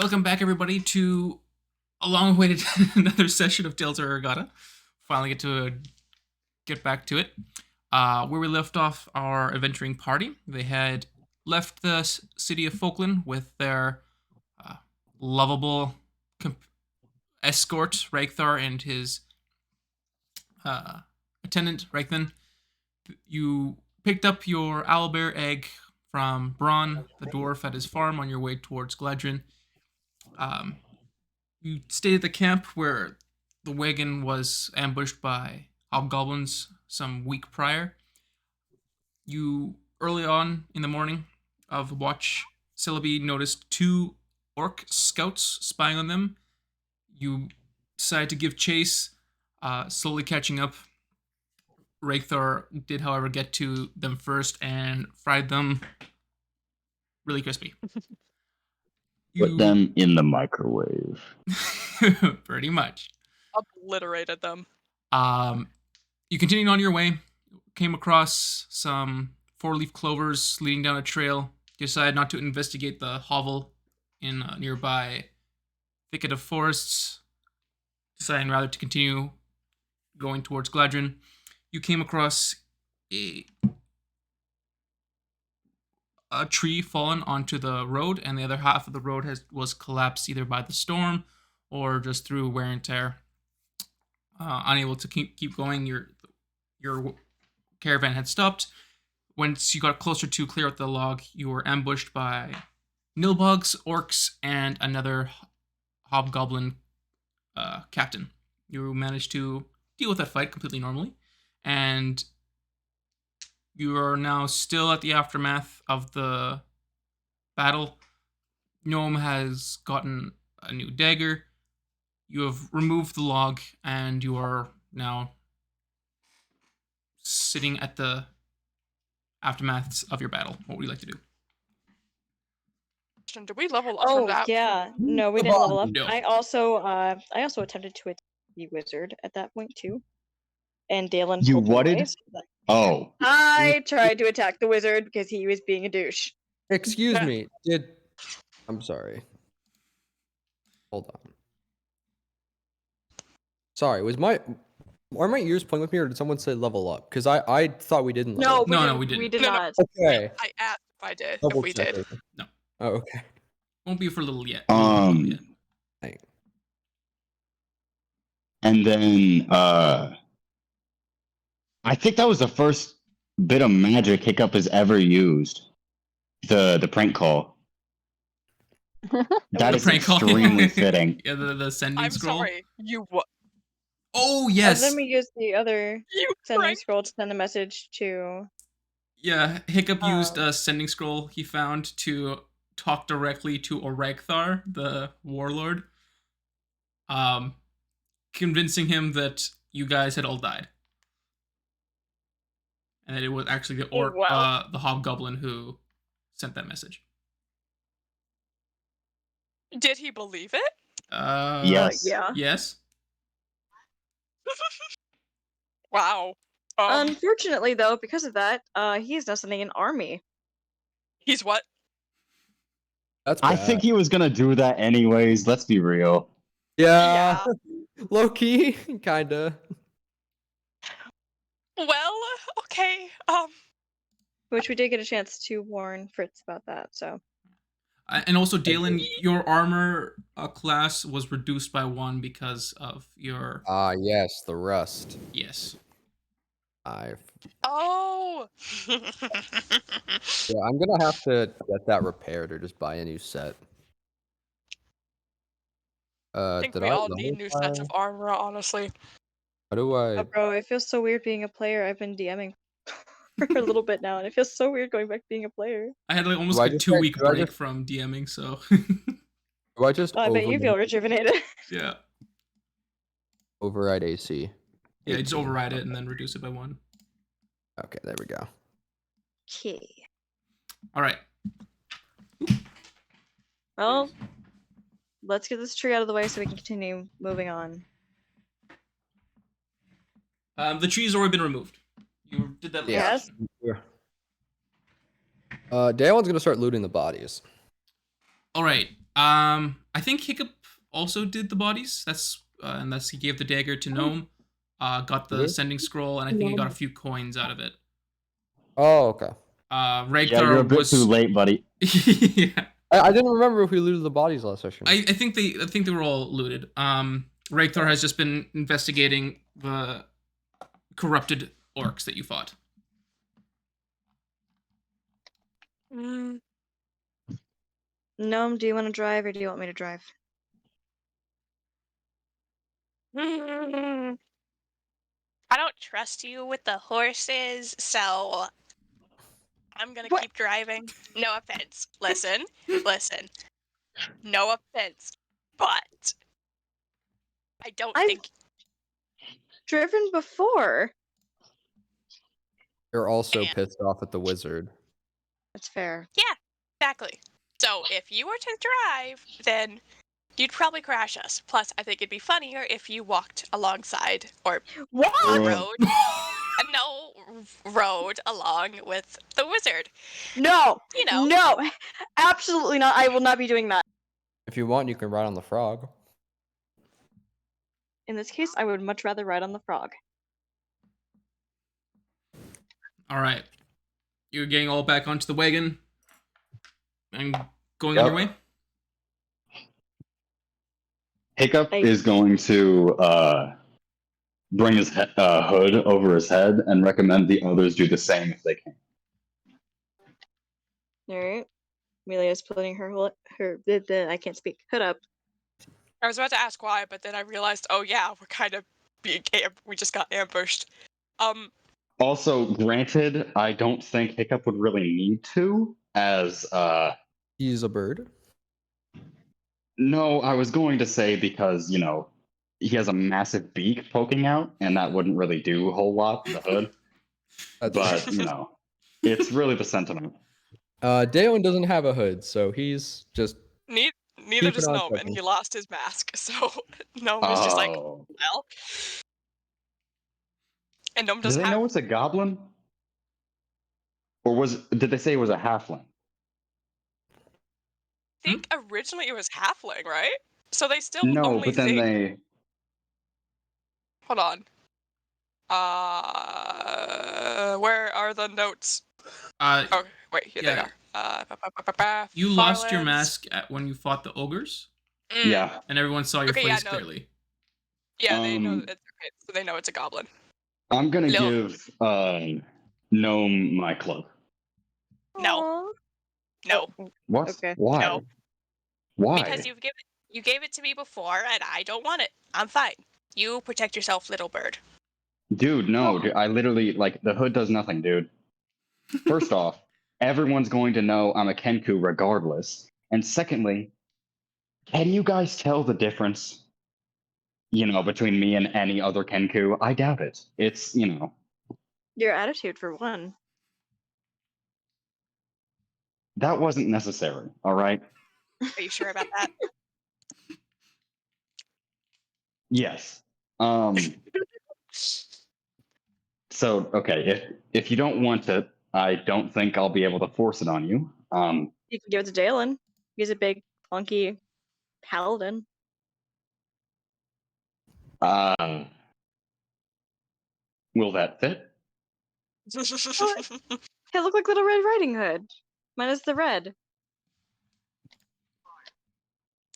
Welcome back, everybody, to a long-awaited another session of Tales of Eragoatta. Finally get back to it. Where we left off our adventuring party, they had left the city of Falkland with their uh, lovable escort, Ragthar, and his attendant, Ragthan. You picked up your owlbear egg from Braun, the dwarf, at his farm on your way towards Gladrin. Um, you stayed at the camp where the wagon was ambushed by hobgoblins some week prior. You, early on in the morning of watch, Celebi noticed two orc scouts spying on them. You decided to give chase, slowly catching up. Ragthar did, however, get to them first and fried them really crispy. Put them in the microwave. Pretty much. Obliterated them. You continued on your way, came across some four-leaf clovers leading down a trail. You decided not to investigate the hovel in a nearby thicket of forests, deciding rather to continue going towards Gladrin. You came across a tree fallen onto the road, and the other half of the road was collapsed either by the storm or just through wear and tear. Unable to keep going, your caravan had stopped. Once you got closer to clear out the log, you were ambushed by nilbugs, orcs, and another hobgoblin captain. You managed to deal with that fight completely normally, and you are now still at the aftermath of the battle. Gnome has gotten a new dagger. You have removed the log, and you are now sitting at the aftermaths of your battle. What would you like to do? Did we level up from that? Yeah. No, we didn't level up. No. I also attempted to attack the wizard at that point too. And Dalen You pulled me whatted? away, so that- Oh. I tried to attack the wizard because he was being a douche. Excuse me. I'm sorry. Hold on. Sorry, are my ears playing with me, or did someone say level up? Because I thought we didn't level up. No, we didn't. We did not. Okay. I asked if I did. Double if we did. checking. No. Oh, okay. Won't be for a little yet. And then I think that was the first bit of magic Hiccup has ever used. The prank call. That is prank call. extremely fitting. Yeah, the sending I'm scroll. sorry. You what? Oh yes. And then we used the other You sending pranked- scroll to send a message to. Yeah, Hiccup used a sending scroll he found to talk directly to Oragthar, the warlord, convincing him that you guys had all died, and that it was actually the wow. the hobgoblin who sent that message. Did he believe it? Yes. Yeah. Yes. Wow. Unfortunately, though, because of that, he is now sending an army. He's what? That's I bad. think he was gonna do that anyways. Let's be real. Yeah. Low key, kinda. Well, okay. Which we did get a chance to warn Fritz about that, so. And also, Dalen, your armor class was reduced by 1 because of your. Yes, the rust. Yes. Oh. Yeah, I'm gonna have to get that repaired or just buy a new set. I think we all need new sets of armor, honestly. How do I? Oh, bro, it feels so weird being a player. I've been DMing for a little bit now, and it feels so weird going back to being a player. I had like almost a 2-week break from DMing, so. Do I just? I bet you feel rejuvenated. Yeah. Override AC. Yeah, just override it and then reduce it by 1. Okay, there we go. Okay. All right. Well, let's get this tree out of the way so we can continue moving on. The tree's already been removed. You did that last. Yes. Dalen's gonna start looting the bodies. All right. I think Hiccup also did the bodies. That's he gave the dagger to Gnome. Got the Really? sending scroll, and I think he got a few coins out of it. Oh, okay. Yeah, Ragthar you're a bit was too late, buddy. yeah. I didn't remember if we looted the bodies last session. I think they were all looted. Ragthar has just been investigating the corrupted orcs that you fought. Mm. Gnome, do you want to drive or do you want me to drive? I don't trust you with the horses, so I'm gonna What? keep driving. No offense. Listen. No offense. But I don't I've think driven before. You're also And- pissed off at the wizard. That's fair. exactly. So if you were to drive, then you'd probably crash us. Plus, I think it'd be funnier if you walked alongside or What? rode rode along with the wizard. No. You know. No. Absolutely not. I will not be doing that. If you want, you can ride on the frog. In this case, I would much rather ride on the frog. All right. You're getting all back onto the wagon and going on your way. Hiccup is going to bring his hood over his head and recommend the others do the same if they can. Alright. Amelia's putting her I can't speak. Hood up. I was about to ask why, but then I realized, oh yeah, we're kind of being we just got ambushed. Also, granted, I don't think Hiccup would really need to, as He's a bird. no, I was going to say because, you know, he has a massive beak poking out, and that wouldn't really do a whole lot to the hood. But, you know, it's really the sentiment. Dalen doesn't have a hood, so he's just Neither Keep does it on Gnome, and checking. he lost his mask, so Gnome is just like, Oh. well. And Gnome Do doesn't they have. know it's a goblin? Or did they say it was a halfling? I think originally it was halfling, right? So they still No, only but then think. they. Hold on. Where are the notes? Oh, wait, here they yeah. are. You lost your Farlands. mask when you fought the ogres, Yeah. and everyone saw your Okay, yeah, face no. clearly. Yeah, they know it's okay, so they know it's a goblin. I'm gonna No. give Gnome my cloak. No. No. What? Okay. Why? No. Why? Because you gave it to me before, and I don't want it. I'm fine. You protect yourself, little bird. Dude, no. Dude, I literally, like, the hood does nothing, dude. First off, everyone's going to know I'm a Kenku regardless. And secondly, can you guys tell the difference, you know, between me and any other Kenku? I doubt it. It's, you know. Your attitude, for one. That wasn't necessary, all right? Are you sure about that? Yes. So, okay, if you don't want it, I don't think I'll be able to force it on you. You can give it to Dalen. He's a big, clunky paladin. Will that fit? He'll look like Little Red Riding Hood. Minus the red.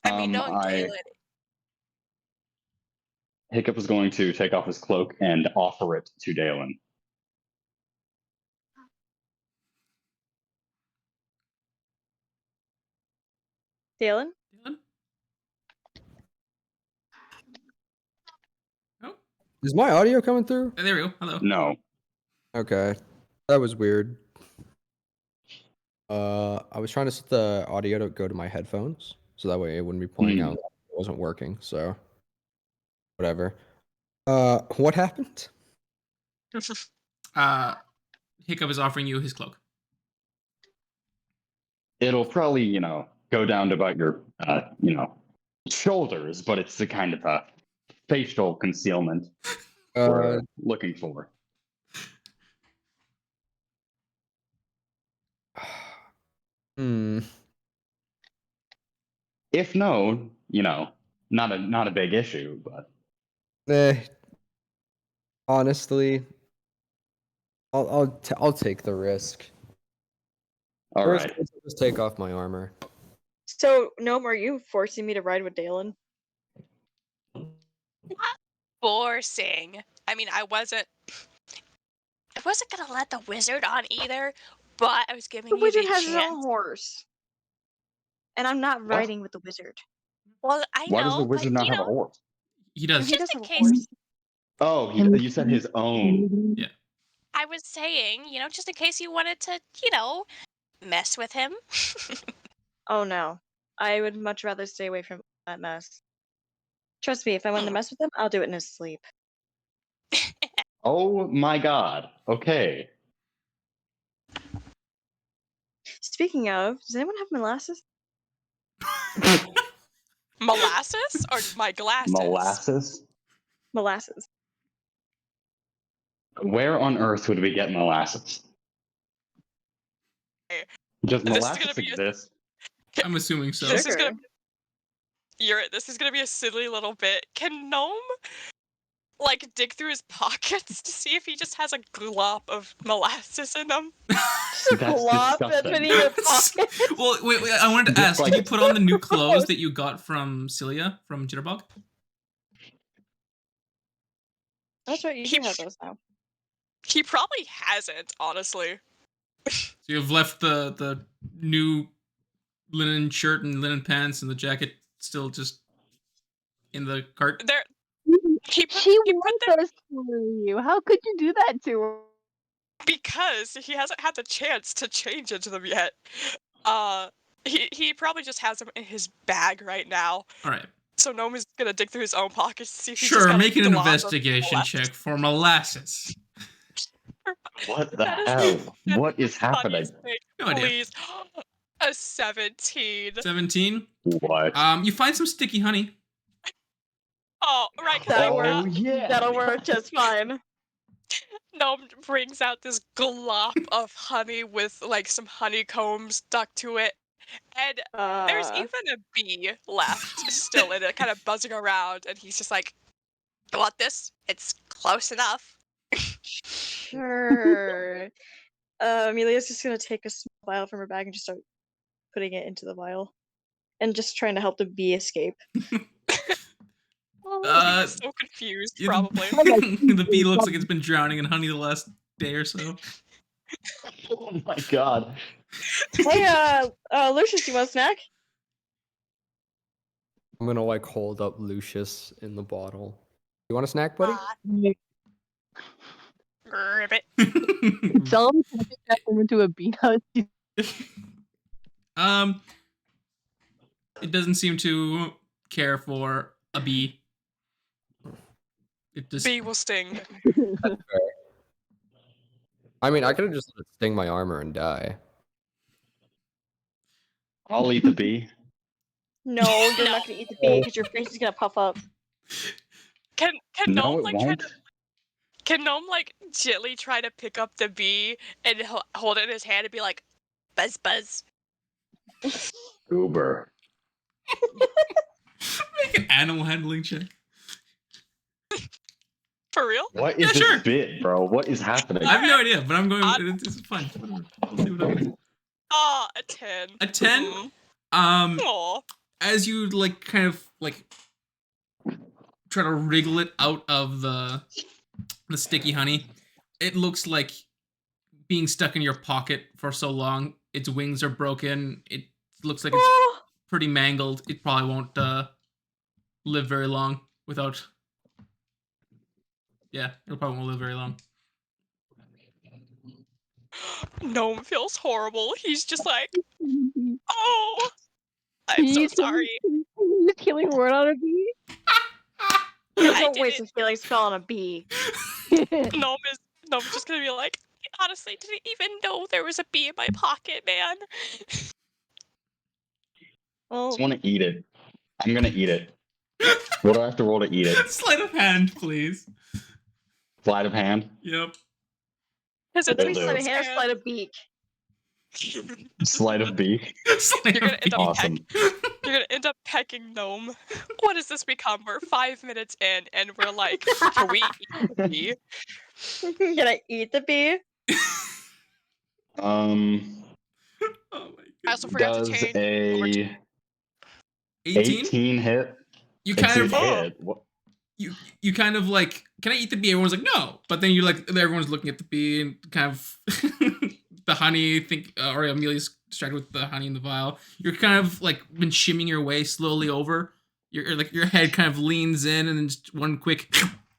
I mean, knowing Dalen. Hiccup is going to take off his cloak and offer it to Dalen. Dalen? Dylan? Oh, Is my audio coming through? there we go. Hello. No. Okay. That was weird. I was trying to set the audio to go to my headphones, so that way it wouldn't be playing out. It wasn't working, so whatever. What happened? Hiccup is offering you his cloak. It'll probably, you know, go down to about your, you know, shoulders, but it's the kind of a facial concealment we're looking for. If no, not a big issue, but Honestly, I'll take the risk. all First, right. let's just take off my armor. So, Gnome, are you forcing me to ride with Dalen? Forcing. I mean, I wasn't gonna let the wizard on either, but I was giving The you wizard the has his own chance. horse. And I'm not What? riding with the wizard. Well, I Why does the know, but wizard not have a horse? He No, does. he just does in have a case. horse. Oh, you said his own. Yeah. I was saying, just in case you wanted to, mess with him. Oh no. I would much rather stay away from that mess. Trust me, if I wanted to mess with him, I'll do it in his sleep. Oh my god. Okay. Speaking of, does anyone have molasses? Molasses or my glasses? Molasses? Molasses. Where on earth would we get molasses? Does This is molasses gonna be exist? I'm assuming so. This is Sugar. this is gonna be a silly little bit. Can Gnome dig through his pockets to see if he just has a glop of molasses in them? Just a That's glop that's disgusting. been in your pocket. Well, wait. I wanted to Just ask: like- Did you put on the new clothes that you got from Celia from Jitterbug? That's right, you do have those now. He probably hasn't, honestly. So you've left the new linen shirt and linen pants and the jacket still just in the cart. There, he put wore them those for you. How could you do that to her? because he hasn't had the chance to change into them yet. He probably just has them in his bag right now. All right. So Gnome is gonna dig through his own pockets to see if he just Sure. got Make a an glop of investigation molasses. check for molasses. What the That is- hell? that What is happening? Funniest thing. No idea. Please, a 17. 17. What? You find some sticky honey. Oh, right. 'Cause That'll Oh, work. yeah. That'll work just fine. Gnome brings out this glop of honey with some honeycomb stuck to it, and there's even a bee left still in it, kind of buzzing around, and he's just like, "You want this? It's close enough." Sure. Amelia's just gonna take a small vial from her bag and just start putting it into the vial. And just trying to help the bee escape. He's so confused, Yeah, probably. the bee looks like it's been drowning in honey the last day or so. Oh my god. Hey, Lucius, you want a snack? I'm gonna hold up Lucius in the bottle. You want a snack, buddy? Ribbit. Tell him to turn him into a peanut. It doesn't seem to care for a bee. It just Bee will sting. I mean, I could have just let it sting my armor and die. I'll eat the bee. No, you're not gonna eat the bee because your face is gonna puff up. Can No, Gnome it won't. Can Gnome gently try to pick up the bee and hold it in his hand and be like, "Buzz, buzz." Uber. make an animal handling check. For real? What is Yeah, this sure. bit, bro? What is happening? I have no idea, but I'm going. It's fun. Whatever. We'll see what happens. A 10. A 10. Mhm. Aw. As you kind of try to wriggle it out of the sticky honey, it looks like being stuck in your pocket for so long. Its wings are broken. It looks like it's pretty mangled. It probably won't live very long without. Yeah, it probably won't live very long. Gnome feels horrible. He's just like, "Oh, I'm so sorry." He's killing word on a bee. Don't did waste it. a healing spell on a bee. Gnome's just gonna be like, "I honestly didn't even know there was a bee in my pocket, man." Well, just want to eat it. I'm gonna eat it. What do I have to roll to eat it? Sleight of hand, please. Sleight of hand. Yep. Because let me do. sleight of hand or sleight of beak. Sleight of beak. Sleight You're gonna of end up Awesome. You're gonna end up backpacking gnome. What does this become? We're 5 minutes in, and we're like, can we eat the bee? Can I eat the bee? Um, Oh my I also goodness. forgot to does change over to a 18? 18 hit? You It's kind a of hit. What? you kind of like, can I eat the bee? Everyone's like, no. But then you like, everyone's looking at the bee and kind of the honey. Or Amelia's distracted with the honey in the vial. You're kind of like been shimming your way slowly over. Your head kind of leans in, and then just one quick,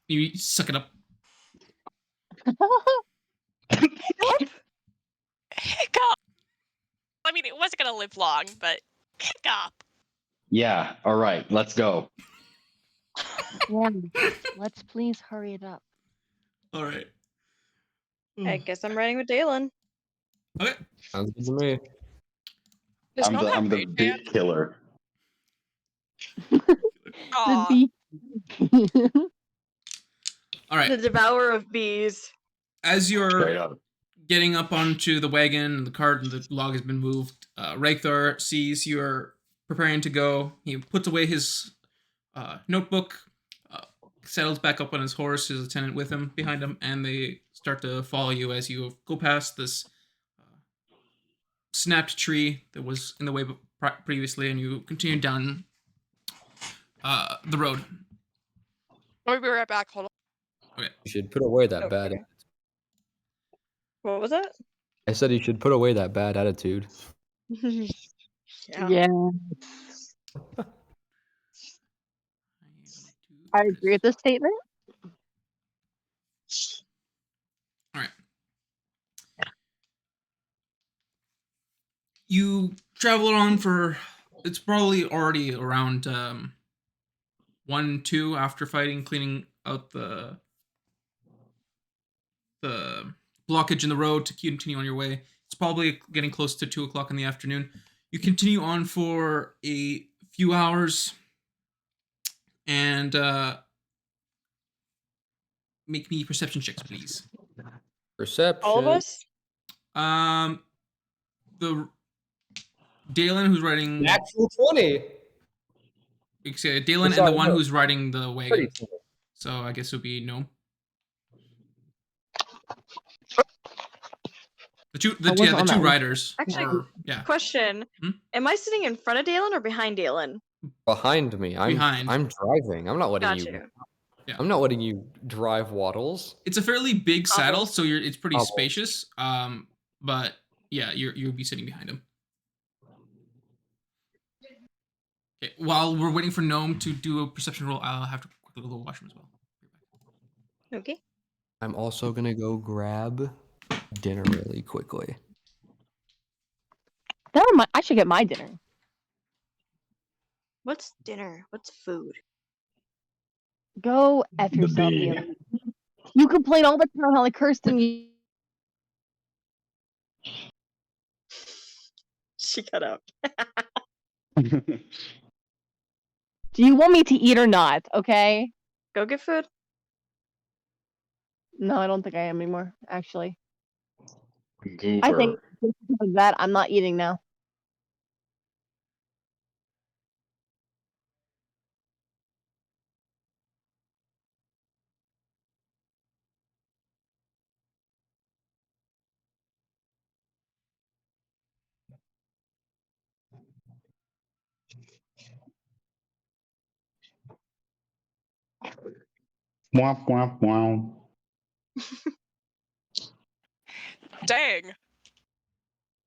you suck it up. hiccup. I mean, it wasn't gonna live long, but hiccup. Yeah. All right. Let's go. Yeah. Let's please hurry it up. All right. I guess I'm riding with Dalen. Okay. Sounds good to me. Does Gnome have I'm the rage big hand? killer. The Aw. bee. All right. The devourer of bees. As Straight you're up. getting up onto the wagon and the cart and the log has been moved, Raithor sees you're preparing to go. He puts away his notebook, settles back up on his horse, his attendant with him behind him, and they start to follow you as you go past this snapped tree that was in the way previously, and you continue down the road. Let me be right back. Hold on. Okay. You should put away that bad. Okay. What was that? I said you should put away that bad attitude. Yeah. I agree with this statement. All right. You travel on for, it's probably already around 1, 2 after fighting, cleaning out the blockage in the road to continue on your way. It's probably getting close to 2 o'clock in the afternoon. You continue on for a few hours, and make me perception checks, please. Perception. All of us? The Dalen who's riding Natural 20. Dalen and the one who's riding the wagon. 32. So I guess it would be Gnome. The two riders. Actually, question. Am I sitting in front of Dalen or behind Dalen? Behind me. I'm driving. I'm not letting you. Yeah. I'm not letting you drive, Waddles. It's a fairly big saddle, so it's pretty spacious. But yeah, you'll be sitting behind him. Okay, while we're waiting for Gnome to do a perception roll, I'll have to quickly go to the washroom as well. Okay. I'm also gonna go grab dinner really quickly. I should get my dinner. What's dinner? What's food? Go F yourself, Dalen. You complain all the time how like Kirsten. She cut out. Do you want me to eat or not? Okay. Go get food. No, I don't think I am anymore. Actually, Goober. I think because of that I'm not eating now. Womp womp womp. Dang.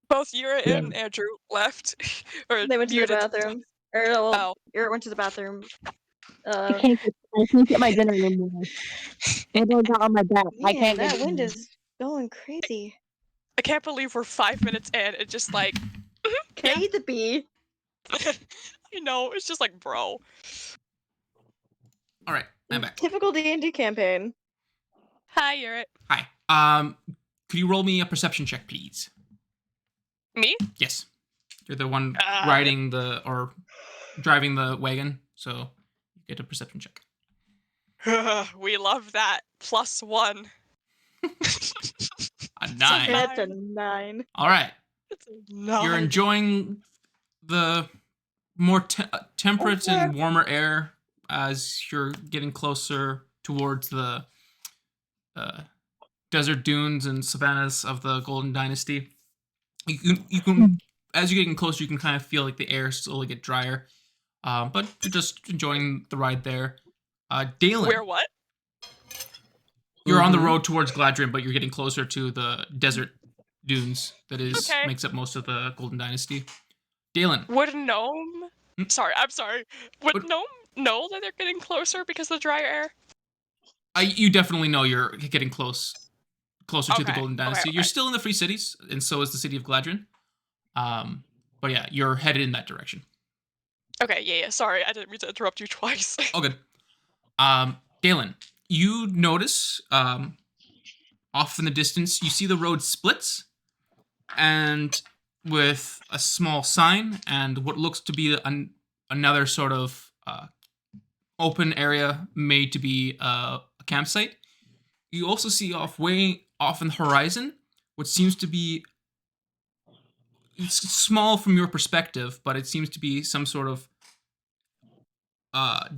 Both Yura and Andrew left. Or They went to the muted. bathroom. Yura went to the bathroom. I can't get my dinner anymore. I got on my back. Man, I can't. That wind is going crazy. I can't believe we're 5 minutes in and just like. Can I eat the bee? I know, it's just like, bro. All right, I'm back. Typical D&D campaign. Hi, Yura. Hi. Could you roll me a perception check, please? Me? Yes. You're the one riding or driving the wagon, so you get a perception check. We love that. +1. A 9. That's a 9. All right. It's a 9. You're enjoying the more temperate and warmer air as you're getting closer towards the desert dunes and savannas of the Golden Dynasty. You can as you're getting closer, you can kind of feel like the air slowly get drier. But you're just enjoying the ride there. Dalen, Where what? you're on the road towards Gladrin, but you're getting closer to the desert dunes that Okay. makes up most of the Golden Dynasty. Dalen. Would gnome? Hmm? Sorry, I'm sorry. Would What- gnome know that they're getting closer because of the drier air? You definitely know you're getting closer to the Okay, Golden Dynasty. okay. You're still in the Free Cities, and so is the city of Gladrin. But yeah, you're headed in that direction. Okay, yeah. Sorry, I didn't mean to interrupt you twice. All good. Dalen, you notice off in the distance, you see the road splits, and with a small sign and what looks to be another sort of open area made to be a campsite. You also see way off in the horizon what seems to be, it's small from your perspective, but it seems to be some sort of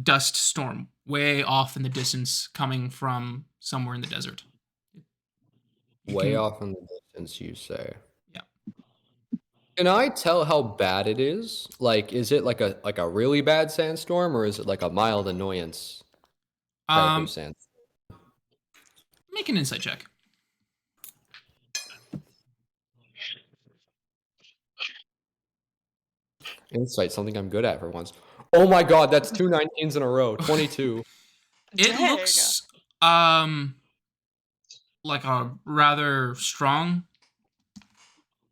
dust storm way off in the distance coming from somewhere in the desert. Way off in the distance, you say. Yeah. Can I tell how bad it is? Like, is it like a really bad sandstorm, or is it like a mild annoyance type of sandstorm? Make an insight check. Insight, something I'm good at for once. Oh my god, that's 2 19s in a row. 22. It Dang. looks like a rather strong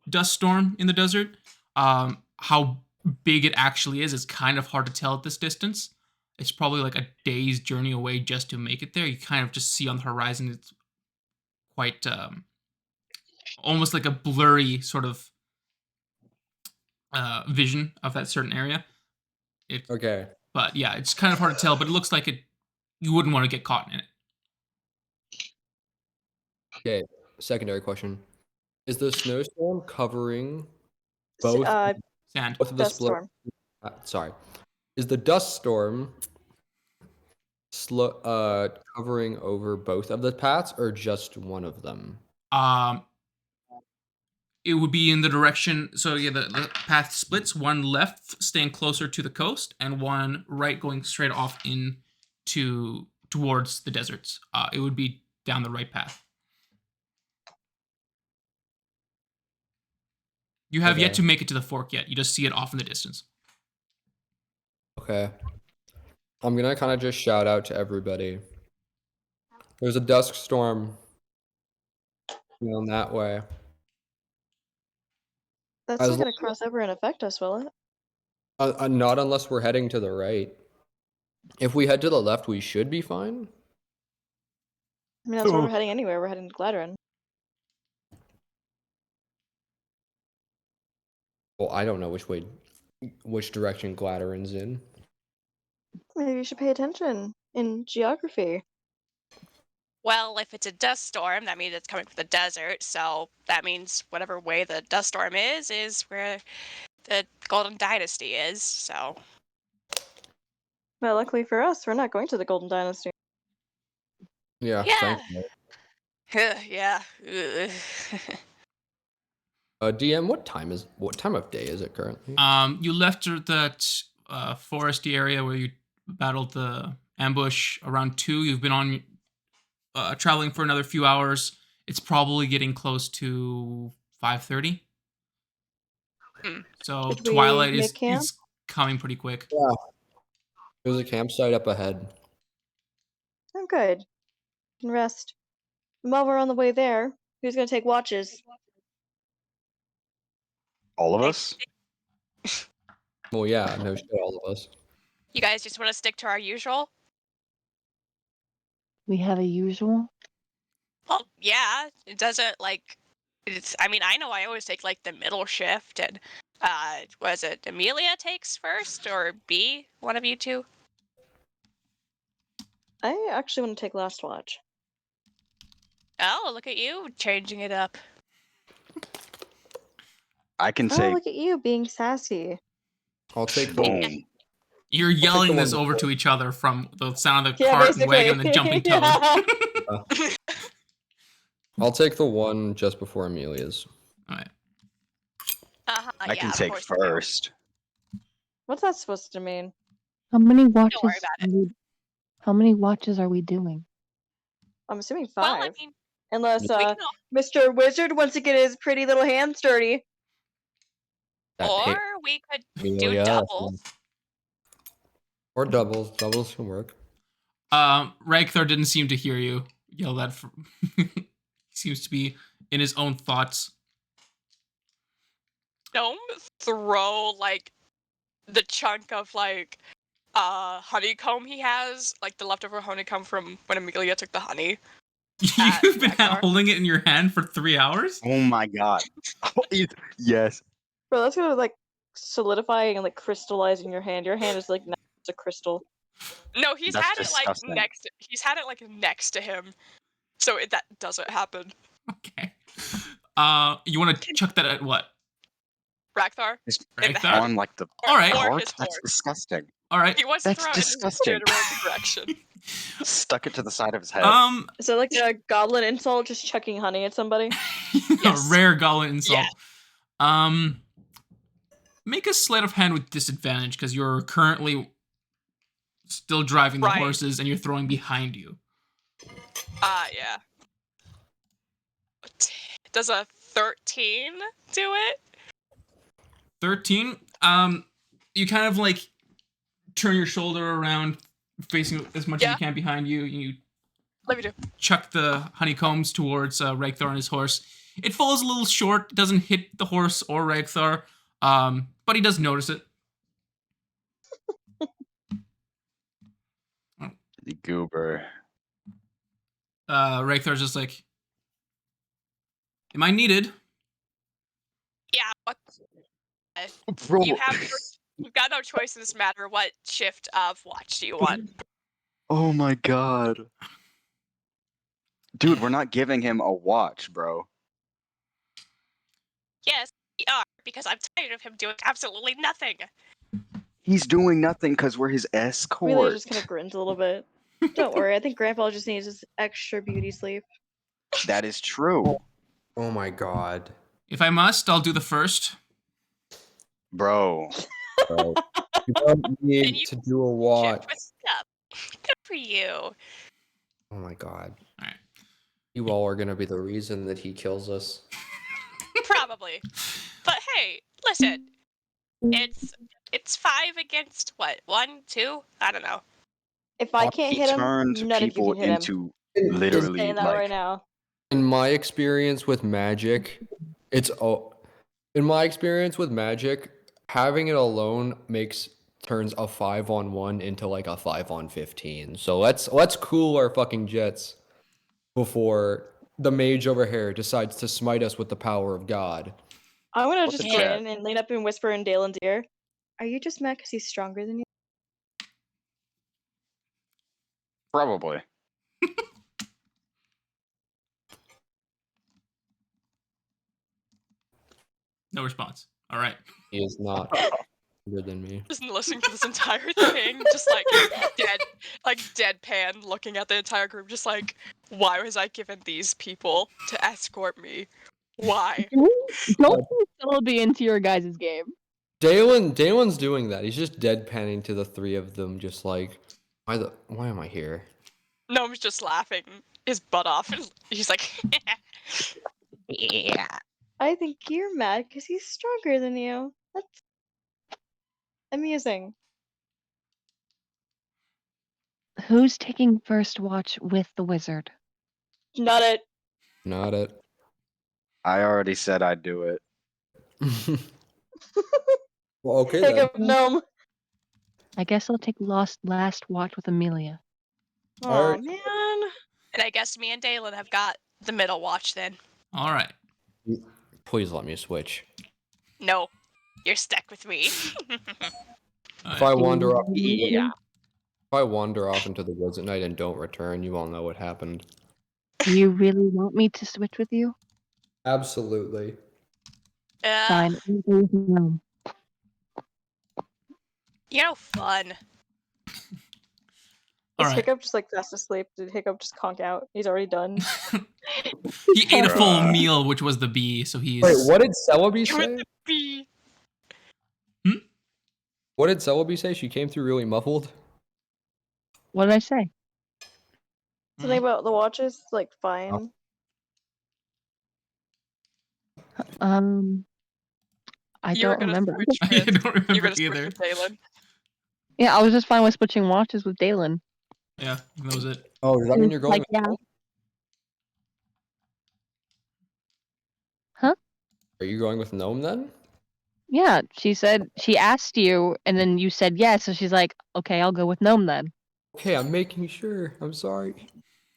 dust storm in the desert. How big it actually is kind of hard to tell at this distance. It's probably like a day's journey away just to make it there. You kind of just see on the horizon, it's quite almost like a blurry sort of vision of that certain area. Okay. But yeah, it's kind of hard to tell, but it looks like you wouldn't want to get caught in it. Okay, secondary question. Is the snowstorm covering both Sand. both of the Dust split? storm. Sorry. Is the dust storm covering over both of the paths or just one of them? It would be in the direction. So yeah, the path splits. One left, staying closer to the coast, and one right, going straight off towards the deserts. It would be down the right path. You have yet to make it to the fork yet. You just see it off in the distance. Okay. I'm gonna kind of just shout out to everybody. There's a dust storm going that way. That's not going to cross over and affect us, will it? Not unless we're heading to the right. If we head to the left, we should be fine. I mean, that's where we're heading anyway. We're heading to Gladrin. Well, I don't know which direction Gladerin's in. Maybe you should pay attention in geography. Well, if it's a dust storm, that means it's coming from the desert, so that means whatever way the dust storm is where the Golden Dynasty is, so. Well, luckily for us, we're not going to the Golden Dynasty. Yeah. Yeah. Yeah. Yeah. DM, what time of day is it currently? You left that foresty area where you battled the ambush around 2. You've been on traveling for another few hours. It's probably getting close to 5:30. So twilight is coming pretty quick. Yeah. There's a campsite up ahead. I'm good. You can rest. And while we're on the way there, who's going to take watches? All of us? Well, yeah, no shit, all of us. You guys just want to stick to our usual? We have a usual? Well, yeah. It doesn't, I mean, I know I always take, the middle shift, and, was it Amelia takes first, or B, one of you two? I actually want to take last watch. Oh, look at you, changing it up. I can Oh, say look at you being sassy. I'll take the Boom. You're the yelling one this before. over to each other from the sound of the Yeah, cart and wagon and the basically. jumping toad. I'll take the one just before Amelia's. Alright. I can of take course you do. first. What's that supposed to mean? How many Don't worry watches? about it. How many watches are we doing? I'm assuming Well, 5. I mean, Unless we can Mr. Wizard wants to get his pretty little hands dirty. or we could do Amelia, doubles. or doubles. Doubles can work. Ragthar didn't seem to hear you yell that. He seems to be in his own thoughts. Don't throw like the chunk of like honeycomb he has, like the leftover honeycomb from when Amelia took the honey. You've been Ragthar. holding it in your hand for 3 hours? Oh my god. Yes. Bro, that's gonna like solidify and like crystallize in your hand. Your hand is like now it's a crystal. No, he's That's had disgusting. it like next. He's had it like next to him, so that doesn't happen. Okay. You want to chuck that at what? Ragthar. In the Ragthar? head. On like the All right. Or cart? his That's horse. disgusting. All right. He wants to That's throw it in his disgusting. general direction. Stuck it to the side of his head. Is that like a goblin insult, just chucking honey at somebody? Yes. A rare goblin insult. Yeah. Make a sleight of hand with disadvantage because you're currently still driving the Right. horses and you're throwing behind you. Yeah. Does a 13 do it? 13. You kind of like turn your shoulder around, facing as much as you can behind you. You Let me do. chuck the honeycombs towards Ragthar and his horse. It falls a little short. It doesn't hit the horse or Ragthar, but he does notice it. The goober. Ragthar's just like, am I needed? Yeah. What? Bro. You've got no choice in this matter. What shift of watch do you want? Oh my god. Dude, we're not giving him a watch, bro. Yes, we are, because I'm tired of him doing absolutely nothing. He's doing nothing because we're his escort. Really just kind of grins a little bit. Don't worry, I think Grandpa just needs his extra beauty sleep. That is true. Oh my god. If I must, I'll do the first. Bro. Bro. You don't And need you to do a watch. Shift with stuff. Good for you. Oh my god. Alright. You all are gonna be the reason that he kills us. Probably. But hey, listen. It's 5 against what? 1, 2? I don't know. If I can't He hit him, turns none of you people can hit him. into I'm literally saying that like right now. In my experience with magic, having it alone turns a 5-on-1 into like a 5-on-15. So let's cool our fucking jets before the mage over here decides to smite us with the power of God. I'm gonna What's just the chat? grin and lean up and whisper in Dalen's ear. Are you just mad because he's stronger than you? probably. No response. All right. He is not better than me. Just listening to this entire thing, just like deadpan, looking at the entire group, just like, why was I given these people to escort me? Why? Don't bring Celebi into your guys' game. Dalen's doing that. He's just deadpanning to the three of them, just like, why am I here? Gnome's just laughing his butt off. And he's like, yeah. I think you're mad because he's stronger than you. That's amusing. Who's taking first watch with the wizard? Not it. Not it. I already said I'd do it. Well, okay Pick then. up Gnome. I guess I'll take last watch with Amelia. Aw, Alright. man. And I guess me and Dalen have got the middle watch then. All right. Please let me switch. No, you're stuck with me. If I wander off, Yeah. if I wander off into the woods at night and don't return, you all know what happened. Do you really want me to switch with you? Absolutely. Uh, Fine. I'll go with Gnome. Fun. All Is right. Hiccup just like fast asleep? Did Hiccup just conk out? He's already done. He ate a full meal, which was the bee, so he's. Wait, what did Celebi It was say? the bee. What did Celebi say? She came through really muffled. What did I say? Something about the watches, like fine. I You were don't gonna remember. switch I with. don't You remember were gonna switch either. with Dalen. Yeah, I was just fine with switching watches with Dalen. Yeah, that was it. Oh, does that mean you're going Like, with yeah. Gnome? Huh? Are you going with Gnome then? Yeah, she said she asked you, and then you said yes. So she's like, "Okay, I'll go with Gnome then." Okay, I'm making sure. I'm sorry.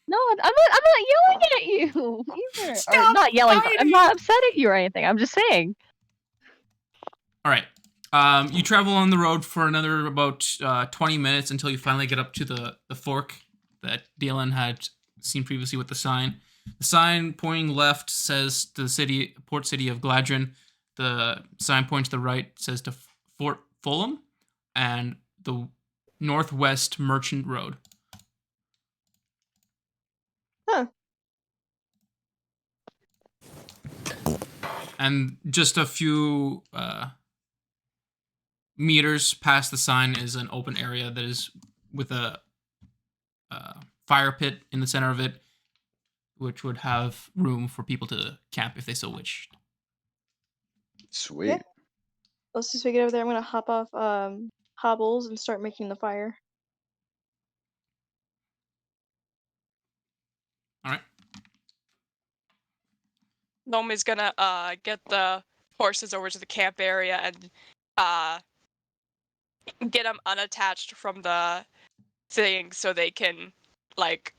No, I'm not yelling at you either. Or Stop not yelling. I'm fighting! not upset at you or anything. I'm just saying. All right. You travel on the road for another about 20 minutes until you finally get up to the fork that Dalen had seen previously with the sign. The sign pointing left says to the port city of Gladron. The sign pointing to the right says to Fort Fulham, and the Northwest Merchant Road. Huh. And just a few meters past the sign is an open area that is with a fire pit in the center of it, which would have room for people to camp if they so wished. Sweet. Yeah. Let's just get over there. I'm gonna hop off hobbles and start making the fire. All right. Gnome is gonna get the horses over to the camp area and get them unattached from the thing so they can like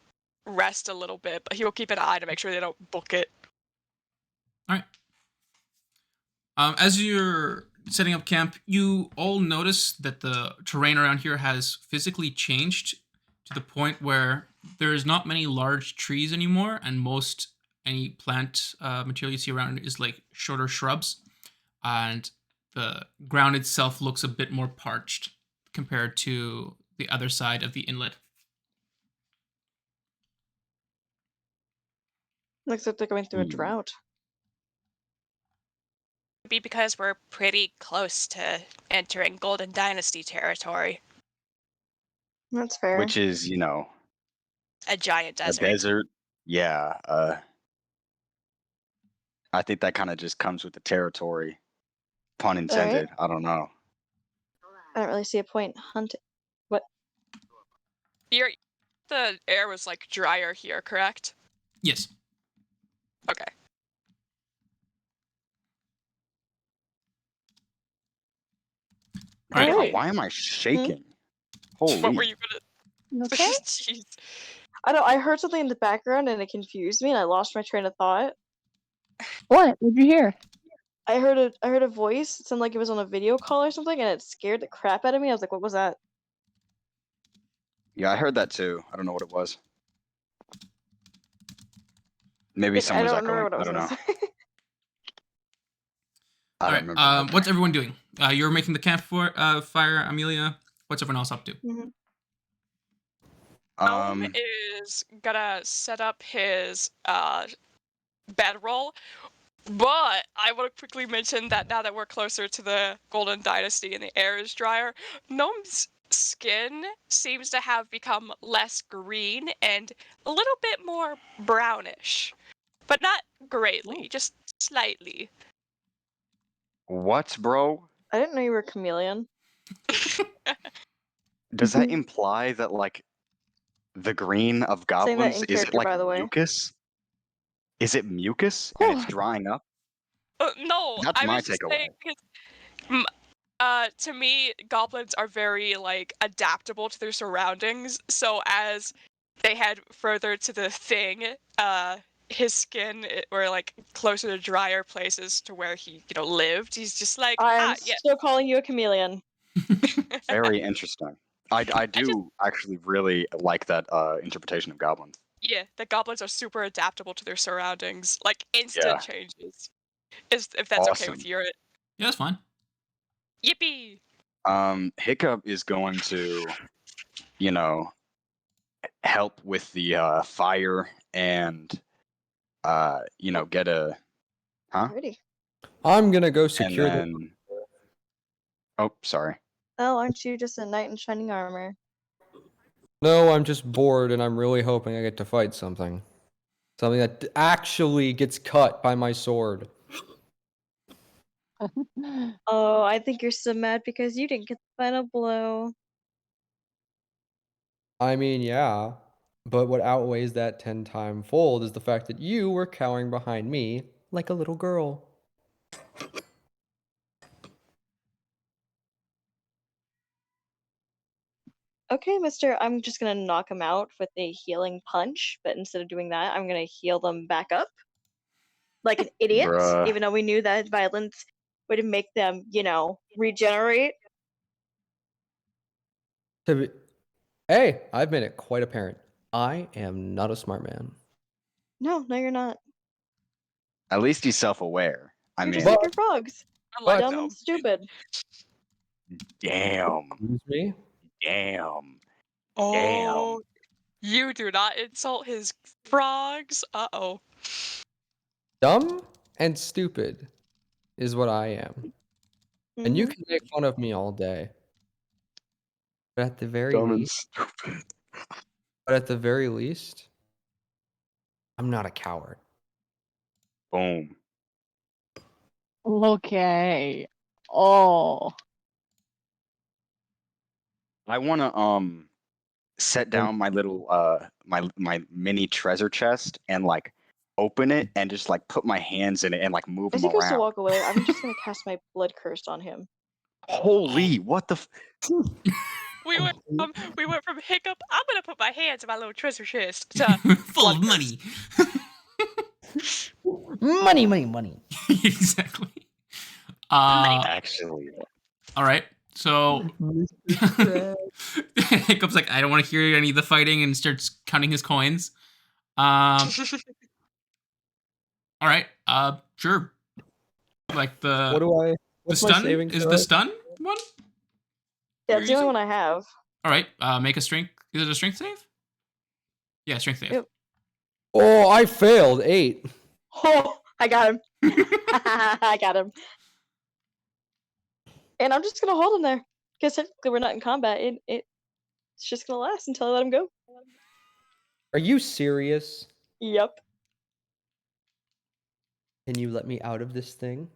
rest a little bit. But he will keep an eye to make sure they don't book it. All right. As you're setting up camp, you all notice that the terrain around here has physically changed to the point where there's not many large trees anymore, and most any plant material you see around is like shorter shrubs, and the ground itself looks a bit more parched compared to the other side of the inlet. Looks like they're going through a Hmm. drought. Be because we're pretty close to entering Golden Dynasty territory. That's fair. Which is, A giant a desert. desert. Yeah. I think that kind of just comes with the territory. Pun intended. I don't know. I don't really see a point hunting. What? The air was like drier here, correct? Yes. Okay. All right. Alright. Why am I shaking? Holy. What were you gonna? You okay? Jeez. I don't. I heard something in the background and it confused me, and I lost my train of thought. What? What'd you hear? I heard a voice. It sounded like it was on a video call or something, and it scared the crap out of me. I was like, "What was that?" Yeah, I heard that too. I don't know what it was. Maybe Like, I someone's don't remember echoing. what I I was don't know. gonna say. I All don't right. remember. What's everyone doing? You're making the fire, Amelia. What's everyone else up to? Mhm. Gnome is gonna set up his bedroll, but I want to quickly mention that now that we're closer to the Golden Dynasty and the air is drier, Gnome's skin seems to have become less green and a little bit more brownish, but not greatly, just slightly. What, bro? I didn't know you were a chameleon. Does that imply that like the green of Saying that goblins in is it character, like by the way. mucus? Is it mucus and it's drying up? No, That's I my was just takeaway. saying because to me, goblins are very like adaptable to their surroundings. So as they head further to the thing, his skin were like closer to drier places to where he lived. He's just like, I'm yeah. still calling you a chameleon. Very interesting. I just- do actually really like that interpretation of goblins. Yeah, the goblins are super adaptable to their surroundings, like instant Yeah. changes. If that's okay with Awesome. you, Yeah, that's fine. yippee! Hiccup is going to, you know, help with the fire and, you know, get a, huh? Pretty. I'm gonna go And secure the. then, oh, sorry. Oh, aren't you just a knight in shining armor? No, I'm just bored, and I'm really hoping I get to fight something. Something that actually gets cut by my sword. Oh, I think you're so mad because you didn't get the final blow. I mean, yeah, but what outweighs that 10-time fold is the fact that you were cowering behind me like a little girl. Okay, mister, I'm just gonna knock him out with a healing punch, but instead of doing that, I'm gonna heal them back up. Like an idiot, Bruh. even though we knew that violence would make them, regenerate. Hey, I've made it quite apparent. I am not a smart man. No, you're not. At least he's self-aware. I You're mean, just like your frogs. Unlike Dumb them. and stupid. damn, Excuse me? damn. Oh, you do not insult his frogs. Uh-oh. Dumb and stupid is what I am. And you Mhm. can make fun of me all day. But at the very Dumb and least, stupid. I'm not a coward. Boom. Okay. Oh. I want to set down my little my mini treasure chest and like open it and just like put my hands in it and like move As them he goes to around. walk away, I'm just gonna cast my blood curse on him. Holy, what the? We went from hiccup. I'm gonna put my hands in my little treasure chest to Full of money. Money. Exactly. Actually, All right. So Hiccup's like, I don't want to hear any of the fighting, and starts counting his coins. All right. Sure. Like What do I? the What's my stun saving is throw? the stun one. Yeah, You're it's the only using? one I have. All right. Make a strength. Is it a strength save? Yeah, strength save. Yep. Oh, I failed 8. Oh, I got him. I got him. And I'm just gonna hold him there. Because technically we're not in combat. It's just gonna last until I let him go. Are you serious? Yep. Can you let me out of this thing?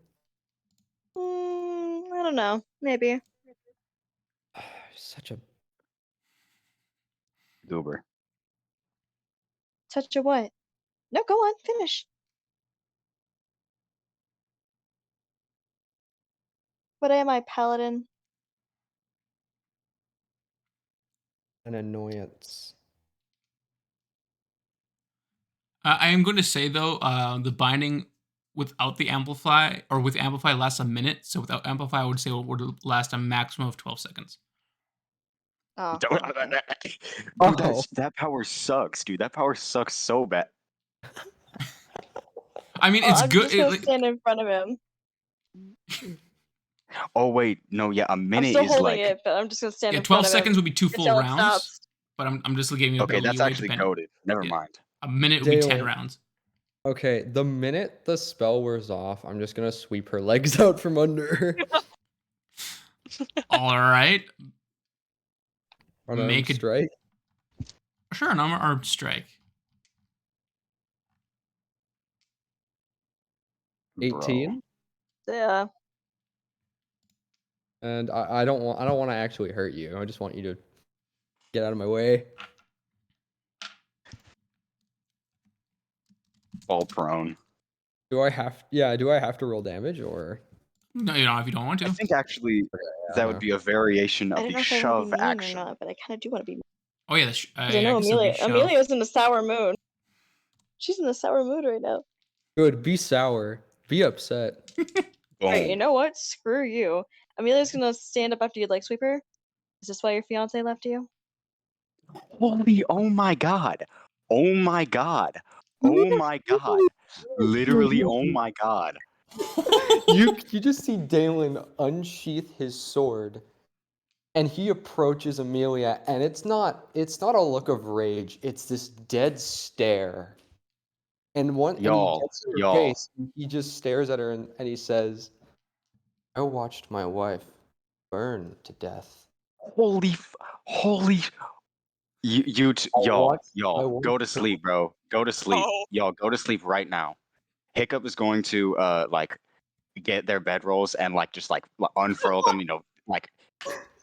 I don't know. Maybe. Such a. goober. Touch a what? No, go on. Finish. What am I, paladin? An annoyance. I am going to say though, the binding without the amplify or with amplify lasts a minute. So without amplify, I would say it would last a maximum of 12 seconds. Oh. Don't, Okay. dude, that power sucks, dude. That power sucks so bad. I mean, it's I'm good. just gonna stand in front of him. Oh wait, no, yeah, a I'm minute still is holding like it, but I'm just gonna stand Yeah, in front 12 of him. seconds would be 2 full until it rounds. stops. But I'm just giving you a okay. bit of That's leeway actually depending. goaded. Never Yeah. mind. A minute would be 10 Dalen. rounds. Okay, the minute the spell wears off, I'm just gonna sweep her legs out from under her. All right. Unarmed Make a strike. Sure, an armed strike. 18. Yeah. And I don't want to actually hurt you. I just want you to get out of my way. Fall prone. Do I have to roll damage or? No, you don't if you don't want I to. think actually that would no. be a variation I of don't the know if I want shove to be mean action. or not, but I kind of do want to be mean. Oh yeah, Because I know guess it would be Amelia's in a sour mood. She's in a sour mood right now. Good. Be sour. Be upset. Alright, you Boom. know what? Screw you. Amelia's gonna stand up after you leg sweep her. Is this why your fiance left you? Holy! Oh my god! Oh my god! Oh my god! Literally! Oh my god! you just see Dalen unsheath his sword And he approaches Amelia, and it's not a look of rage. It's this dead stare. And he Y'all, gets in her y'all. face. He just stares at her, and he says, "I watched my wife burn to death." Holy. Y'all, I go to watched her. sleep, bro. Go to sleep. Oh. Y'all, go to sleep right now. Hiccup is going to like get their bedrolls and like just like unfurl them, like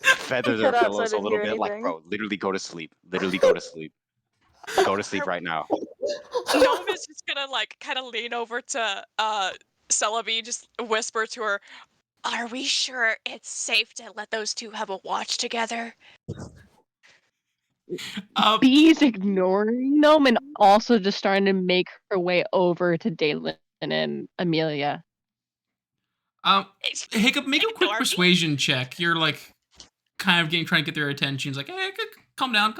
feather their Cut out so I pillows a didn't little hear bit. Like, anything. bro, literally go to sleep. Literally go to sleep. Go to sleep right now. Gnome is just gonna like kind of lean over to Celebi, just whisper to her, "Are we sure it's safe to let those two have a watch together?" Bee's ignoring them and also just starting to make her way over to Dalen and Amelia. Hiccup, make a quick Ignore me? persuasion check. You're like kind of trying to get their attention. It's like, hey, calm down.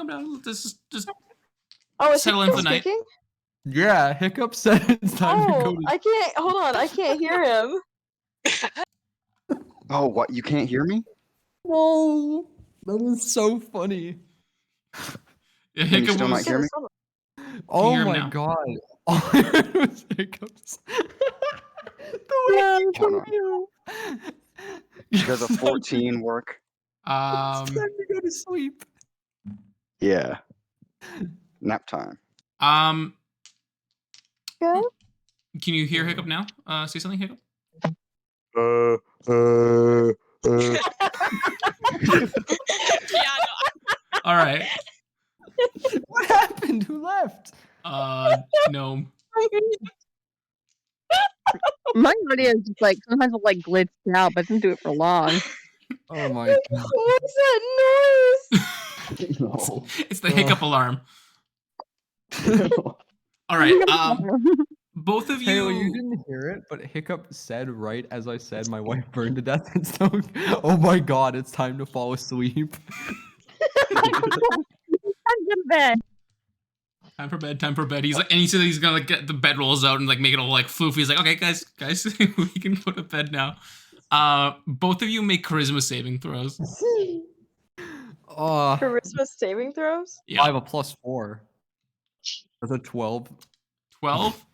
Let's just Oh, is settle in for Hiccup the night. speaking? Yeah, Hiccup said it's time to go Oh, to I can't. Hold on, I can't hear him. Oh, what? You can't hear me? No, that was so funny. Yeah, Can you Hiccup still not was. hear me? Oh hear him my now? god. All I heard was Hiccups. The way he Hold on. grew. Does a 14 work? It's time to go to sleep. Yeah. Nap time. Yeah. Can you hear Hiccup now? Say something, Hiccup. Yeah, no, All right. What happened? Who left? Gnome. My audio is just like sometimes will like glitch out, but it doesn't do it for long. Oh my god. What's that noise? No. It's the Hiccup alarm. All right. Both of Taylor, you you. didn't hear it, but Hiccup said right as I said my wife burned to death and so oh my god, it's time to fall asleep. Time to go to bed. Time for bed. Time for bed. He's like, and he said he's gonna like get the bed rolls out and like make it all like floofy. He's like, okay, guys, we can go to bed now. Both of you make charisma saving throws. Charisma saving throws? Yeah. I have a +4. That's a 12. 12.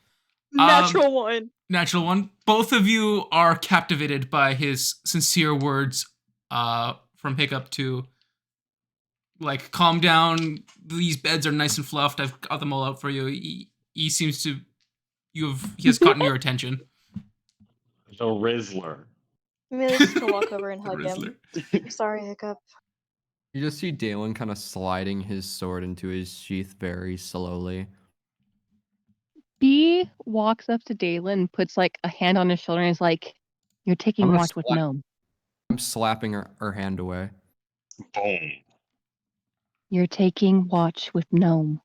Natural one. Natural one. Both of you are captivated by his sincere words from Hiccup to like, calm down. These beds are nice and fluffed. I've got them all out for you. He seems to he has gotten your attention. The Rizzler. Amelia's just gonna walk over and The hug him. Rizzler. I'm sorry, Hiccup. You just see Dalen kind of sliding his sword into his sheath very slowly. Bee walks up to Dalen, puts like a hand on his shoulder, and is like, "You're taking I'm gonna watch with slap- Gnome. I'm slapping her hand away. Boom. You're taking watch with Gnome."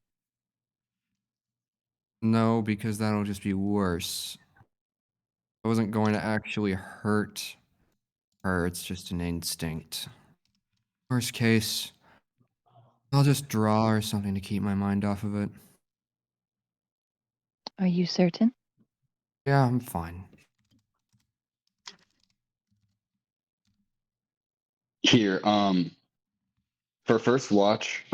No, because that'll just be worse. I wasn't going to actually hurt her, it's just an instinct. Worst case, I'll just draw or something to keep my mind off of it. Are you certain? Yeah, I'm fine. Here, for first watch,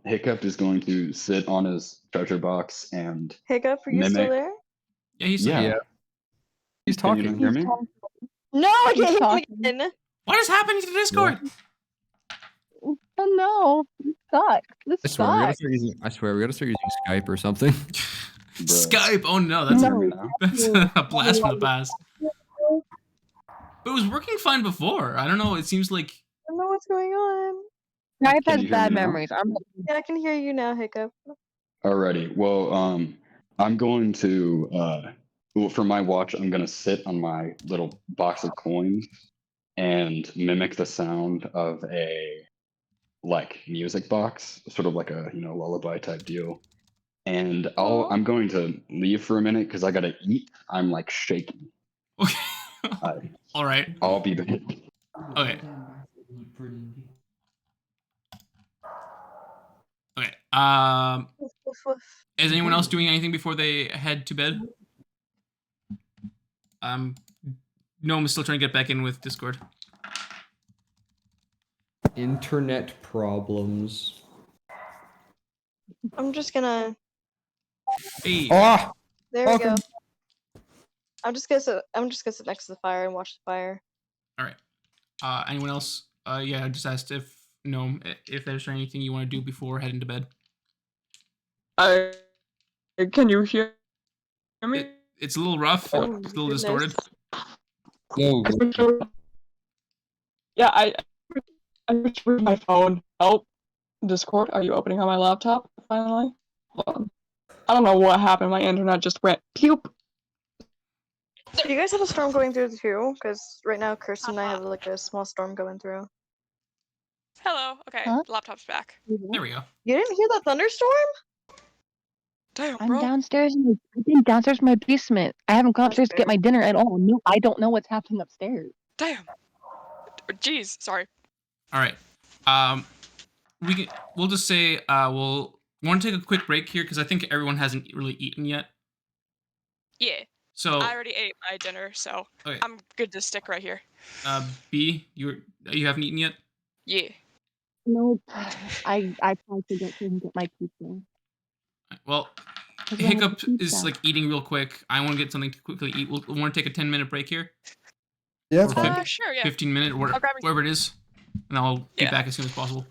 Hiccup is going to sit on his treasure box and Hiccup, are you still mimic. there? Yeah, he's like, Yeah. He's Can you talking. not hear me? No, I He's can't hear talking. him again. what is happening to Discord? Oh no, this sucks. This I swear, we gotta sucks. start using. I swear, we gotta start using Skype or something. Bruh. Skype. Oh no, that's Can you hear me now? that's a blast from the past. But it was working fine before. I don't know. It seems like I don't know what's going on. Skype Can has you hear bad me now? memories. Yeah, I can hear you now, Hiccup. Alrighty. Well, I'm going to well, for my watch, I'm gonna sit on my little box of coins and mimic the sound of a like music box, sort of like a lullaby type deal. And Aw. I'm going to leave for a minute because I gotta eat. I'm like shaky. okay. I, All right. I'll be back. Okay. Okay. Woof, woof, woof. Is anyone else doing anything before they head to bed? No, I'm still trying to get back in with Discord. Internet problems. I'm just gonna. Hey. Ah! There we go. Welcome. I'm just gonna sit next to the fire and watch the fire. All right. Anyone else? Yeah, I just asked if there's anything you want to do before heading to bed. Can you hear me? It's a little rough. Oh, It's a little goodness. distorted. Yeah, I switched with my phone. Oh, Discord, are you opening on my laptop finally? Hold on. I don't know what happened. My internet just went pew. Do you guys have a storm going through too? Because right now, Kirsten and I have like a small storm going through. Hello. Okay, Huh? laptop's back. There we go. You didn't hear that thunderstorm? Damn, I'm bro. downstairs. I've been downstairs in my basement. I haven't gone That's upstairs to get fair. my dinner at all. No, I don't know what's happening upstairs. Damn. Jeez, sorry. All right. We'll just say we'll want to take a quick break here because I think everyone hasn't really eaten yet. Yeah, So I already ate my dinner, so okay. I'm good to stick right here. B, you haven't eaten yet. Yeah. No, I probably should go and get my pizza. Well, 'Cause I have Hiccup pizza. is like eating real quick. I want to get something to quickly eat. We'll want to take a 10-minute break here. Yeah, that's Or fine. Sure, yeah. 15-minute, or I'll grab me- wherever it is, and I'll be Yeah. back as soon as possible.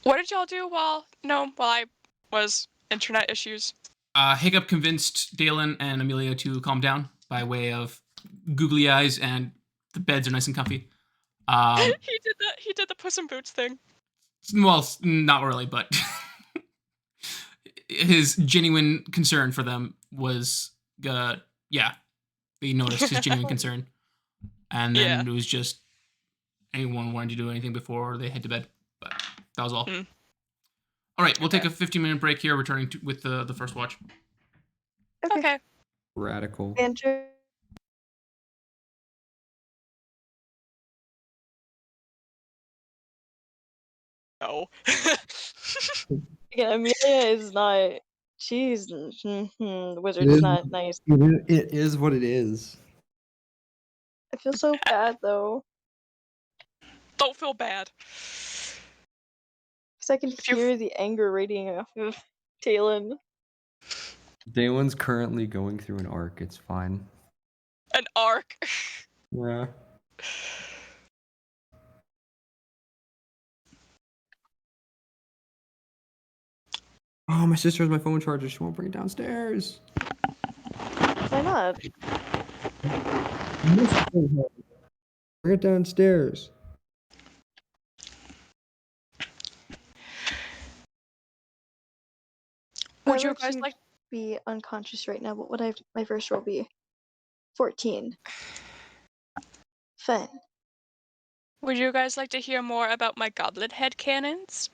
What did y'all do while I was internet issues? Hiccup convinced Dalen and Amelia to calm down by way of googly eyes, and the beds are nice and comfy. He did the Puss in Boots thing. Well, not really, but his genuine concern for them was, yeah, they noticed his genuine concern, and then it was just anyone wanted to do anything before they head to bed, but that was all. All right, we'll take a 15-minute break here, returning with the first watch. Okay. Radical. Andrew. No. Yeah, Amelia is not. She's the wizard is not nice. It is what it is. I feel so bad though, Don't feel bad. because I can hear the anger radiating off of Talon. Dalen's currently going through an arc. It's fine. An arc. Yeah. Oh, my sister has my phone charger. She won't bring it downstairs. Why not? Bring it downstairs. If I Would you were guys to like? be unconscious right now, what would my first roll be? 14. Fen. Would you guys like to hear more about my goblet head cannons?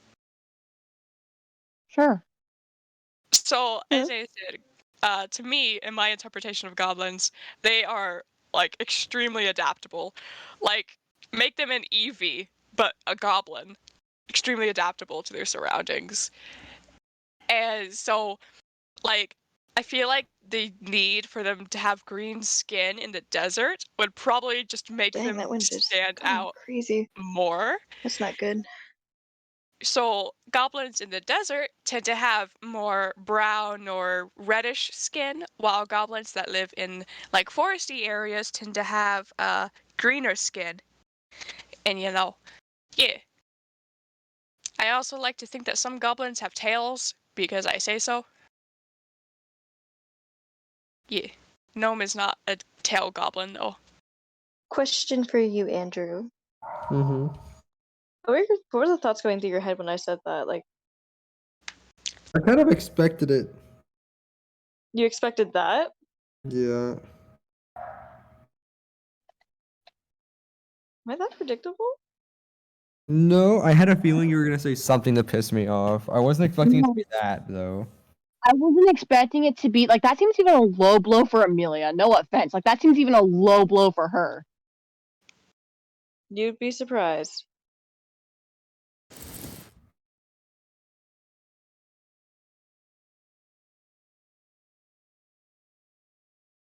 Sure. So, as I said, to me, in my interpretation of goblins, they are like extremely adaptable. Like, make them an Eevee, but a goblin, extremely adaptable to their surroundings. And so, like, I feel like the need for them to have green skin in the desert would probably just make Dang, them that wind just stand going out crazy. more. That's not good. So goblins in the desert tend to have more brown or reddish skin, while goblins that live in like foresty areas tend to have greener skin. And yeah. I also like to think that some goblins have tails because I say so. Yeah. Gnome is not a tail goblin though. Question for you, Andrew. Mm-hmm. What were the thoughts going through your head when I said that? Like, I kind of expected it. you expected that? Yeah. Am I that predictable? No, I had a feeling you were gonna say something to piss me off. I wasn't expecting it to be that though. I wasn't expecting it to be like that. Seems even a low blow for Amelia. No offense. Like that seems even a low blow for her. You'd be surprised.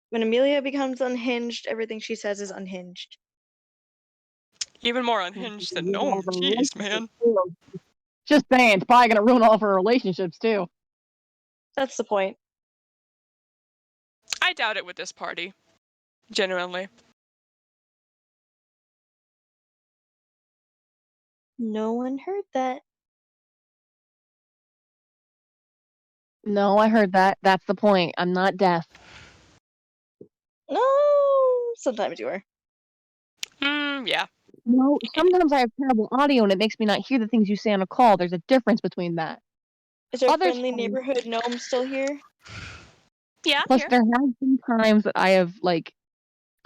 When Amelia becomes unhinged, everything she says is unhinged. Even more unhinged than Gnome. Jeez, man. Just saying, it's probably gonna ruin all of her relationships too. That's the point. I doubt it with this party. Genuinely. No one heard that. No, I heard that. That's the point. I'm not deaf. No, sometimes you are. Yeah. No, sometimes I have terrible audio and it makes me not hear the things you say on a call. There's a difference between that. Is our Other friendly times- neighborhood gnome still here? Yeah, I'm Plus, here. there have been times that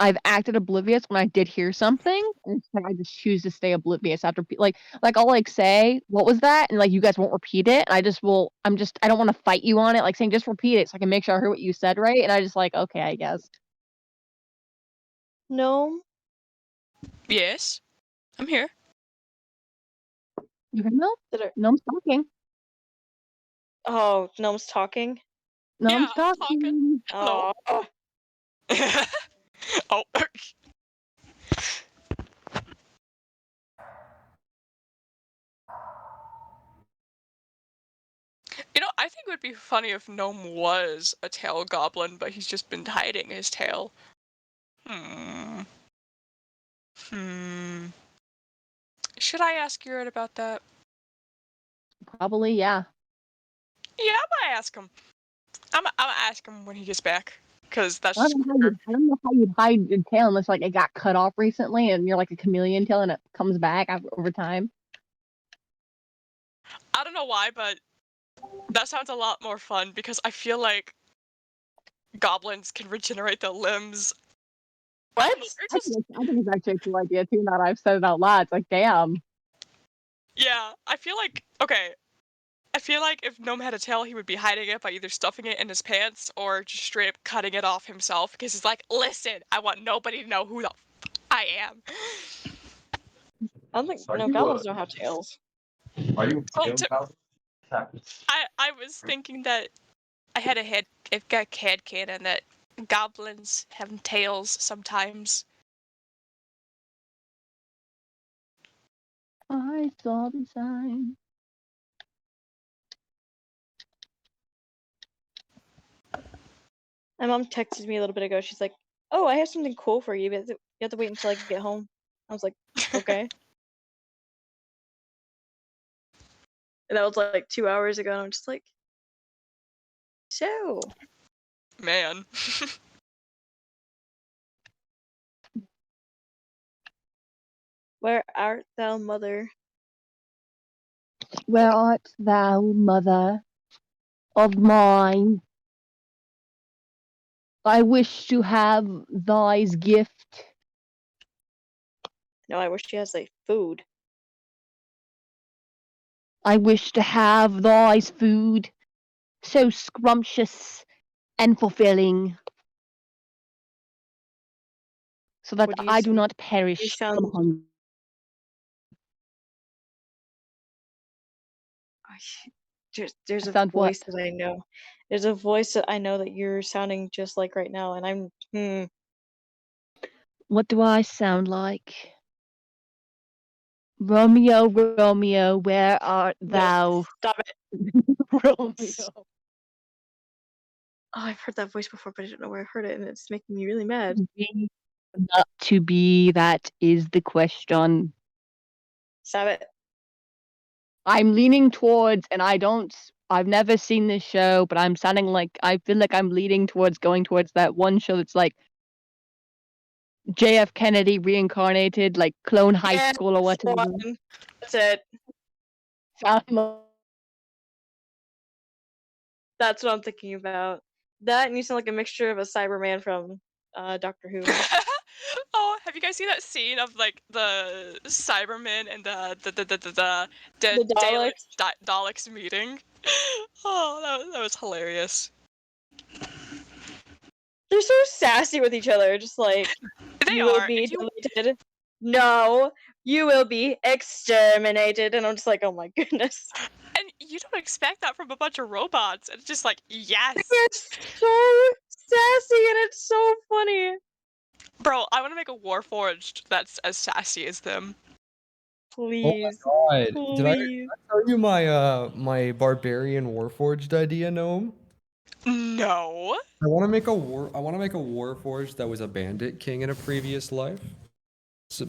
I've acted oblivious when I did hear something, and so I just choose to stay oblivious after I'll say, "What was that?" and you guys won't repeat it. And I don't want to fight you on it, saying just repeat it so I can make sure I heard what you said right. And I just okay, I guess. Gnome? Yes. I'm here. You heard Gnome? Did it? Gnome's talking. Oh, Gnome's talking? Gnome's Yeah, I'm talking. Oh. Oh. I think it would be funny if Gnome was a tail goblin, but he's just been hiding his tail. Should I ask Yurid about that? Probably, yeah. Yeah, I'm gonna ask him. I'm gonna ask him when he gets back, because that's I just don't quicker. know how you'd hide your tail unless it got cut off recently and you're like a chameleon tail and it comes back over time. I don't know why, but that sounds a lot more fun because I feel like goblins can regenerate their limbs. What? I think it's actually a cool idea too. Now that I've said it out loud, it's damn. Yeah, I feel like if Gnome had a tail, he would be hiding it by either stuffing it in his pants or just straight up cutting it off himself because he's like, listen, I want nobody to know who the I am. I don't think goblins don't have tails. Are you I was thinking that I had a CAD canon that goblins have tails sometimes. I saw the sign. My mom texted me a little bit ago. She's like, "Oh, I have something cool for you, but you have to wait until I get home." I was like, "Okay." And that was like 2 hours ago, and I'm just like, "So, Man. where art thou, mother?" Where art thou, mother of mine? I wish to have thy gift. No, I wish she has like food. I wish to have thy food, so scrumptious and fulfilling, so that Would you I do sound- not perish sound- from hunger. There's I a sound voice what? that I know. There's a voice that I know that you're sounding just like right now, and I'm What do I sound like? Romeo, Romeo, where art thou? Stop it. Romeo. Oh, I've heard that voice before, but I don't know where I heard it, and it's making me really mad. Be, not to be, that is the question. Stop it. I'm leaning towards, and I've never seen this show, but I'm sounding like, I feel like I'm leaning towards going towards that one show that's like JF Kennedy reincarnated, like Clone High School or whatever. That's it. Sound like- That's what I'm thinking about. That and you sound like a mixture of a Cyberman from Doctor Who. Oh, have you guys seen that scene of like the Cybermen and the Daleks meeting? Oh, that was hilarious. They're so sassy with each other, just like They you will are. be deleted. No, you will be exterminated. And I'm just like, oh my goodness. And you don't expect that from a bunch of robots. It's just like, yes. They're so sassy and it's so funny. Bro, I want to make a Warforged that's as sassy as them. Please. God, did I Please. tell you my barbarian warforged idea, Gnome? No. I want to make a warforged that was a bandit king in a previous life.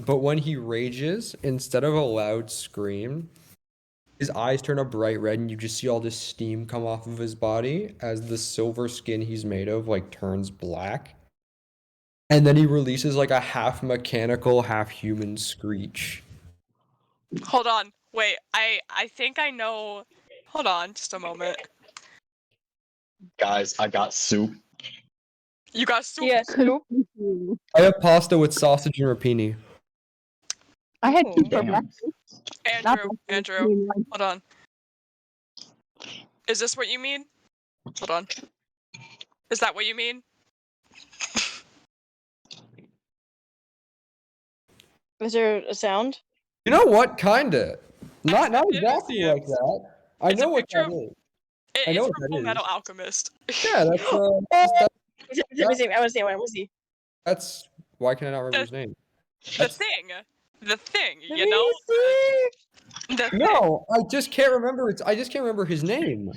But when he rages, instead of a loud scream, his eyes turn a bright red, and you just see all this steam come off of his body as the silver skin he's made of like turns black. And then he releases like a half mechanical, half human screech. Hold on. Wait, I think I know. Hold on, just a moment. Guys, I got soup. You got soup. Yes. Soup. I have pasta with sausage and rapini. I had Ooh. soup for Damn. breakfast. Andrew, hold on. Is this what you mean? Hold on. Is that what you mean? Is there a sound? You know what? Kinda. Not Let me exactly see like it. that. I It's a know what picture that of- is. I know It's what from that Full is. Metal Alchemist. Yeah, that's Let me see. I want to see. I want to see. that's why can I not remember his name? The That's thing, Let you me know? see. The thing. no, I just can't remember his name.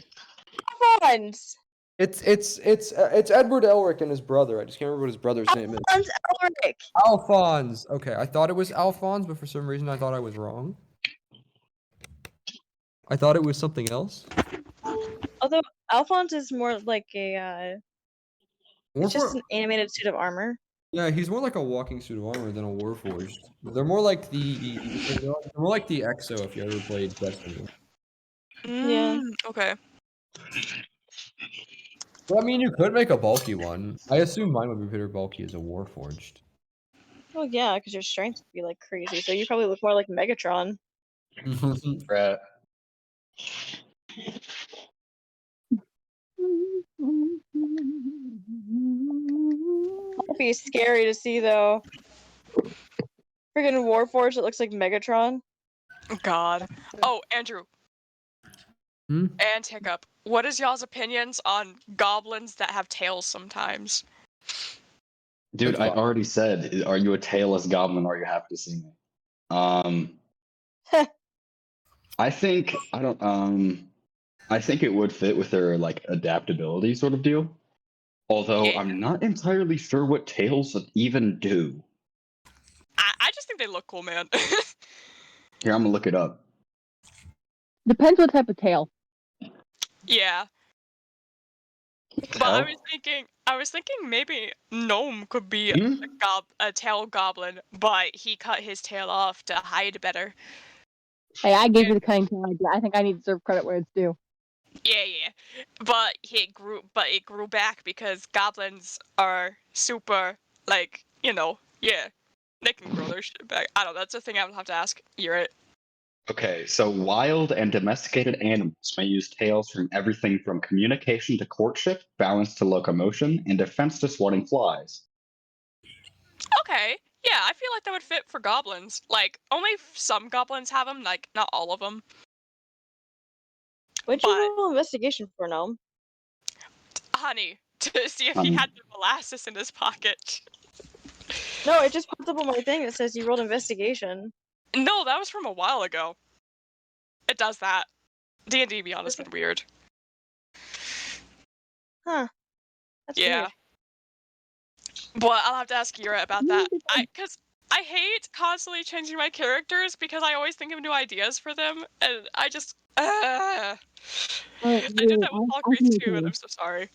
Alphonse. It's Edward Elric and his brother. I just can't remember what his brother's name is. Alphonse Elric. Alphonse. Okay, I thought it was Alphonse, but for some reason I thought I was wrong. I thought it was something else. Although Alphonse is more like a. More It's just for- an animated suit of armor. yeah, he's more like a walking suit of armor than a warforged. They're more like the Exo if you ever played Destiny. Yeah. Okay. Well, I mean, you could make a bulky one. I assume mine would be pretty bulky as a warforged. Well, yeah, because your strength would be like crazy. So you probably look more like Megatron. Right. That'd be scary to see though. Friggin' Warforged that looks like Megatron. God. Oh, Andrew. Hmm? And Hiccup. What is y'all's opinions on goblins that have tails sometimes? Dude, That's I fine. already said, are you a tailless goblin or you have to see me? I think I think it would fit with their like adaptability sort of deal. Although Yeah. I'm not entirely sure what tails even do. I just think they look cool, man. Here, I'm gonna look it up. Depends what type of tail. Yeah. But Tail? I was thinking maybe Gnome could be Hmm? a tail goblin, but he cut his tail off to hide better. Hey, I gave you the cunning tail idea. I think I need to deserve credit where it's due. Yeah. But it grew back because goblins are super like, yeah. They can grow their shit back. I don't know, that's a thing I would have to ask. You're it. Okay, so wild and domesticated animals may use tails from everything from communication to courtship, balance to locomotion, and defense to swatting flies. Okay. Yeah, I feel like that would fit for goblins. Like, only some goblins have them, like, not all of them. What'd But, you roll investigation for, Gnome? honey, to see if he had the molasses in his pocket. No, it just popped up on my thing that says you rolled investigation. No, that was from a while ago. It does that. D&D, to be honest, been weird. Huh. That's Yeah. weird. But I'll have to ask Yura about that. Because I hate constantly changing my characters because I always think of new ideas for them, and I just... I did that with Valkyrie too, and I'm so sorry.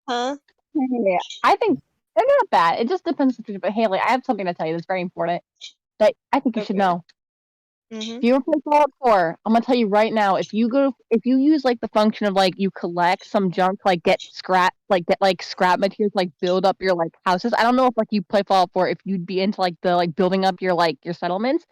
Huh? Yeah, I think they're not bad. It just depends. But Haley, I have something to tell you that's very important that I think you should Okay. know. Mm-hmm. If you ever play Fallout 4, I'm gonna tell you right now. If you use like the function of like you collect some junk, like get scrap materials, like build up your like houses. I don't know if like you play Fallout 4, if you'd be into like the like building up your like your settlements.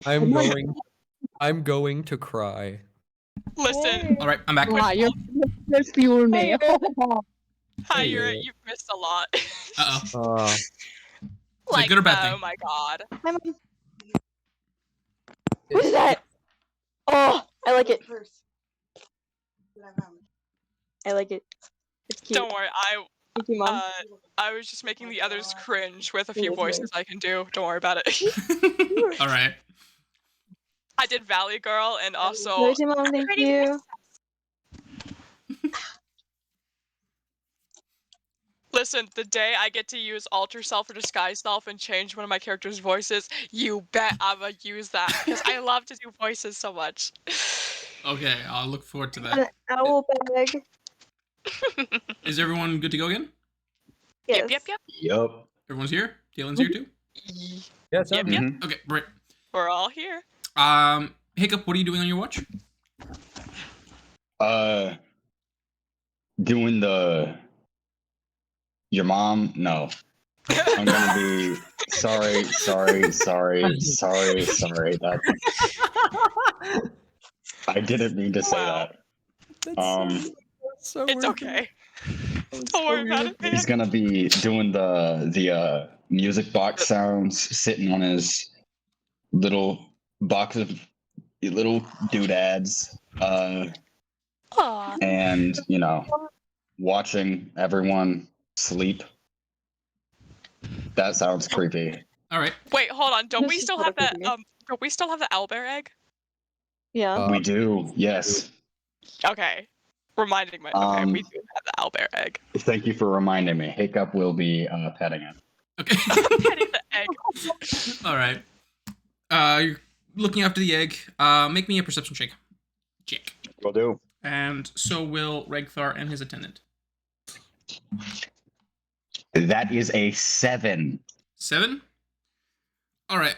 I'm going to cry. Listen, All right, I'm back. Wow, you're fueling me. Hey, hi, Hey, you've missed a lot. Uh oh. Is it Like, good or bad oh thing? my god. Hi, Mom. What is that? Oh, I like it. I like it. It's cute. Don't worry, Thank you, Mom. I was just making the others cringe with a few Yes, voices I can do. Don't worry about it. All right. I did Valley Girl and also. Love you, Mom. Thank you. Listen, the day I get to use alter self or disguise self and change one of my characters' voices, you bet I'ma use that because I love to do voices so much. Okay, I'll look forward to An that. owl bag. Is everyone good to go again? Yes. Yep. Yup. Everyone's here? Talen's here too? Yes, Yep. Mhm. Okay, great. We're all here. Hiccup, what are you doing on your watch? Doing your mom? No. I'm gonna be sorry. That I didn't mean to say Wow. that. So It's weird. okay. Don't worry about it, man. He's gonna be doing the music box sounds, sitting on his little box of little doodads, Aw. and watching everyone sleep. That sounds creepy. All right. Wait, hold on. Don't This we is still sort have of that? creepy. Don't we still have the owlbear egg? Yeah. We do, yes. Okay. Reminding me. Okay, we do have the owlbear egg. Thank you for reminding me. Hiccup will be petting it. Okay. Petting the egg. All right. You're looking after the egg. Make me a perception check. Will do. And so will Regthar and his attendant. That is a 7. 7. All right.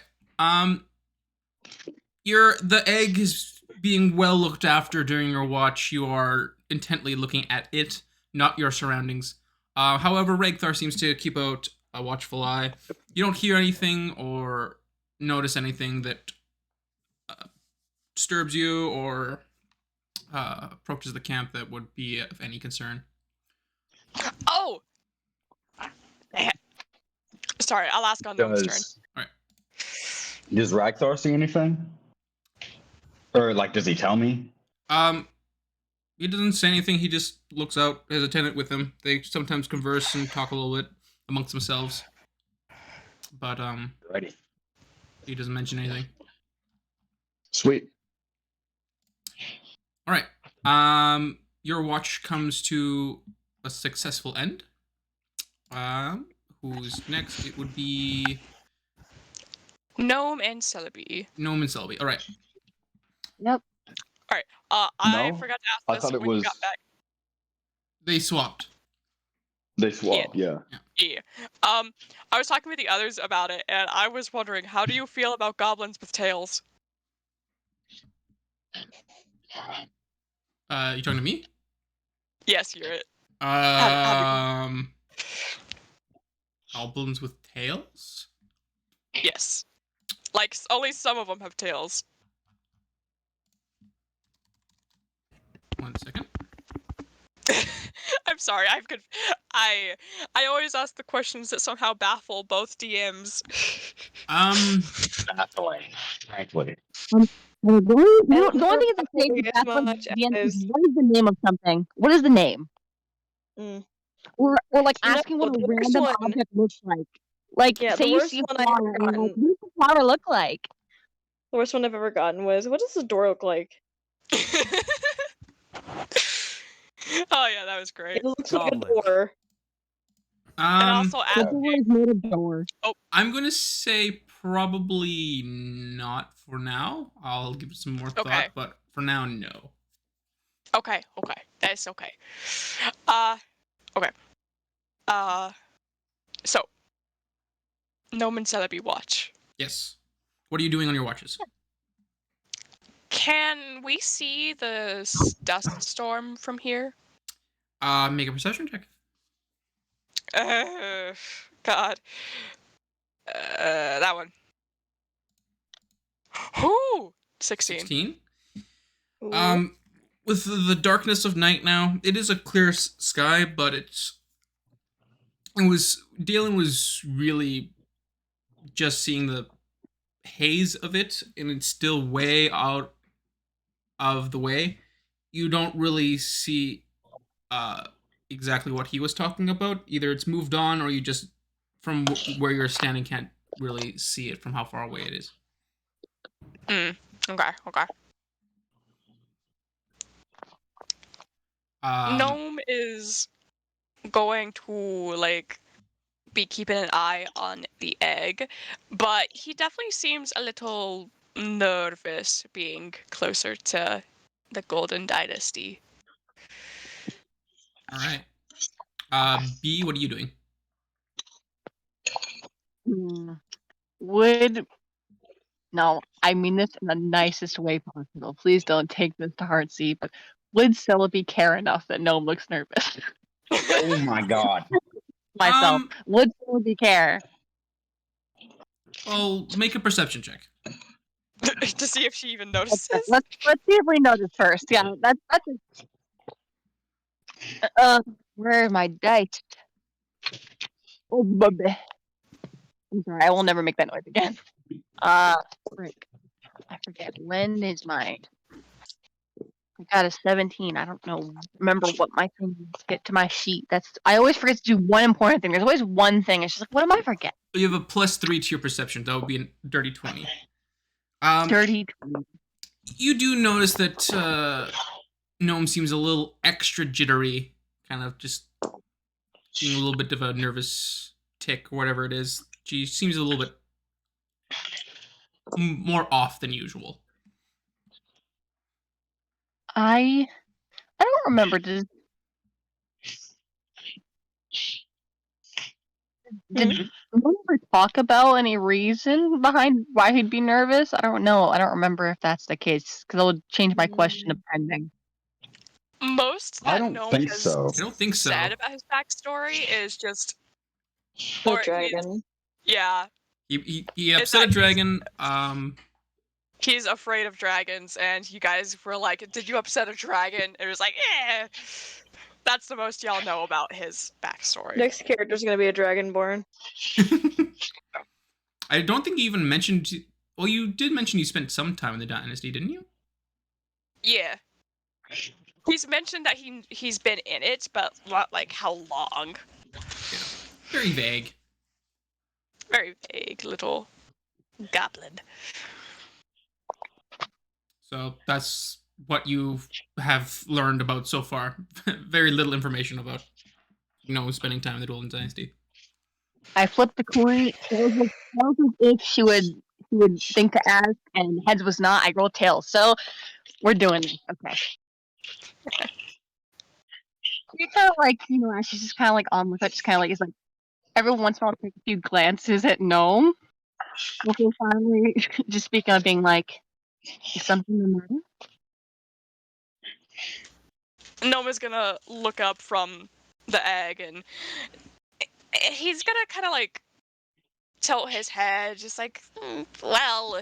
The egg is being well looked after during your watch. You are intently looking at it, not your surroundings. However, Regthar seems to keep out a watchful eye. You don't hear anything or notice anything that disturbs you or approaches the camp that would be of any concern. Oh. Sorry, I'll ask on Gnome's turn. All right. Does Ragthar see anything? Or does he tell me? He doesn't say anything. He just looks out, his attendant with him. They sometimes converse and talk a little bit amongst themselves. But Ready. he doesn't mention anything. Sweet. All right. Your watch comes to a successful end. Who's next? It would be Gnome and Celebi. Gnome and Selby. All right. Yep. I No? forgot to I ask thought this it when you was- got back. They swapped. They swap, yeah. Yeah. I was talking with the others about it, and I was wondering, how do you feel about goblins with tails? You talking to me? Yes, you're it. Goblins with tails? Yes. Like, only some of them have tails. 1 second. I'm sorry, I always ask the questions that somehow baffle both DMs. Baffling. Frankly. The only thing is As baffling much at the end is as- what is the name of something? What is the name? Mm. Or like You know, asking what a the worst random one- object looks like. Like Yeah, say the you worst see a one I've flower ever and you're like, gotten- what does the flower look like? The worst one I've ever gotten was, what does the door look like? Oh yeah, that was great. It looks like a Goblin. door. And also The ask door is made of door. I'm gonna say probably not for now. I'll give it some more thought, Okay. but for now, no. Okay, that's okay. Okay. So, Gnome and Celebi watch. Yes. What are you doing on your watches? Can we see the dust storm from here? Make a perception check. God. That one. Ooh, 16. 16. Ooh. With the darkness of night now, it is a clear sky, but Dalen was really just seeing the haze of it, and it's still way out of the way. You don't really see uh exactly what he was talking about. Either it's moved on, or you just from where you're standing can't really see it from how far away it is. Okay. Gnome is going to like be keeping an eye on the egg, but he definitely seems a little nervous being closer to the Golden Dynasty. All right. B, what are you doing? Would no, I mean this in the nicest way possible. Please don't take this to heart, C, but would Celebi care enough that Gnome looks nervous? Oh my god. Myself. Would Celebi care? Well, make a perception check. To see if she even notices. Let's see if we notice first. Yeah, that's where are my dice? Oh, baby. I'm sorry, I will never make that noise again. Frick. I forget. When is my... I got a 17. I don't know. Remember what my thing is. Get to my sheet. I always forget to do one important thing. There's always one thing. It's just like, what am I forgetting? You have a +3 to your perception. That would be a dirty 20. Dirty 20. You do notice that Gnome seems a little extra jittery, kind of just being a little bit of a nervous tick or whatever it is. She seems a little bit more off than usual. I don't remember. Did we ever talk about any reason behind why he'd be nervous? I don't know. I don't remember if that's the case, because I would change my question depending. Most I that don't Gnome think has so. I don't think so. said about his backstory is just The or dragon. yeah, He upset a dragon. he's afraid of dragons, and you guys were like, "Did you upset a dragon?" It was like, "Yeah." That's the most y'all know about his backstory. Next character's gonna be a dragonborn. I don't think you even mentioned. Well, you did mention you spent some time in the dynasty, didn't you? Yeah. He's mentioned that he's been in it, but not like how long. Yeah. Very vague. Very vague little goblin. So that's what you have learned about so far. Very little information about, spending time in the Golden Dynasty. I flipped the coin. Tails was if she would think to ask, and heads was not. I rolled tails. So we're doing this. Okay. She kind of like, she's just kind of like on with it. Just kind of like, it's like every once in a while take a few glances at Gnome before finally just speaking of being like, is something the matter? Gnome is gonna look up from the egg, and he's gonna kind of like tilt his head, just like, well,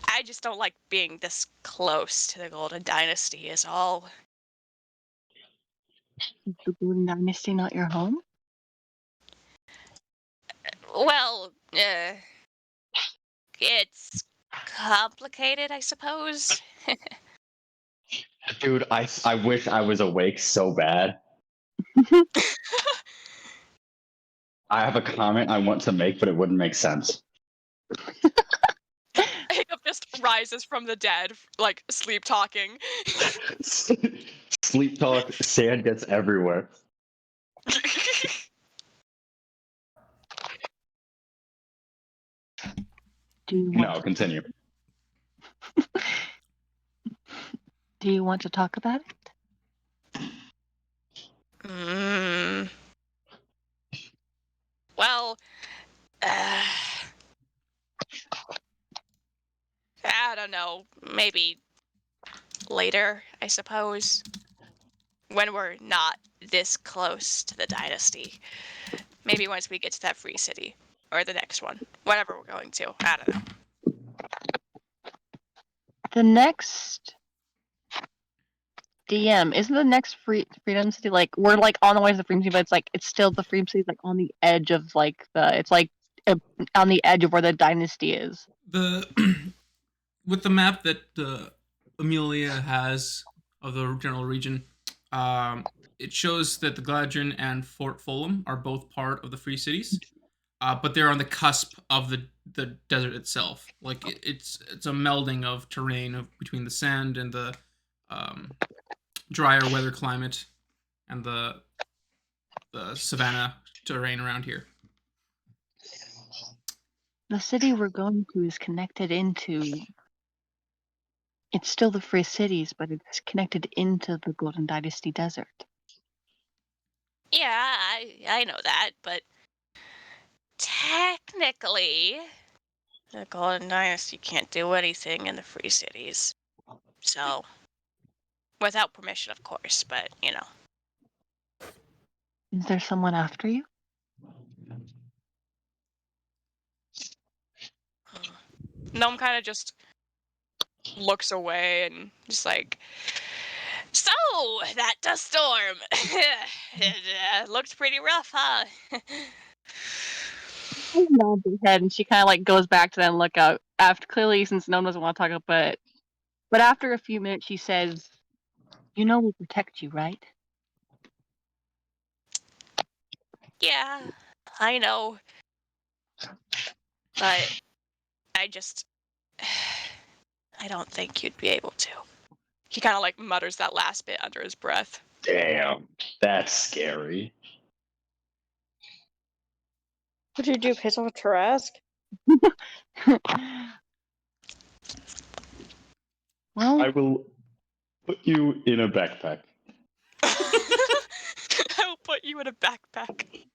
I just don't like being this close to the Golden Dynasty is all. Is the Golden Dynasty not your home? Well, it's complicated, I suppose. Dude, I wish I was awake so bad. I have a comment I want to make, but it wouldn't make sense. Hiccup just rises from the dead, like sleep talking. Sleep talk, sand gets everywhere. No, continue. Do you want to talk about it? Well, I don't know. Maybe later, I suppose. When we're not this close to the dynasty. Maybe once we get to that free city. Or the next one. Whatever we're going to. I don't know. The next DM isn't the next Freedom City like we're like on the way to the Freedom City, but it's still the Freedom City like on the edge of like it's like on the edge of where the dynasty is. The with the map that Amelia has of the general region, it shows that the Gladrian and Fort Fulham are both part of the Free Cities, but they're on the cusp of the desert itself. Like it's a melding of terrain between the sand and the drier weather climate and the savanna terrain around here. The city we're going to is connected into. It's still the Free Cities, but it's connected into the Golden Dynasty Desert. Yeah, I know that, but technically, the Golden Dynasty can't do anything in the Free Cities. So, without permission, of course, but, you know. Is there someone after you? Gnome kind of just looks away and just like, so, that dust storm. It looked pretty rough, huh? She nods her head and she kind of like goes back to then look out. After clearly, since no one doesn't want to talk about it, but after a few minutes, she says, "You know we'll protect you, right?" Yeah, I know. But I just, I don't think you'd be able to. He kind of like mutters that last bit under his breath. Damn, that's scary. What'd you do? Piss off Tarask? Well, I will put you in a backpack. I will put you in a backpack.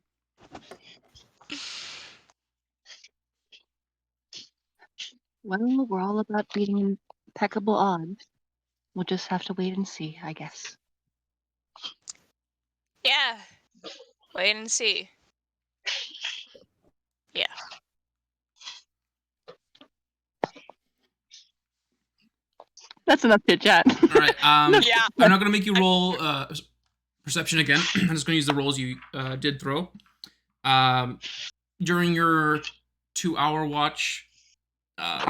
well, we're all about beating impeccable odds. We'll just have to wait and see, I guess. Yeah. Wait and see. Yeah. That's enough chit chat. All right. Yeah. I'm not gonna make you roll perception again. I'm just gonna use the rolls you did throw. During your 2-hour watch, a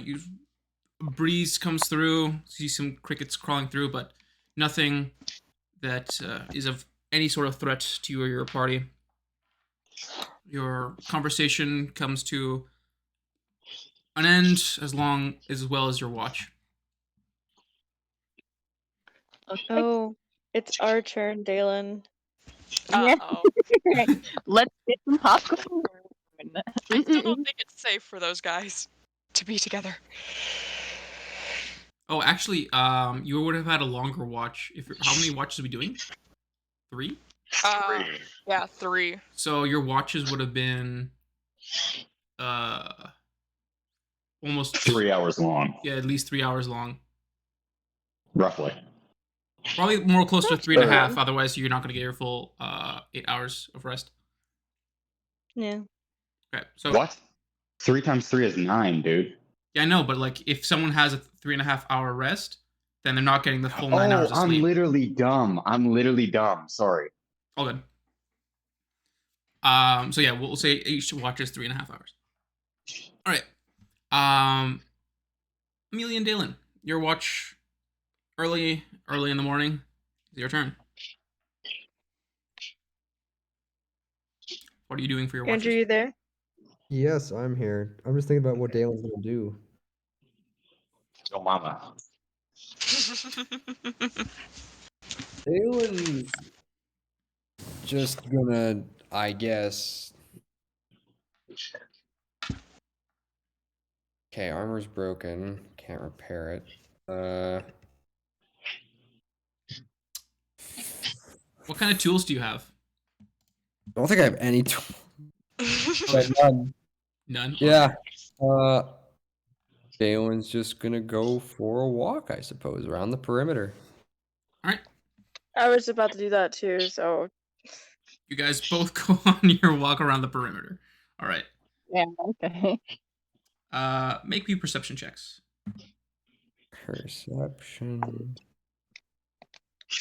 breeze comes through. See some crickets crawling through, but nothing that is of any sort of threat to you or your party. Your conversation comes to an end as well as your watch. Oh, it's our turn, Dalen. Uh-oh. Let's get some popcorn. I still don't think it's safe for those guys to be together. Oh, actually, you would have had a longer watch. How many watches are we doing? 3? Yeah, 3. So your watches would have been almost 3 hours long, Yeah, at least 3 hours long. roughly. Probably more close to 3.5. Otherwise, you're not going to get your full 8 hours of rest. Yeah. Okay. So What? 3 times 3 is 9, dude. Yeah, I know, but like if someone has a 3.5 hour rest, then they're not getting the full 9 hours of sleep. I'm literally dumb. Sorry. All good. So yeah, we'll say each watch is 3.5 hours. All right. Amelia and Dalen, your watch early in the morning. It's your turn. What are you doing for your watch? Andrew, you there? Yes, I'm here. I'm just thinking about what Dalen's gonna do. Yo, mama. Dalen's just gonna, I guess. Okay, armor's broken. Can't repair it. What kind of tools do you have? I don't think I have any tools. None. Yeah. Dalen's just gonna go for a walk, I suppose, around the perimeter. All right. I was about to do that too, so. You guys both go on your walk around the perimeter. All right. Yeah, okay. Make me perception checks. Perception.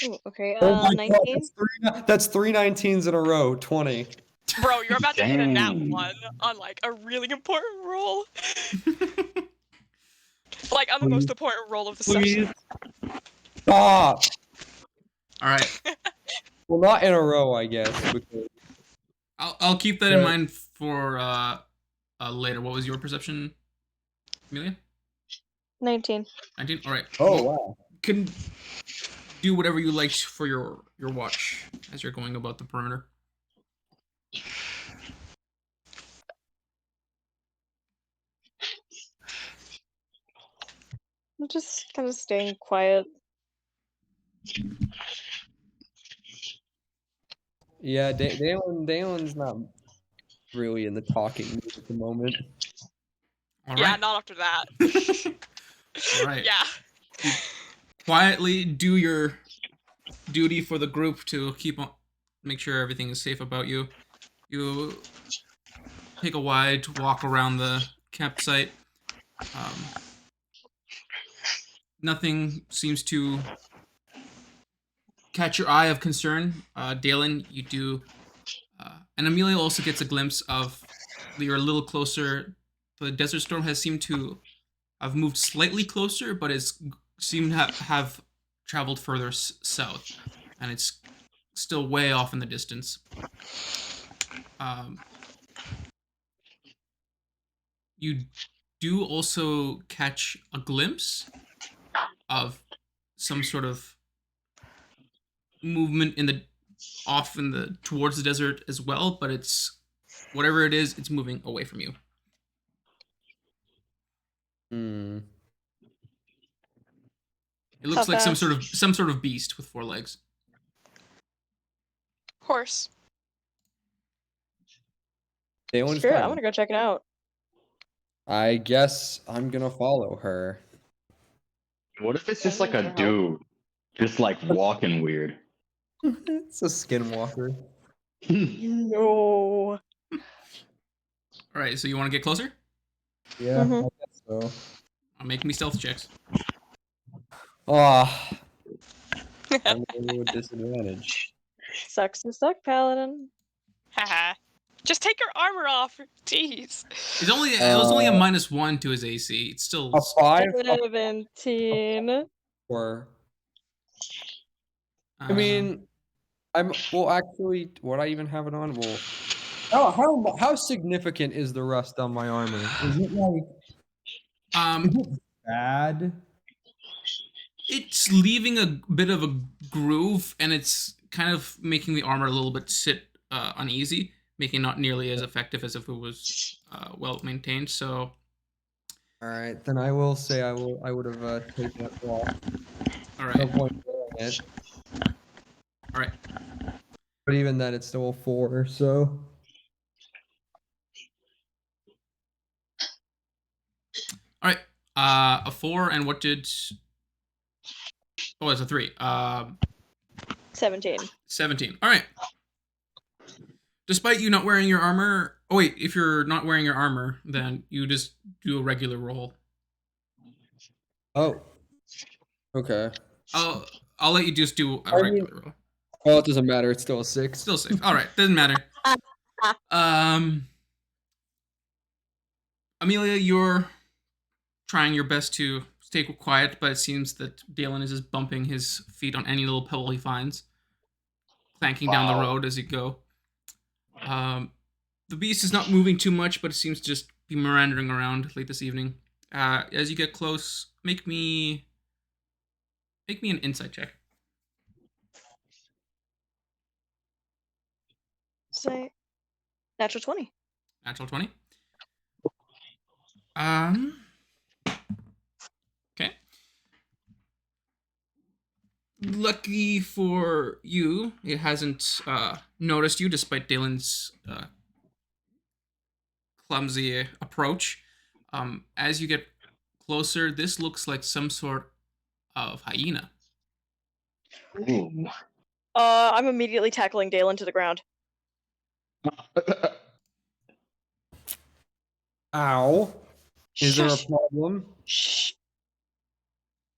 Ooh, okay, Oh my god, 19. that's three 19s in a row. 20. Bro, you're about to hit a nat Dang. 1 on like a really important roll. Like on the most important roll of the session. Stop. All right. Well, not in a row, I guess. Because I'll keep that in mind for later. What was your perception, Amelia? 19. 19. All right. oh Well, wow. can do whatever you like for your watch as you're going about the perimeter. I'm just kind of staying quiet. Yeah, Dalen's not really in the talking mood at the moment. All Yeah, right. not after that. All right. Yeah. You quietly do your duty for the group to make sure everything is safe about you. You take a wide walk around the campsite. Nothing seems to catch your eye of concern. Dalen, you do, and Amelia also gets a glimpse of you're a little closer. The desert storm has seemed to have moved slightly closer, but it's seemed to have traveled further south, and it's still way off in the distance. You do also catch a glimpse of some sort of movement towards the desert as well, but it's whatever it is, it's moving away from you. Hmm. It looks How like some fast? sort of beast with 4 legs. Horse. Dalen's Sure, I'm fine. gonna go check it out. I guess I'm gonna follow her. What if it's Yeah, just like I'm a gonna go help. dude, just like walking weird? It's a skinwalker. No. All right, so you want to get closer? Yeah, Mhm. I guess so. Make me stealth checks. Ah, I'm with disadvantage. Sucks to suck, Paladin. Haha. Just take your armor off. Jeez. It was only a -1 to his AC. It's still A 5, 17. 4. I uh, mean, actually, would I even have it on? Well, how significant is the rust on my armor? Is it like bad? it's leaving a bit of a groove, and it's kind of making the armor a little bit sit uneasy, making it not nearly as effective as if it was well maintained. So, All right, then I will say I would have taken it off. all right, No point doing it. all right. But even then, it's still a 4. So All right. A 4, and what did? Oh, it's a 3. 17. 17. All right. Despite you not wearing your armor. Oh wait, if you're not wearing your armor, then you just do a regular roll. oh, okay. I'll let you just do a regular roll. Oh, it doesn't matter. It's still a 6. Still 6. All right, doesn't matter. Amelia, you're trying your best to stay quiet, but it seems that Dalen is just bumping his feet on any little pebble he finds, clanking down the road as you go. The beast is not moving too much, but it seems to just be meandering around late this evening. As you get close, make me an insight check. Say, natural 20. Natural 20. Okay. Lucky for you, it hasn't noticed you despite Dalen's clumsy approach. As you get closer, this looks like some sort of hyena. Ooh. I'm immediately tackling Dalen to the ground. Ow. Is there a Shush. problem? Shh.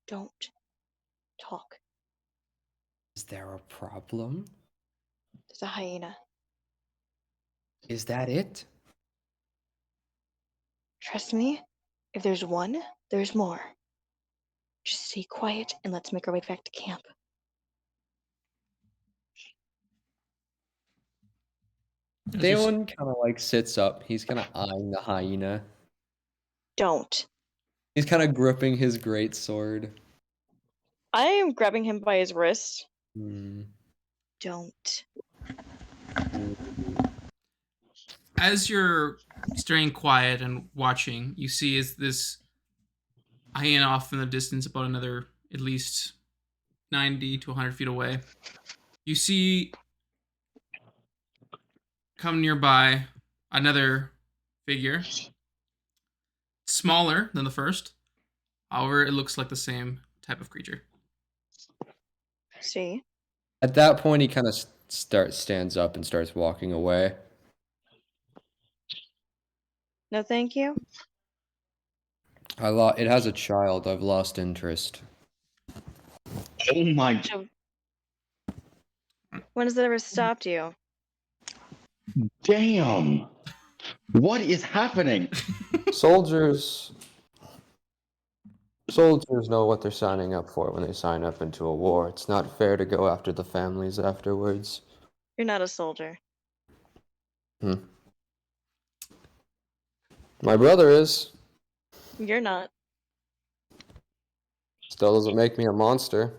Don't talk. Is there a problem? There's a hyena. Is that it? Trust me, if there's one, there's more. Just stay quiet and let's make our way back to camp. Dalen kind of like sits up. He's kind of eyeing the hyena. Don't. He's kind of gripping his great sword. I am grabbing him by his wrist. Hmm. Don't. As you're staying quiet and watching, you see is this hyena off in the distance, about another at least 90 to 100 feet away. You see come nearby another figure, smaller than the first. However, it looks like the same type of creature. See? At that point, he kind of stands up and starts walking away. No, thank you. It has a child. I've lost interest. Oh my. So, when has that ever stopped you? Damn. What is happening? Soldiers know what they're signing up for when they sign up into a war. It's not fair to go after the families afterwards. You're not a soldier. My brother is. You're not. Still doesn't make me a monster.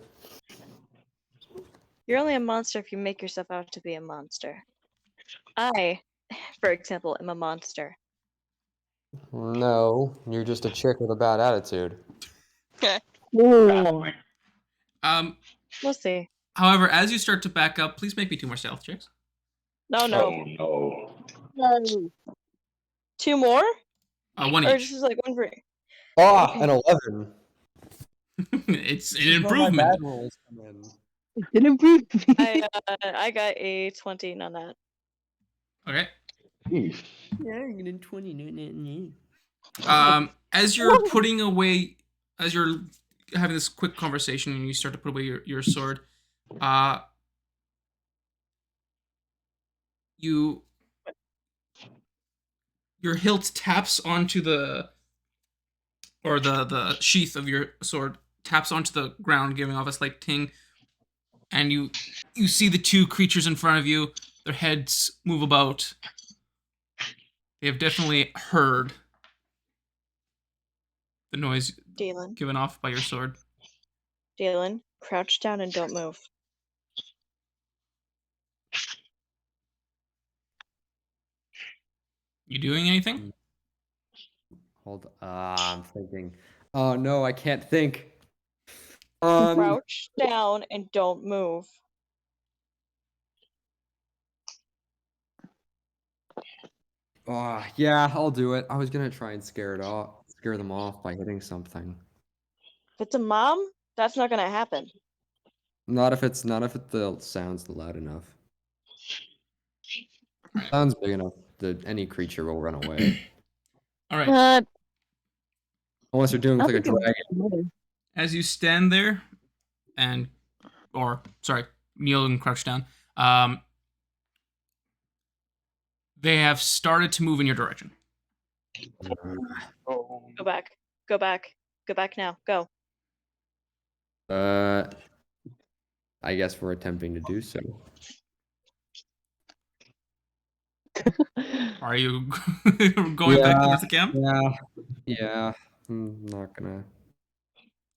You're only a monster if you make yourself out to be a monster. I, for example, am a monster. No, you're just a chick with a bad attitude. We'll see. However, as you start to back up, please make me 2 more stealth checks. No. Oh no. 2 more? One Or each. just like 1 for... An 11. It's an improvement. It did improve. I got a 20 on that. Okay. Oof. As you're putting away, as you're having this quick conversation and you start to put away your sword, your hilt taps onto the sheath of your sword taps onto the ground, giving off a slight ting, and you see the 2 creatures in front of you. Their heads move about. They have definitely heard the noise Dalen, given off by your sword. Dalen, crouch down and don't move. You doing anything? Hold I'm thinking. Oh no, I can't think. Crouch down and don't move. Yeah, I'll do it. I was gonna try and scare them off by hitting something. If it's a mom, that's not gonna happen. Not if it sounds loud enough. Sounds big enough that any creature will run away. All right. Unless you're doing it with like a dragon. As you stand there kneel and crouch down, they have started to move in your direction. Go back. Go back. Go back now. Go. I guess we're attempting to do so. Are you going back towards the camp? Yeah. I'm not gonna.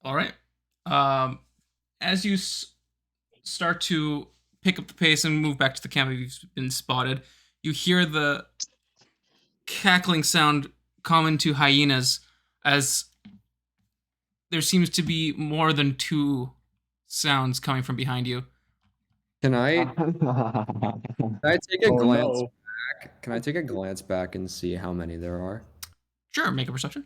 All right. As you start to pick up the pace and move back to the camp, you've been spotted. You hear the cackling sound common to hyenas, as there seems to be more than 2 sounds coming from behind you. Can I take a glance No. back? Can I take a glance back and see how many there are? Sure, make a perception.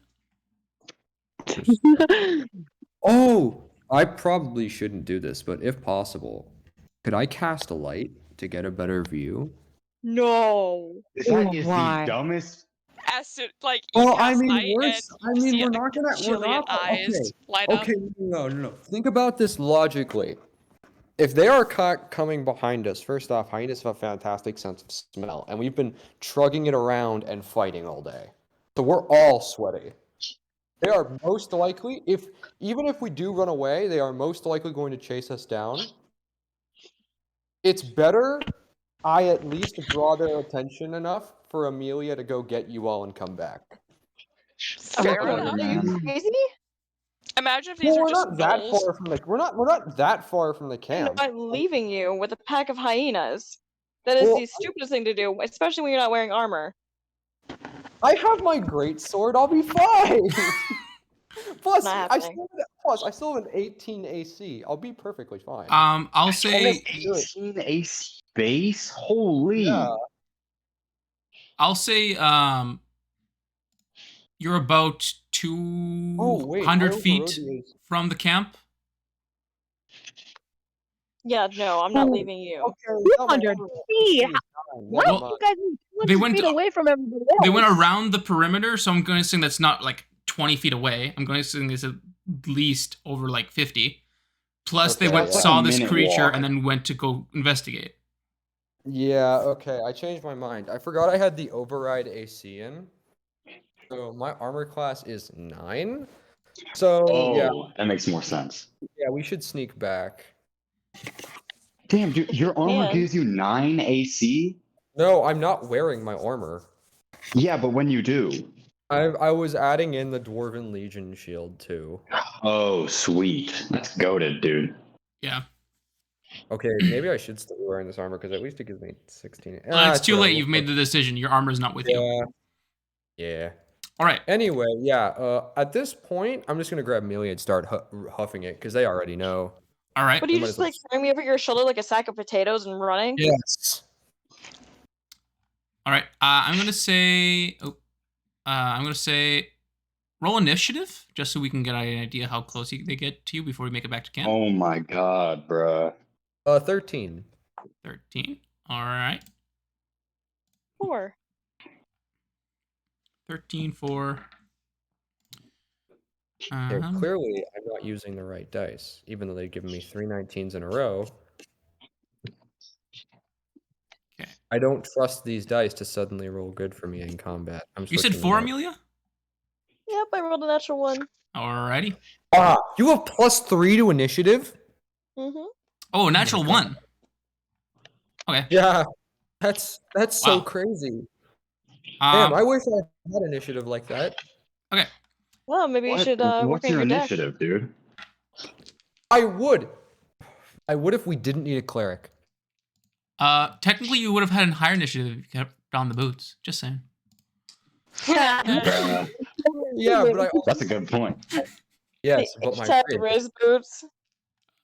Oh, I probably shouldn't do this, but if possible, could I cast a light to get a better view? No. That is Why? the dumbest as soon like you Well, cast night and you see we're it, not gonna, we're Jillian not, eyes light up. okay, no. Think about this logically. If they are coming behind us, first off, hyenas have a fantastic sense of smell, and we've been trugging it around and fighting all day. So we're all sweaty. They are most likely, even if we do run away, they are most likely going to chase us down. It's better I at least draw their attention enough for Amelia to go get you all and come back. Fair Whatever, enough. Are you man. crazy? Imagine if these Well, are we're just not that gnolls. far from the we're not that far from the I'm camp. not leaving you with a pack of hyenas. That is Well, the stupidest thing to do, especially when you're not wearing armor. I have my great sword. I'll be fine. Plus, Not happening. I still have an 18 AC. I'll be perfectly fine. I'll say 18 AC base? Holy. Yeah. I'll say you're about Oh wait, 200 I overrode feet the AC. from the camp. Yeah, no, I'm not leaving you. Okay, 200 feet. Why Never do mind. you guys need They 200 went- feet away from everybody else? They went around the perimeter, so I'm going to assume that's not like 20 feet away. I'm going to assume it's at least over like 50. Plus, they Okay, went yeah. Like saw a this minute creature walk. and then went to go investigate. Yeah, okay, I changed my mind. I forgot I had the override AC in. So my armor class is 9. So Oh, that makes more sense. yeah, we should sneak back. Damn, dude, your armor Man. gives you 9 AC? No, I'm not wearing my armor. Yeah, but when you do. I was adding in the Dwarven Legion shield too. Oh, sweet. That's goated, dude. Yeah. Okay, maybe I should still be wearing this armor because at least it gives me 16. Well, it's too whatever, late. You've made the decision. Your armor is not with you. Yeah. Yeah. All right. Anyway, yeah. At this point, I'm just gonna grab Amelia and start huffing it because they already know. All right. What do you might just as well like throwing me over your shoulder like a sack of potatoes and running? Yes. All right. I'm gonna say. I'm gonna say, roll initiative, just so we can get an idea how close they get to you before we make it back to camp. Oh my god, bruh. 13. 13. All right. 4. 13 for. Okay, clearly, I'm not using the right dice, even though they've given me 3 19s in a row. Okay. I don't trust these dice to suddenly roll good for me in combat. I'm You said switching 4, them out. Amelia? Yep, I rolled a natural 1. Alrighty. You have +3 to initiative? Mm-hmm. Oh, natural 1. Okay. Yeah, that's so Wow. crazy. Damn, I wish I had initiative like that. Okay. Well, maybe you should work What's on your your deck. initiative, dude? I would if we didn't need a cleric. Technically, you would have had a higher initiative if you kept on the boots. Just saying. Bruh, Yeah, but that's a good point. yes, but my Riz boots.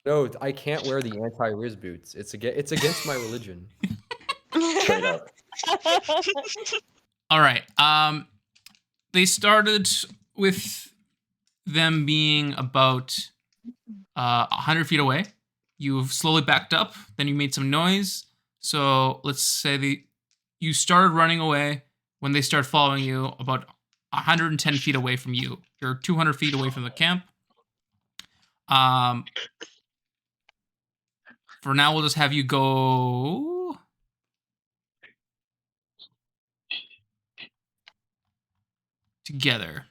No, I can't wear the anti-riz boots. It's against my religion. Straight up. All right. They started with them being about 100 feet away. You've slowly backed up. Then you made some noise. So let's say you started running away when they start following you about 110 feet away from you. You're 200 feet away from the camp. For now, we'll just have you go together.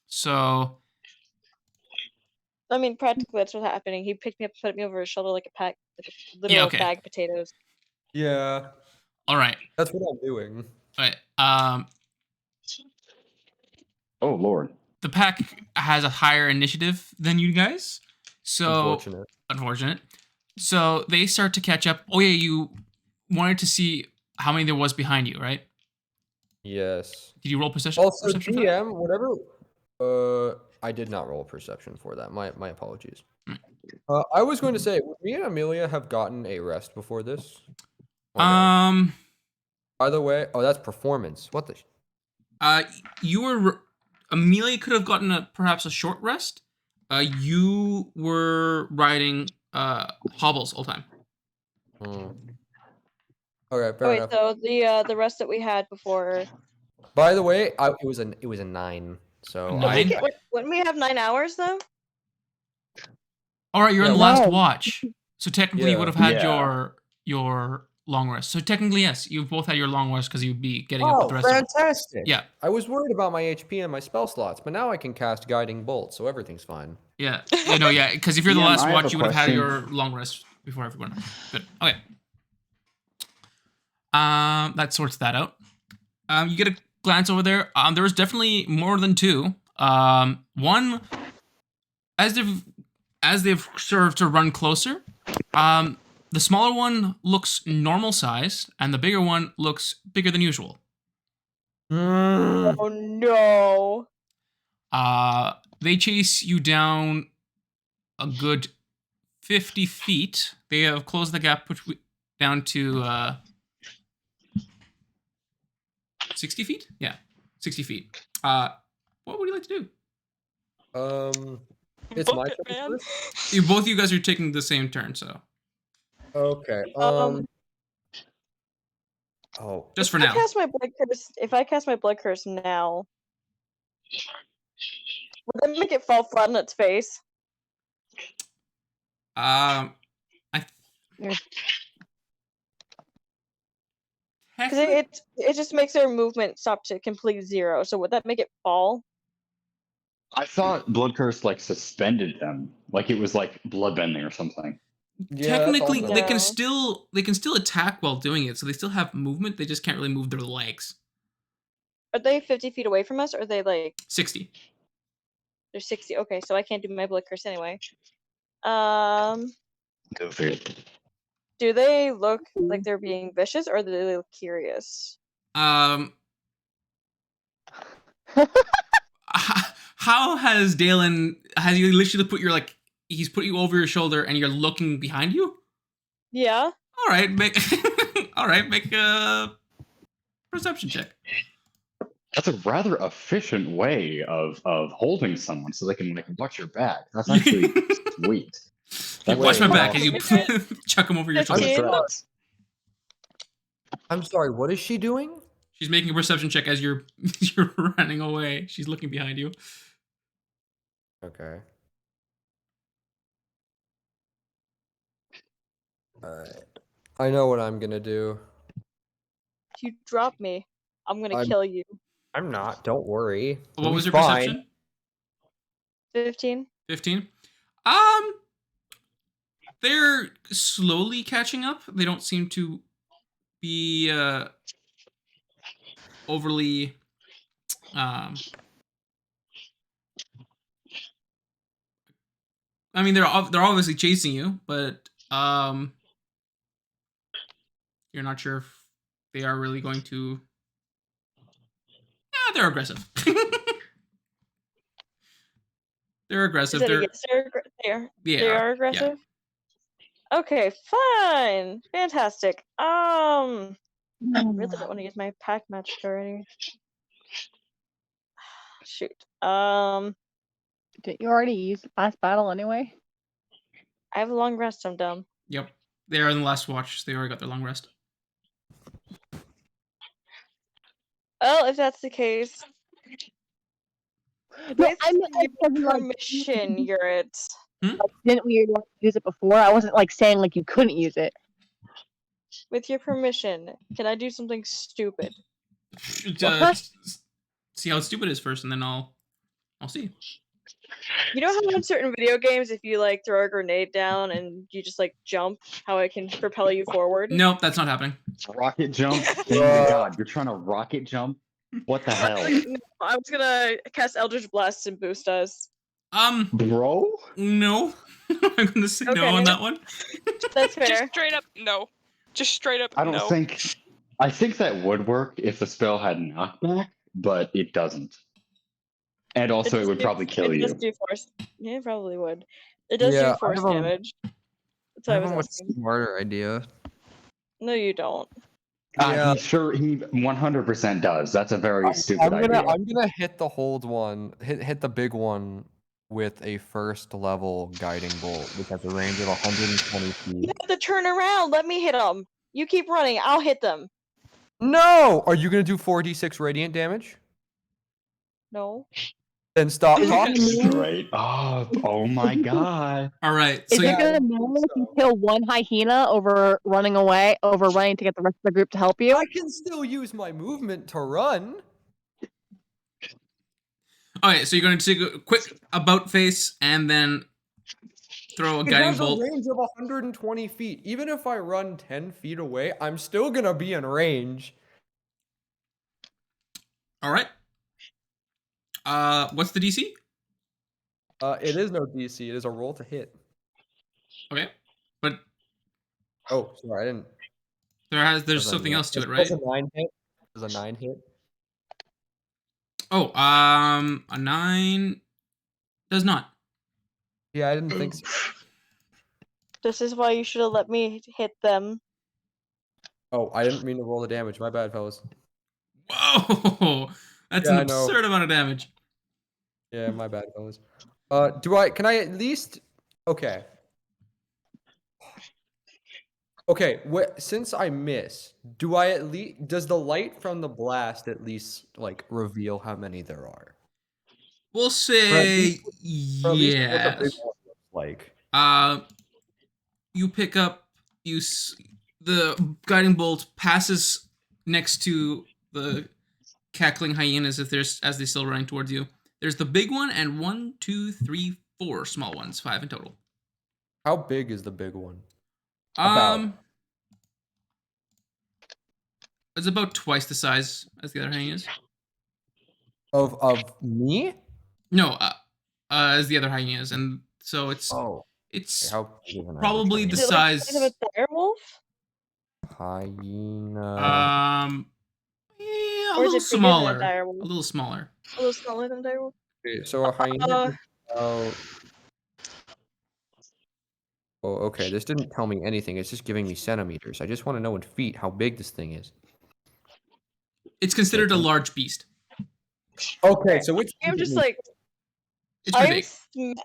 So, I mean, practically that's what's happening. He picked me up, put me over his shoulder like a literal okay. bag of potatoes. Yeah. All right. That's what I'm doing. All right. Oh lord. The pack has a higher initiative than you guys. So unfortunate. So they start to catch up. Oh yeah, you wanted to see how many there was behind you, right? Yes. Did you roll perception? Also, perception for that? GM, whatever. I did not roll perception for that. My apologies. I was going to say, would me and Amelia have gotten a rest before this? No? By the way, that's performance. What the? You were. Amelia could have gotten perhaps a short rest. You were riding hobbles all the time. Okay, fair enough. So the rest that we had before By the way, it was a 9. So A 9? Wouldn't we have 9 hours though? All right, you're Yeah, on the last wow. watch, so technically you would Yeah. have had Yeah. your long rest. So technically, yes, you've both had your long rest because you'd be getting up with Oh, the rest of them. fantastic! Yeah. I was worried about my HP and my spell slots, but now I can cast Guiding Bolt, so everything's fine. Yeah, yeah, because if you're the DM, last I have watch, a you would have had question. your long rest before everyone else. Good. Okay. That sorts that out. You get a glance over there. There was definitely more than 2. One, as they've served to run closer, the smaller one looks normal size, and the bigger one looks bigger than usual. Oh no. They chase you down a good 50 feet. They have closed the gap down to 60 feet? Yeah, 60 feet. What would you like to do? It's my Book it, turn man. first? Both of you guys are taking the same turn, so. Okay. Um, Oh. Just for if I now. cast my blood curse, if I cast my blood curse now, would that make it fall flat on its face? Because it just makes their movement stop to complete 0. So would that make it fall? I thought Blood Curse like suspended them, like it was like bloodbending or something. Yeah, Technically, that's they also- can still attack while doing it, so they still have movement. They just can't really move their legs. Are they 50 feet away from us, or are they like 60? they're 60? Okay, so I can't do my blood curse anyway. Goofy. Do they look like they're being vicious, or do they look curious? How has Dalen, has he literally put your, like, he's put you over your shoulder and you're looking behind you? Yeah. All right, make a perception check. That's a rather efficient way of holding someone so they can like watch your back. That's actually sweet. Watch my Wait, back as you no. chuck him over your I'm shoulder. impressed. I'm sorry, what is she doing? She's making a perception check as you're running away. She's looking behind you. Okay. Alright. I know what I'm gonna do. If you drop me, I'm gonna kill you. I'm not, don't worry. What was your fine. perception? 15. 15. They're slowly catching up. They don't seem to be overly I mean, they're obviously chasing you, but you're not sure if they are really going to. Yeah, they're aggressive. They're aggressive. Is that a yes? They are aggressive. Yeah. Okay, fine, fantastic. I really don't want to use my pack magic already. Shoot. Didn't you already use the last battle anyway? I have a long rest. I'm dumb. Yep, they are in the last watch. So they already got their long rest. Well, if that's the case, No, with I meant your permission, Yurit. Didn't we already use it before? I wasn't like saying like you couldn't use it. With your permission, can I do something stupid? See how stupid it is first, and then I'll see. You know how in certain video games, if you like throw a grenade down and you just like jump, how it can propel you forward? Nope, that's not happening. Rocket jump? Oh my god, you're trying to rocket jump? What the hell? No, I was gonna cast Eldritch Blast and boost us. Bro? No. I'm gonna say no on that one. That's fair. Just straight up no. Just straight up I don't no. think. I think that would work if the spell had knockback, but it doesn't. And also, it would probably kill you. It does do force. Yeah, it probably would. It does do force damage. That's why I was asking. Smarter idea. No, you don't. Yeah. He 100% does. That's a very stupid idea. I'm gonna hit the hold one, hit the big one with a first level guiding bolt, which has a range of 120 feet. You have to turn around. Let me hit them. You keep running. I'll hit them. No! Are you gonna do 4d6 radiant damage? No. Then stop Is it talking. gonna move? Straight up. Oh my god. All right. Is So it you, gonna matter if you kill one hyena over running to get the rest of the group to help you? I can still use my movement to run. okay, so you're going to take a quick about face and then throw a It guiding has a bolt. range of 120 feet. Even if I run 10 feet away, I'm still gonna be in range. All right. What's the DC? It is no DC. It is a roll to hit. Okay, but Oh, sorry, I didn't. there's Does a something nine- else to it, does right? a 9 hit? Does a 9 hit? Oh, a 9 does not. Yeah, I didn't think so. This is why you should have let me hit them. Oh, I didn't mean to roll the damage. My bad, fellas. Whoa, that's Yeah, an I know. absurd amount of damage. Yeah, my bad, fellas. Can I at least? Okay. Okay, since I miss, do I at least? Does the light from the blast at least like reveal how many there are? We'll Or at say least, or at least what the big yes. one looks like. You pick up the guiding bolt passes next to the cackling hyenas as they're still running towards you. There's the big one and 1, 2, 3, 4 small ones, 5 in total. How big is the big one? It's about twice the size as the other hyenas. Of me? No, as the other hyenas, and so it's How big is an probably average the Is it like size. of a direwolf? hyena? Yeah, a Or is little it bigger than a smaller. direwolf? A little smaller. A little smaller than a direwolf? Okay, so a hyena. Is about... Oh, okay. This didn't tell me anything. It's just giving me centimeters. I just want to know in feet how big this thing is. It's considered a large beast. Okay, so it's. I'm just like, It's pretty big.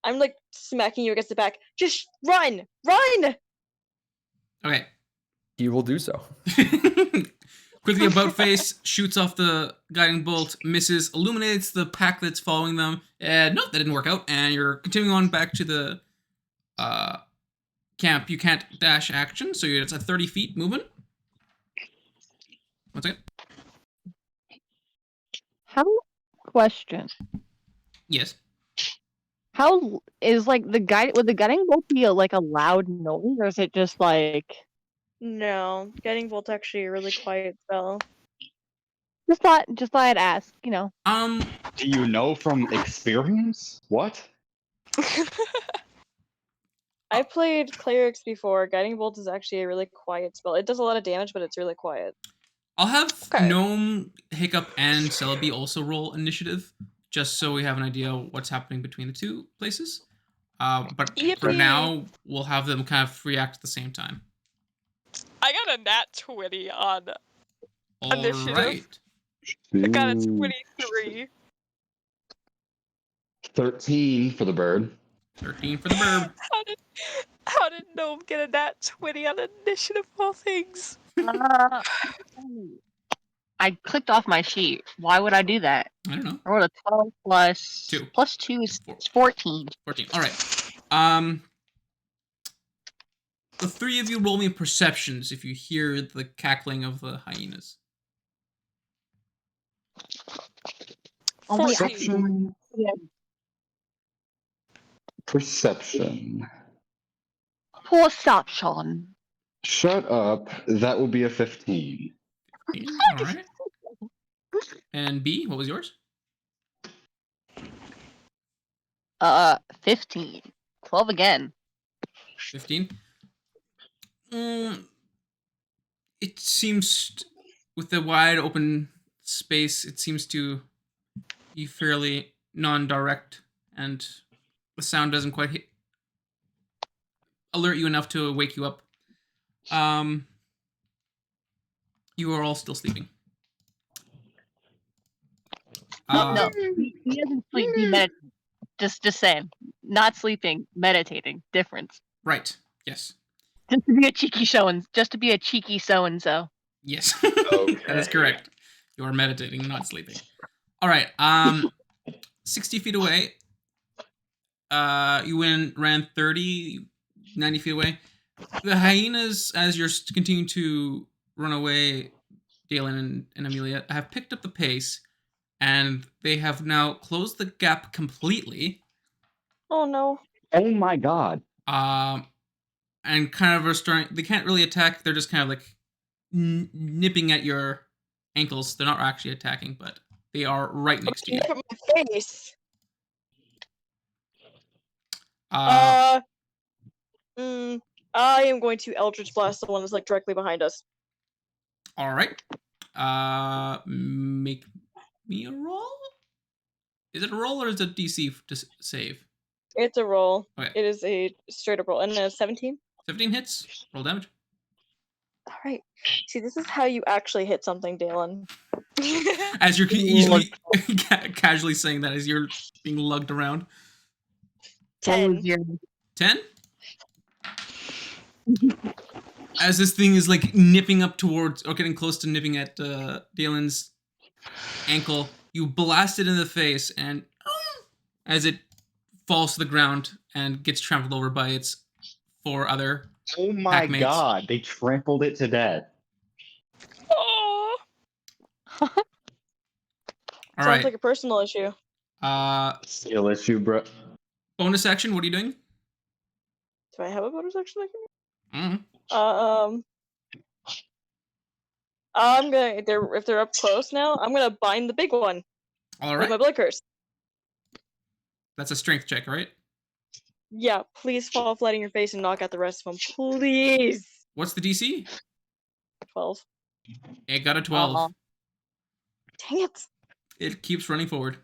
I'm like smacking you against the back. Just run! Run! Okay. He will do so. Quickly, about face shoots off the guiding bolt, misses, illuminates the pack that's following them. And nope, that didn't work out. And you're continuing on back to the camp. You can't dash action, so it's a 30 feet movement. 1 second. Question. Yes. How is would the guiding bolt be a loud noise, or is it just like? No, guiding bolt's actually a really quiet spell. Just thought I'd ask. Do you know from experience? What? I played clerics before. Guiding bolt is actually a really quiet spell. It does a lot of damage, but it's really quiet. I'll have Gnome, Hiccup, and Celebi also roll initiative, just so we have an idea what's happening between the two places. But for now, we'll have them kind of react at the same time. I got a nat 20 on initiative. Right. I got a 23. 13 for the bird. 13 for the bird. How did Gnome get a nat 20 on initiative of all things? I clicked off my sheet. Why would I do that? I don't know. I rolled a 12 plus 2. Plus 2 is 14. 14. All right. The three of you roll me perceptions if you hear the cackling of the hyenas. 14. Perception. Perception. Shut up. That will be a 15. All right. And B, what was yours? 15. 12 again. 15. It seems, with the wide open space, it seems to be fairly non-direct, and the sound doesn't quite alert you enough to wake you up. You are all still sleeping. No, he doesn't sleep. He meditates. Just saying. Not sleeping, meditating. Difference. Right. Yes. Just to be a cheeky so and so. Yes. Okay. That is correct. You are meditating, not sleeping. All right. 60 feet away. You ran 30, 90 feet away. The hyenas, as you're continuing to run away, Galen and Amelia, have picked up the pace, and they have now closed the gap completely. Oh no. Oh my god. And kind of restoring. They can't really attack. They're just kind of like nipping at your ankles. They're not actually attacking, but they are right next to you. Look at my face. I am going to Eldritch Blast the one that's like directly behind us. All right. Make me a roll. Is it a roll or is it a DC to save? It's a roll. Okay. It is a straight up roll. And a 17? 17 hits. Roll damage. All right. See, this is how you actually hit something, Dalen. As you're easily, casually saying that as you're being lugged around. 10. 10? As this thing is like nipping up towards, or getting close to nipping at Dalen's ankle, you blast it in the face, and as it falls to the ground and gets trampled over by its 4 other Oh my packmates. god, they trampled it to death. Oh. All Sounds right. like a personal issue. Skill issue, bro. Bonus action, what are you doing? Do I have a bonus action I can Mm-hmm. I'm gonna if they're up close now, I'm gonna bind the big one. All With right. my blood curse. That's a strength check, right? Yeah, please fall flat in your face and knock out the rest of them. Please. What's the DC? 12. It got a 12. Dang it. It keeps running forward.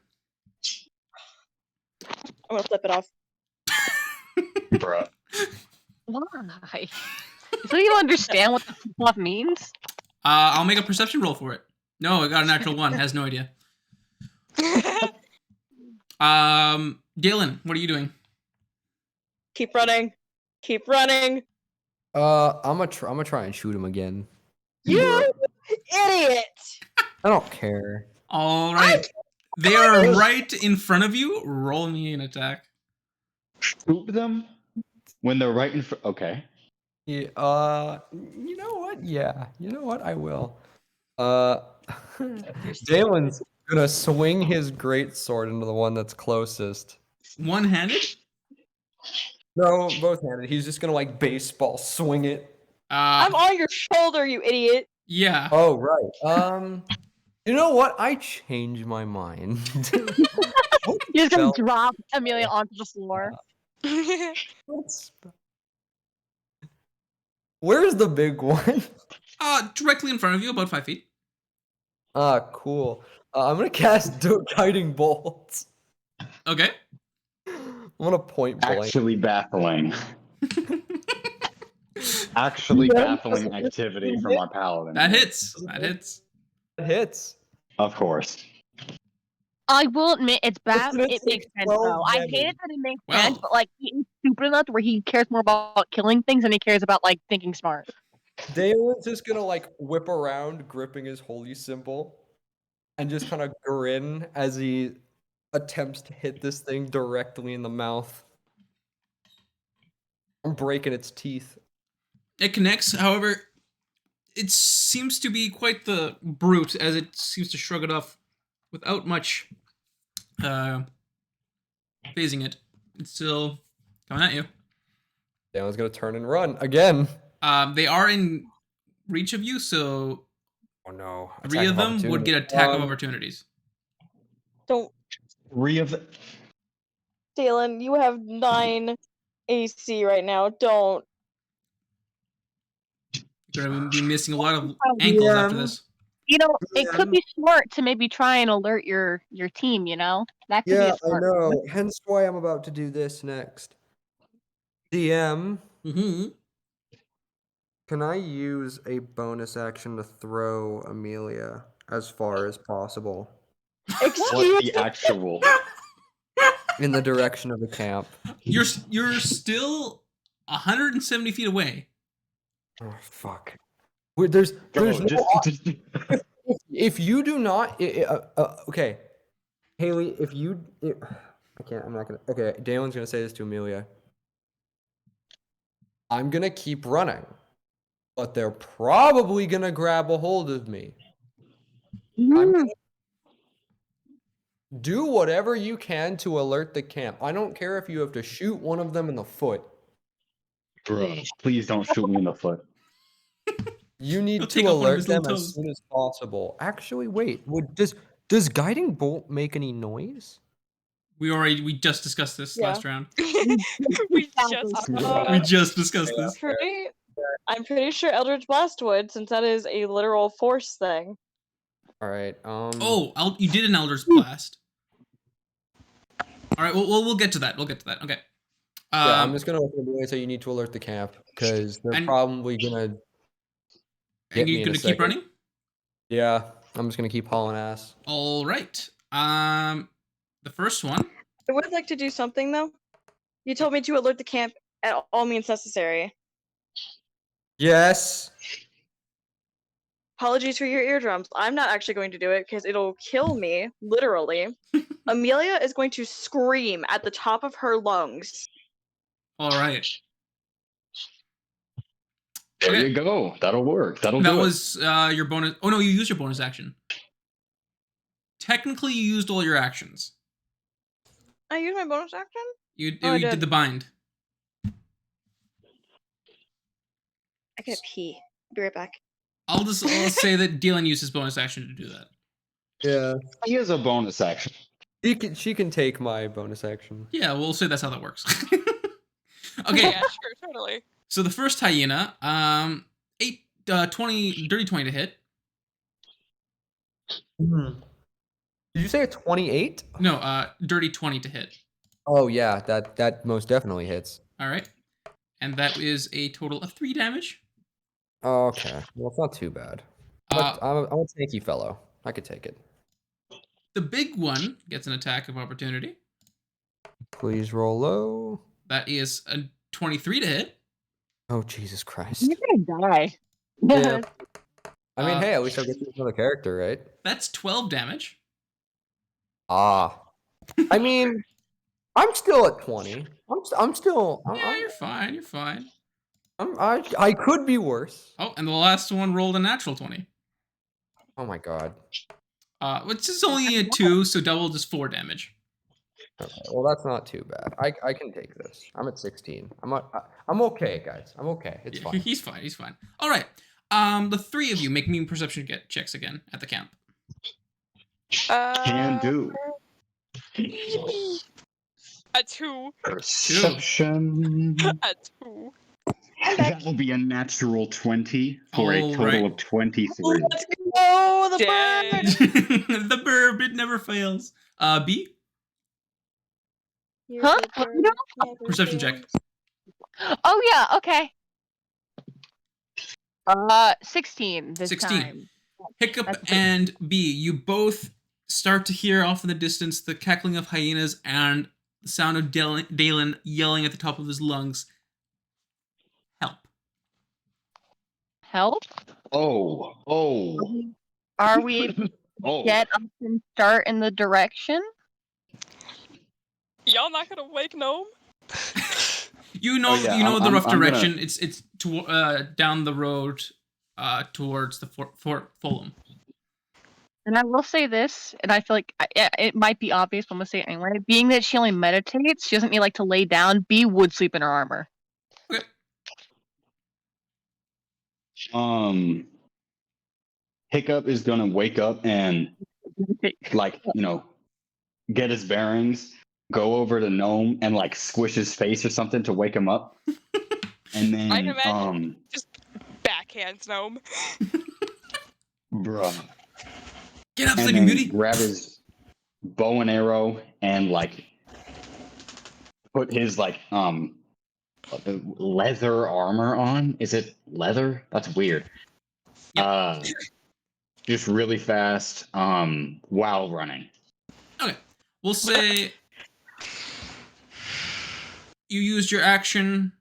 I'm gonna flip it off. Bruh. Why? So you understand what the flip means? I'll make a perception roll for it. No, I got a natural 1. Has no idea. Galen, what are you doing? Keep running. Keep running. I'm gonna try and shoot him again. You idiot! I don't care. All right. They are right in front of you. Roll me an attack. Shoot them when they're right in front. Okay. Yeah, you know what? Yeah, you know what? I will. Dalen's gonna swing his great sword into the one that's closest. One-handed? No, both-handed. He's just gonna like baseball swing it. I'm on your shoulder, you idiot. Yeah. Oh right. You know what? I changed my mind. You're just gonna drop Amelia onto the floor. Where's the big one? Directly in front of you, about 5 feet. Cool. I'm gonna cast Guiding Bolts. Okay. I'm gonna point blank. Actually baffling. Actually baffling activity from our paladin. That hits. That hits. That hits. Of course. I will admit it's bad. gonna It take makes sense 12 though. I damage. hate it that it makes Well. sense, but like he's stupid enough where he cares more about killing things than he cares about like thinking smart. Dalen's just gonna like whip around, gripping his holy symbol, and just kind of grin as he attempts to hit this thing directly in the mouth. I'm breaking its teeth. It connects, however, it seems to be quite the brute as it seems to shrug it off without much phasing it. It's still coming at you. Dalen's gonna turn and run again. They are in reach of you, so Oh no! 3 of them would get attack of opportunities. Don't. 3 of them. Dalen, you have 9 AC right now. Don't. You're going to be missing a lot of ankles after this. You know, it could be smart to maybe try and alert your team. You know, that could be Yeah, a smart. I know. Hence why I'm about to do this next. DM, Mm-hmm. can I use a bonus action to throw Amelia as far as possible What the actual? in the direction of the camp? You're still 170 feet away. Oh fuck! There's Bro, no just if you do not okay, Haley, I'm not gonna. Okay, Dalen's gonna say this to Amelia. I'm gonna keep running, but they're probably gonna grab a hold of me. I'm gonna do whatever you can to alert the camp. I don't care if you have to shoot one of them in the foot. bro, please don't shoot me in the foot. You He'll need take to off one of alert his little them as toes. soon as possible. Actually, wait. Does guiding bolt make any noise? We just discussed this last round. We just discussed this. I'm pretty sure Eldritch Blast would, since that is a literal force thing. All right. Oh, you did an Eldritch Blast. All right. We'll get to that. We'll get to that. Okay. Yeah, I'm just gonna open the door and say you need to alert the camp because they're probably gonna. And you're gonna keep running? Yeah, I'm just gonna keep hauling ass. All right. The first one. I would like to do something though. You told me to alert the camp at all means necessary. Yes. Apologies for your eardrums. I'm not actually going to do it because it'll kill me, literally. Amelia is going to scream at the top of her lungs. All right. There you go. That'll work. That was your bonus. Oh no, you used your bonus action. Technically, you used all your actions. I used my bonus action? You did the bind. I gotta pee. Be right back. I'll say that Dylan used his bonus action to do that. Yeah. He has a bonus action. She can take my bonus action. Yeah, we'll say that's how that works. Okay. Yeah, sure, totally. So the first hyena, 20, dirty 20 to hit. Did you say a 28? No, dirty 20 to hit. Oh yeah, that most definitely hits. All right, and that is a total of 3 damage. Okay, well it's not too bad. I'm a tanky fellow. I could take it. The big one gets an attack of opportunity. Please roll low. That is a 23 to hit. Oh Jesus Christ! You're gonna die. Yeah. I mean, hey, at least I'll get to another character, right? That's 12 damage. I mean, I'm still at 20. I'm still. You're fine. You're fine. I could be worse. Oh, and the last one rolled a natural 20. Oh my god. Which is only a 2, so double is 4 damage. Okay, well, that's not too bad. I can take this. I'm at 16. I'm okay, guys. I'm okay. It's fine. He's fine. He's fine. All right. The 3 of you make me perception checks again at the camp. Can do. A 2. Perception. A 2. That will be a natural 20 for a total of 23. Let's go! The bird! The bird, it never fails. B? Huh? Perception check. Oh yeah, okay. 16 this 16. time. Hiccup and B, you both start to hear off in the distance the cackling of hyenas and the sound of Dalen yelling at the top of his lungs. Help? Oh. Are we get up and start in the direction? Y'all not gonna wake Gnome? You know the rough direction. It's down the road towards the Fort Fulham. And I will say this, and I feel like it might be obvious, but I'm gonna say it anyway. Being that she only meditates, she doesn't need to lay down. B would sleep in her armor. Okay. Hiccup is gonna wake up and get his bearings, go over to Gnome and squish his face or something to wake him up. And then I can imagine just backhands Gnome. Bruh. Get up, and Sleeping Beauty. Grab his bow and arrow and put his leather armor on. Is it leather? That's weird. Yep. Just really fast while running. Okay. We'll say you used your action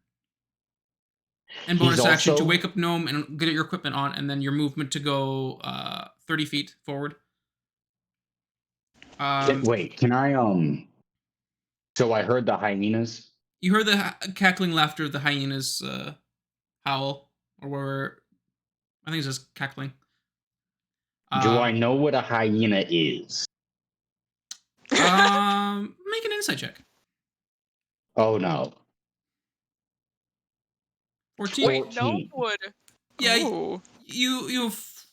And bonus He's action to also- wake up Gnome and get your equipment on, and then your movement to go 30 feet forward. Wait, can I So I heard the hyenas. You heard the cackling laughter of the hyenas howl, or I think it's just cackling. Do I know what a hyena is? Make an insight check. Oh no. 14. Wait, no would. Yeah, Ooh. you've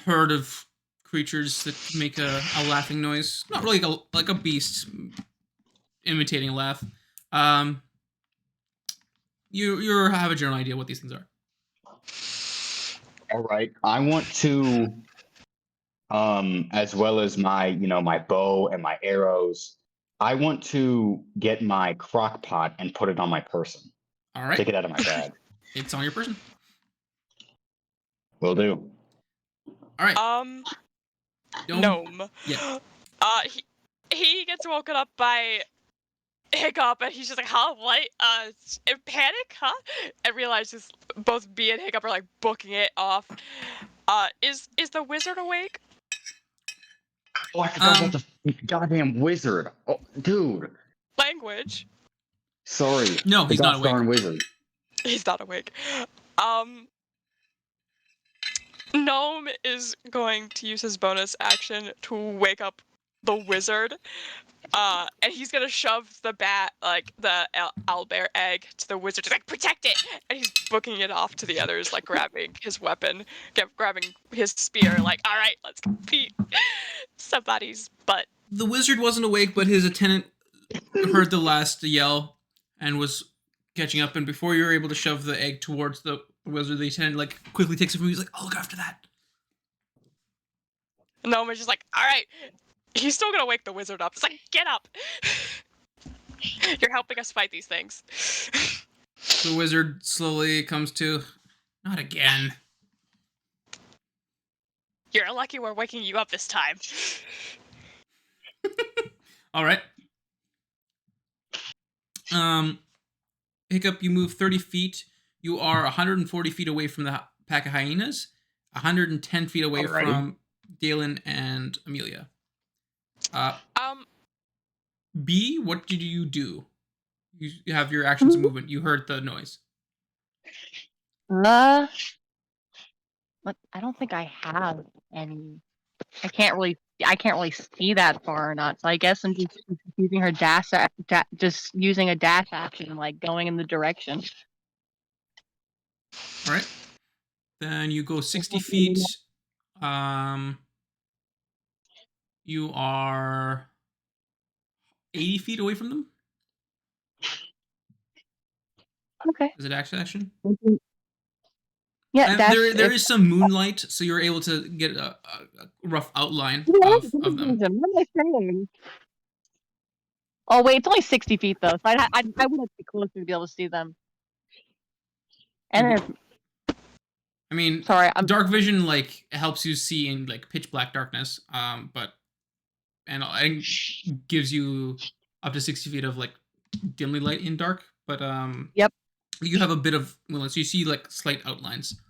heard of creatures that make a laughing noise. Not really like a beast imitating a laugh. You have a general idea what these things are. All right. I want to, as well as my, my bow and my arrows, I want to get my crock pot and put it on my person. All right. Take it out of my bag. It's on your person. Will do. All right. Gnome. Yeah. He gets woken up by Hiccup, and he's just like, huh, what? In panic, huh? And realizes both B and Hiccup are like booking it off. Is the wizard awake? Oh, I forgot about the goddamn wizard. Oh, dude. Language. Sorry. No, he's not awake. Darn wizard. He's not awake. Gnome is going to use his bonus action to wake up the wizard. And he's gonna shove the bat, like the owlbear egg, to the wizard. He's like, protect it! And he's booking it off to the others, like grabbing his weapon, grabbing his spear, like, all right, let's beat somebody's butt. The wizard wasn't awake, but his attendant heard the last yell and was catching up. And before you were able to shove the egg towards the wizard, the attendant like quickly takes it from you. He's like, "I'll look after that." And Gnome is just like, all right. He's still gonna wake the wizard up. It's like, get up! You're helping us fight these things. The wizard slowly comes to. Not again. You're lucky we're waking you up this time. All right. Hiccup, you move 30 feet. You are 140 feet away from the pack of hyenas, 110 feet away from Galen and Amelia. B, what did you do? You have your actions and movement. You heard the noise. I don't think I have any. I can't really see that far or not. So I guess I'm just using her just using a dash action, like going in the direction. All right. Then you go 60 feet. You are 80 feet away from them. Okay. Is it action? Yeah, there is some moonlight, so you're able to get a rough outline of them. What am I saying? Oh wait, it's only 60 feet though, so I would have to be closer to be able to see them. And I mean, sorry, dark vision like helps you see in like pitch black darkness, but gives you up to 60 feet of like dimly light in dark, but yep. You have a bit of so you see like slight outlines.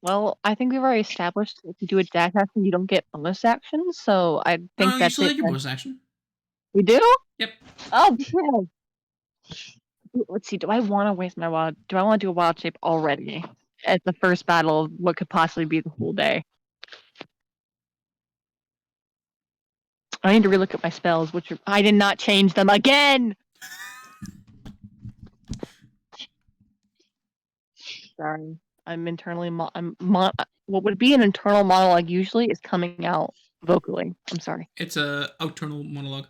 Well, I think we've already established that if you do a dash action, you don't get bonus actions, so I think that's you still it. get your bonus action. We do? Yep. Oh, yeah. Let's see. Do I want to waste my wild? Do I want to do a wild shape already as the first battle of what could possibly be the whole day? I need to relook at my spells, which I did not change them again. Sorry, I'm internally. What would be an internal monologue usually is coming out vocally. I'm sorry. It's a external monologue.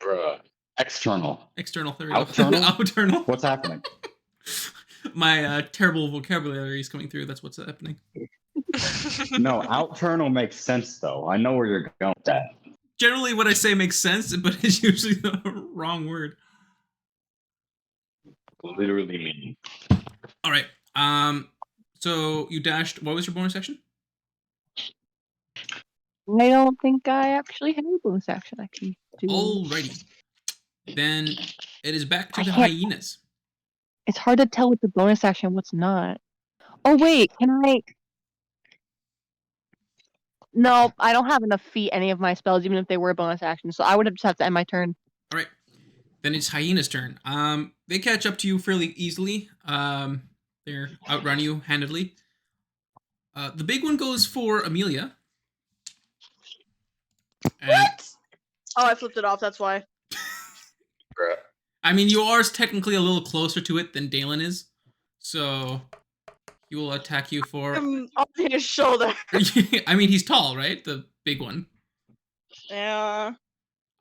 Bruh. External. External. There we Outternal? go. Outternal. What's happening? My terrible vocabulary is coming through. That's what's happening. No, outternal makes sense though. I know where you're going with that. Generally, what I say makes sense, but it's usually the wrong word. Literally mean. All right. So you dashed. What was your bonus action? I don't think I actually have a bonus action I can do. Alrighty. Then it is back to I the can't- hyenas. It's hard to tell what's a bonus action and what's not. Oh wait, can I? No, I don't have enough feet any of my spells, even if they were bonus actions. So I would just have to end my turn. All right. Then it's hyena's turn. They catch up to you fairly easily. They're outrun you handedly. The big one goes for Amelia. What? Oh, I flipped it off. That's why. I mean, you are technically a little closer to it than Dalen is, so he will attack you for. On his shoulder. I mean, he's tall, right? The big one. Yeah.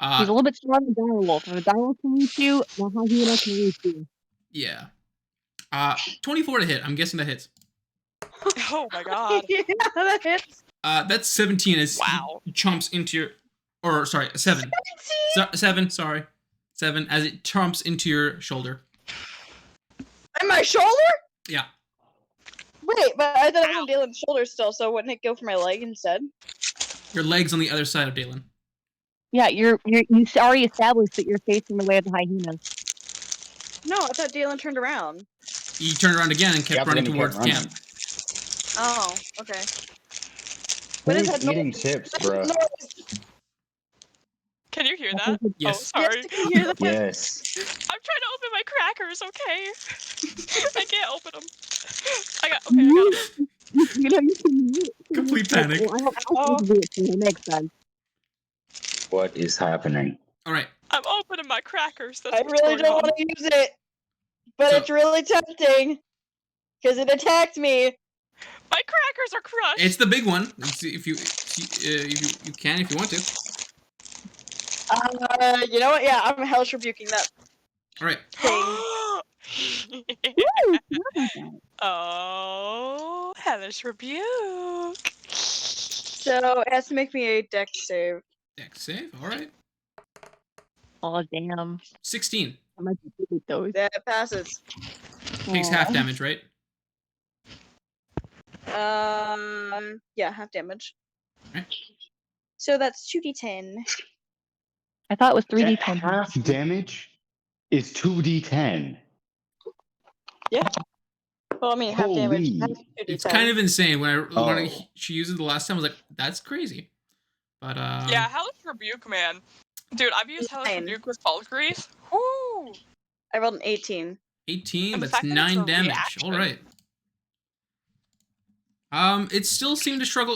He's a little bit smaller than Direwolf. If a Direwolf can reach you, the hyena can reach you. Yeah. 24 to hit. I'm guessing that hits. Oh my god. Yeah, that hits. That's 17 as he chomps into your, or sorry, 7. 7, sorry. 7 as it chomps into your shoulder. And my shoulder? Yeah. Wait, but I thought it was on Dalen's shoulder still, so wouldn't it go for my leg instead? Your leg's on the other side of Dalen. Yeah, you already established that you're facing the way of the hyenas. No, I thought Dalen turned around. He turned around again and kept running towards camp. Oh, okay. Who's eating chips, bro? Can you hear that? Yes. Oh, sorry. Yes, I can hear that. Yes. I'm trying to open my crackers, okay? I can't open them. I got them. You know, you can Complete panic. Next time. What is happening? All right. I'm opening my crackers. That's I really don't want to use it, but it's really tempting because it attacked me. My crackers are crushed. It's the big one. If you can, if you want to. You know what? Yeah, I'm hellish rebuking that. All right. Oh, hellish rebuke. So it has to make me a dex save. Dex save. All right. Oh damn. 16. I might be those. That passes. Takes half damage, right? Yeah, half damage. Right. So that's 2d10. I thought it was 3d10. Half damage is 2d10. Yeah. Well, I mean, half damage. Holy. Half 2d10. It's kind of insane. When she used it the last time, I was like, that's crazy. But yeah, hellish rebuke, man. Dude, I've used hellish rebuke with Falkreath. Woo! I rolled an 18. 18. And the That's fact that 9 it's a damage. reaction. All right. It still seemed to shrug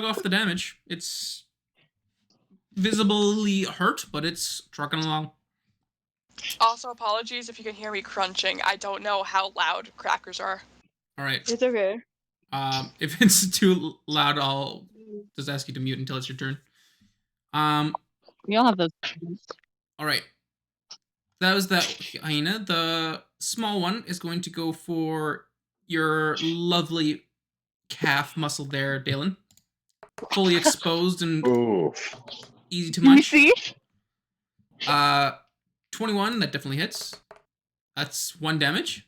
off the damage. It's visibly hurt, but it's trucking along. Also, apologies if you can hear me crunching. I don't know how loud crackers are. All right. It's okay. If it's too loud, I'll just ask you to mute until it's your turn. We all have those. All right. That was that hyena. The small one is going to go for your lovely calf muscle there, Dalen. Fully exposed and easy to munch. You see? 21, that definitely hits. That's 1 damage.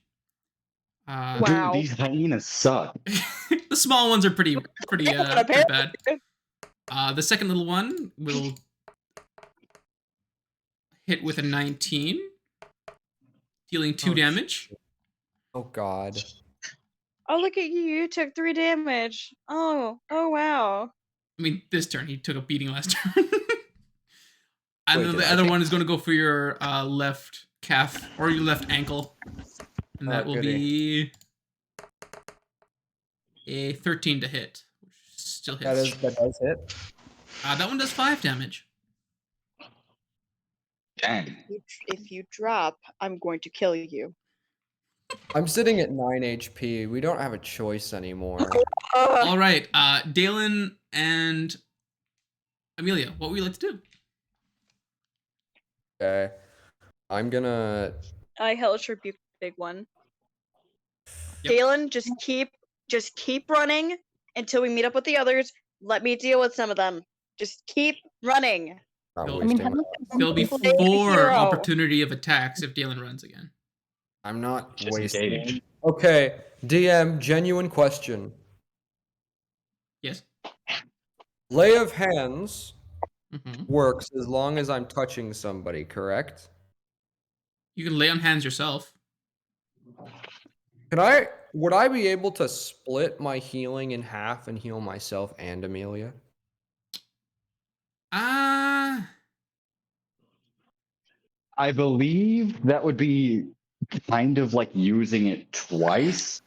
Wow. Dude, these hyenas suck. The small ones are pretty bad. The second little one will hit with a 19, dealing 2 damage. Oh god. Oh, look at you. You took 3 damage. Oh wow. I mean, this turn. He took a beating last turn. And then Wait, the other one is going to go for your left calf or your left ankle. And that will be a 13 to hit, which still hits. That does hit. That one does 5 damage. Dang. If you drop, I'm going to kill you. I'm sitting at 9 HP. We don't have a choice anymore. All right. Dalen and Amelia, what would you like to do? Okay. I'm gonna... I hellish rebuke the big one. Yep. Dalen, just keep running until we meet up with the others. Let me deal with some of them. Just keep running. Not I wasting my- There'll be 4 opportunity of attacks if Dalen runs again. I'm not Just wasting. engage. Okay, DM, genuine question. Yes. Lay of hands Mm-hmm. works as long as I'm touching somebody, correct? You can lay on hands yourself. Would I be able to split my healing in half and heal myself and Amelia? I believe that would be kind of like using it twice.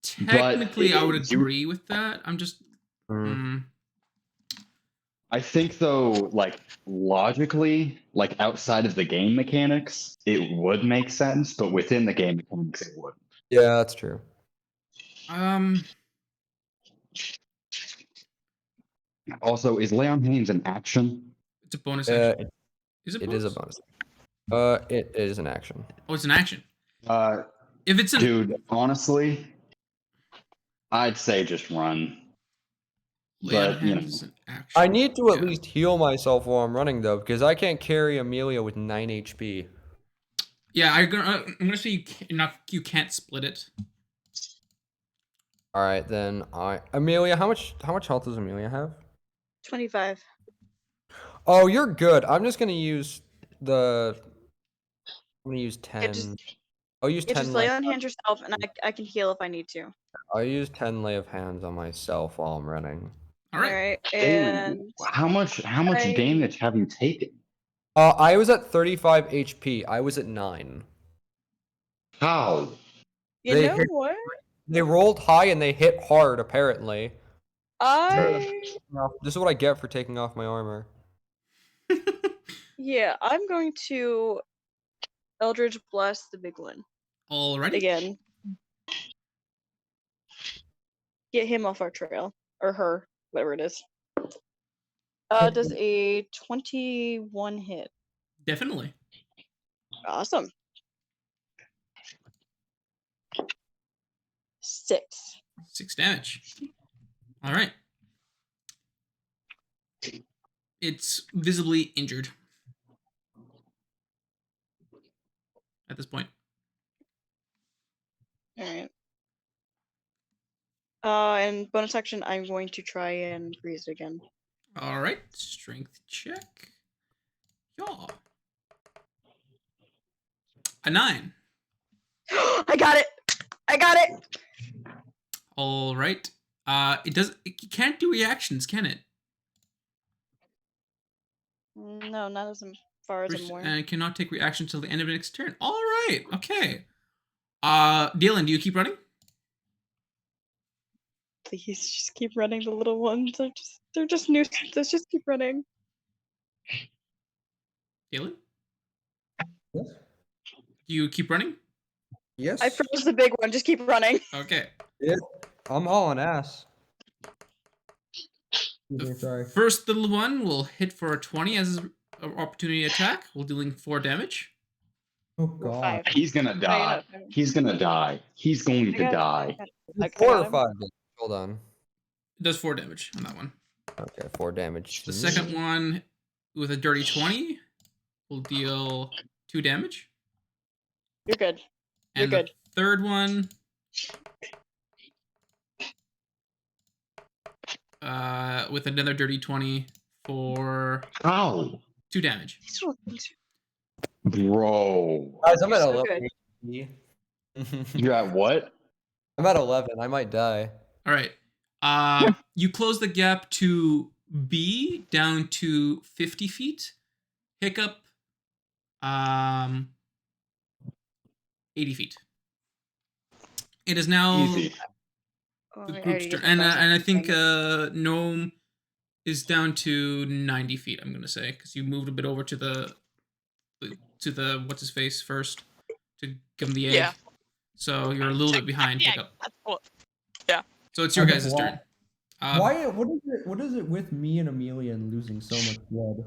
Technically, I would agree with that. I'm just. I think though, like logically, like outside of the game mechanics, it would make sense, but within the game mechanics, it wouldn't. Yeah, that's true. Also, is lay on hands an action? It's a bonus action. Is a bonus. It is an action. Oh, it's an action. If it's dude, honestly, I'd say just run. But you know, I need to at least heal myself while I'm running though, because I can't carry Amelia with 9 HP. Yeah, I'm gonna say you can't split it. All right, then Amelia, how much health does Amelia have? 25. Oh, you're good. I'm just gonna use I'm gonna use 10. I'll use 10. Just lay on hands yourself, and I can heal if I need to. I'll use 10 lay of hands on myself while I'm running. All right. And how much damage have you taken? I was at 35 HP. I was at 9. How? You know what? They rolled high and they hit hard, apparently. This is what I get for taking off my armor. Yeah, I'm going to Eldritch Blast the big one. Already? Again. Get him off our trail. Or her, whatever it is. Does a 21 hit? Definitely. Awesome. 6. 6 damage. All right. It's visibly injured at this point. All right. And bonus action, I'm going to try and freeze it again. All right. Strength check. Yeah. A 9. I got it. All right. It can't do reactions, can it? No, not as far as I'm aware. And it cannot take reactions till the end of its turn. All right. Okay. Dylan, do you keep running? Please just keep running. The little ones they're just nuisances. Just keep running. Dylan? Yes. Do you keep running? Yes. I froze the big one. Just keep running. Okay. Yeah. I'm hauling ass. First little one will hit for a 20 as an opportunity attack. We're dealing 4 damage. Oh god. He's gonna die. He's gonna die. He's going to die. 4 or 5. Hold on. It does 4 damage on that one. Okay, 4 damage. The second one with a dirty 20 will deal 2 damage. You're good. And the third one with another dirty 20 for 2 damage. Bro. Guys, I'm at 11. You're at what? I'm at 11. I might die. All right. You close the gap to B down to 50 feet. Hiccup, 80 feet. It is now easy. The group's turn. And I think Gnome is down to 90 feet, I'm going to say, because you moved a bit over to the what's his face first to give him the egg. Yeah. So you're a little bit behind. Yeah, that's cool. Yeah. So it's your guys' turn. Why? What is it with me and Amelia and losing so much blood?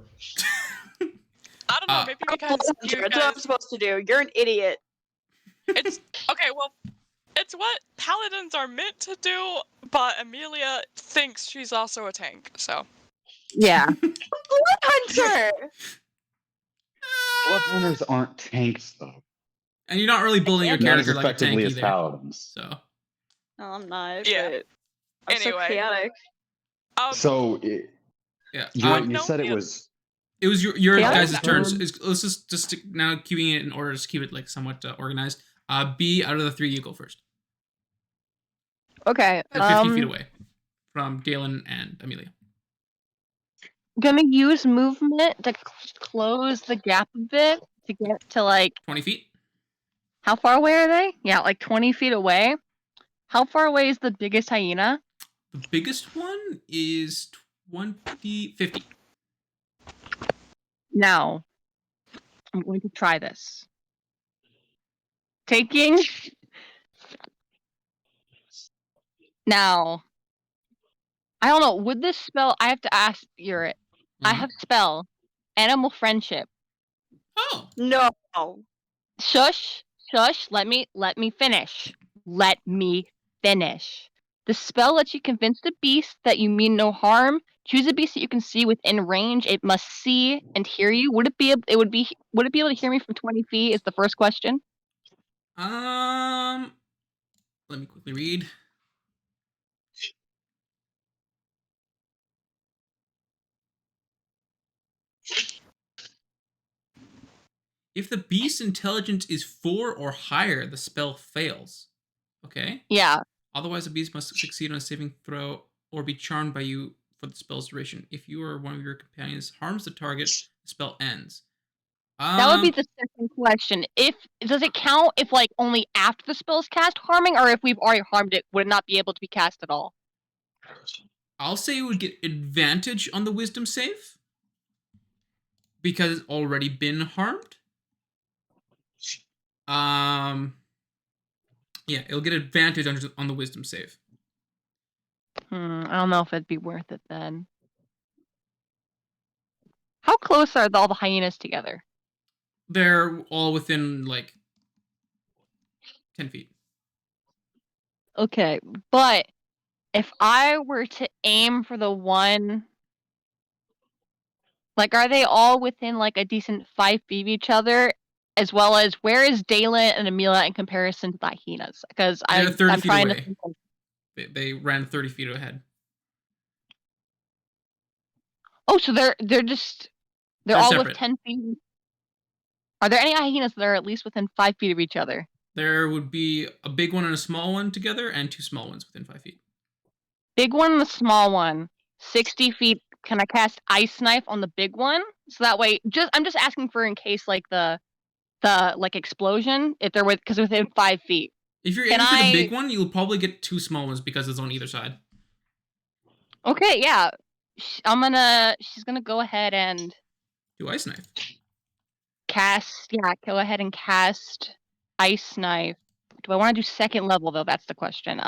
I don't know. Maybe because that's what I'm supposed to do. You're an idiot. It's okay. Well, it's what paladins are meant to do, but Amelia thinks she's also a tank. So. Yeah. Blood hunter. Blood hunters aren't tanks though. And you're not really bullying your character like a tank as either. Paladins. So. No, I'm not. Yeah. I'm so chaotic. So, you said it was It was your Yeah. guys' turns. Let's just now queuing it in order to keep it like somewhat organized. B, out of the 3, you go first. Okay. 50 feet away from Galen and Amelia. Gonna use movement to close the gap a bit to get to like 20 feet. How far away are they? Yeah, like 20 feet away. How far away is the biggest hyena? The biggest one is 50. Now, I'm going to try this. Taking. Now, I don't know. Would this spell? I have to ask Urit. I have spell animal friendship. Oh no! Shush. Let me finish. Let me finish. The spell lets you convince the beast that you mean no harm. Choose a beast that you can see within range. It must see and hear you. Would it be able to hear me from 20 feet? Is the first question. Let me quickly read. If the beast's intelligence is 4 or higher, the spell fails. Okay? Yeah. Otherwise, the beast must succeed on a saving throw or be charmed by you for the spell's duration. If you or one of your companions harms the target, the spell ends. That would be the second question. Does it count if like only after the spell is cast harming, or if we've already harmed it, would it not be able to be cast at all? I'll say you would get advantage on the wisdom save because it's already been harmed. Yeah, it'll get advantage on the wisdom save. I don't know if it'd be worth it then. How close are all the hyenas together? They're all within like 10 feet. Okay, but if I were to aim for the one, like, are they all within like a decent 5 feet of each other? As well as where is Dalen and Amelia in comparison to the hyenas? Because I'm 30 feet trying away. to. They ran 30 feet ahead. Oh, so they're all separate. with 10 feet. Are there any hyenas that are at least within 5 feet of each other? There would be a big one and a small one together, and 2 small ones within 5 feet. Big one and the small one. 60 feet. Can I cast Ice Knife on the big one? So that way, I'm just asking for in case like the like explosion, if they're within 5 feet. If you're aiming for the big one, you'll probably get 2 small ones because it's on either side. Okay, yeah. She's gonna go ahead and do Ice Knife. Go ahead and cast Ice Knife. Do I want to do second level though? That's the question.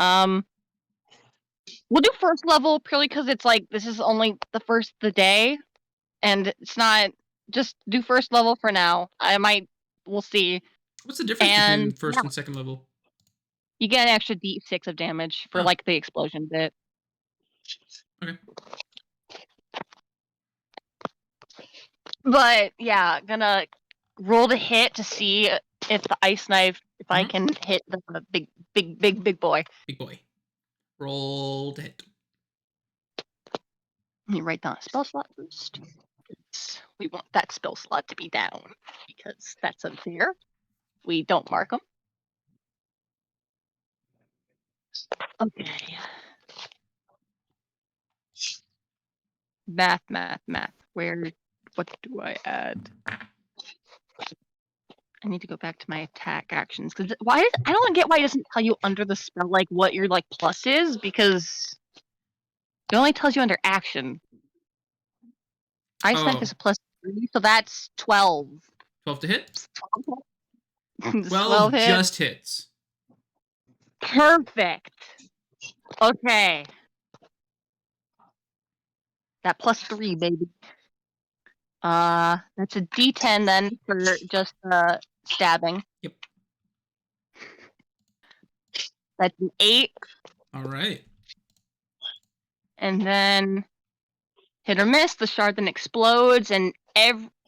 We'll do first level purely because it's like this is only the first of the day, and it's not. Just do first level for now. We'll see. What's the difference between first and second level? You get an extra D6 of damage for like the explosion bit. Okay. But yeah, gonna roll the hit to see if the Ice Knife, if I can hit the big boy. Big boy. Roll to hit. Let me write down a spell slot first. We want that spell slot to be down because that's unfair. We don't mark them. Okay. Math. What do I add? I need to go back to my attack actions because I don't get why it doesn't tell you under the spell like what your like plus is, because it only tells you under action. Ice Knife is a +3, so that's 12. 12 to hit? 12 just hits. Perfect. Okay. That +3, baby. That's a D10 then for just stabbing. Yep. That's an 8. All right. And then hit or miss, the shard then explodes, and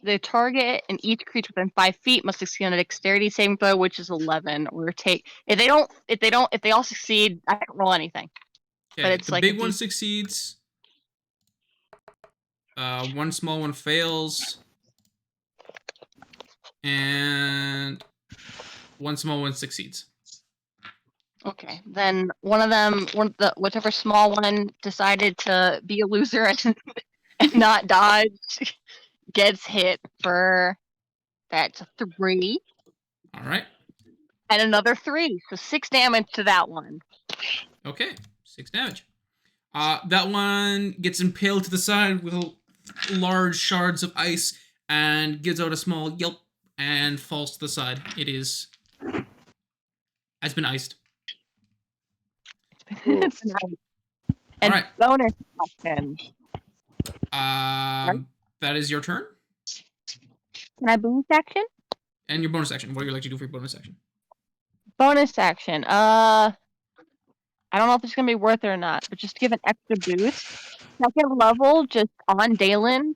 the target and each creature within 5 feet must succeed on a dexterity saving throw, which is 11, or take. If they all succeed, I don't roll anything. Okay, but it's the like big one succeeds. One small one fails, and one small one succeeds. Okay, then whichever small one decided to be a loser and not dodge gets hit for that's 3. All right. And another 3, so 6 damage to that one. Okay, 6 damage. That one gets impaled to the side with large shards of ice and gives out a small yelp and falls to the side. It has been iced. It's nice. All And right. bonus action. That is your turn. Can I bonus action? And your bonus action. What do you like to do for your bonus action? Bonus action. I don't know if it's gonna be worth it or not, but just to give an extra boost. 2nd level, just on Dalen.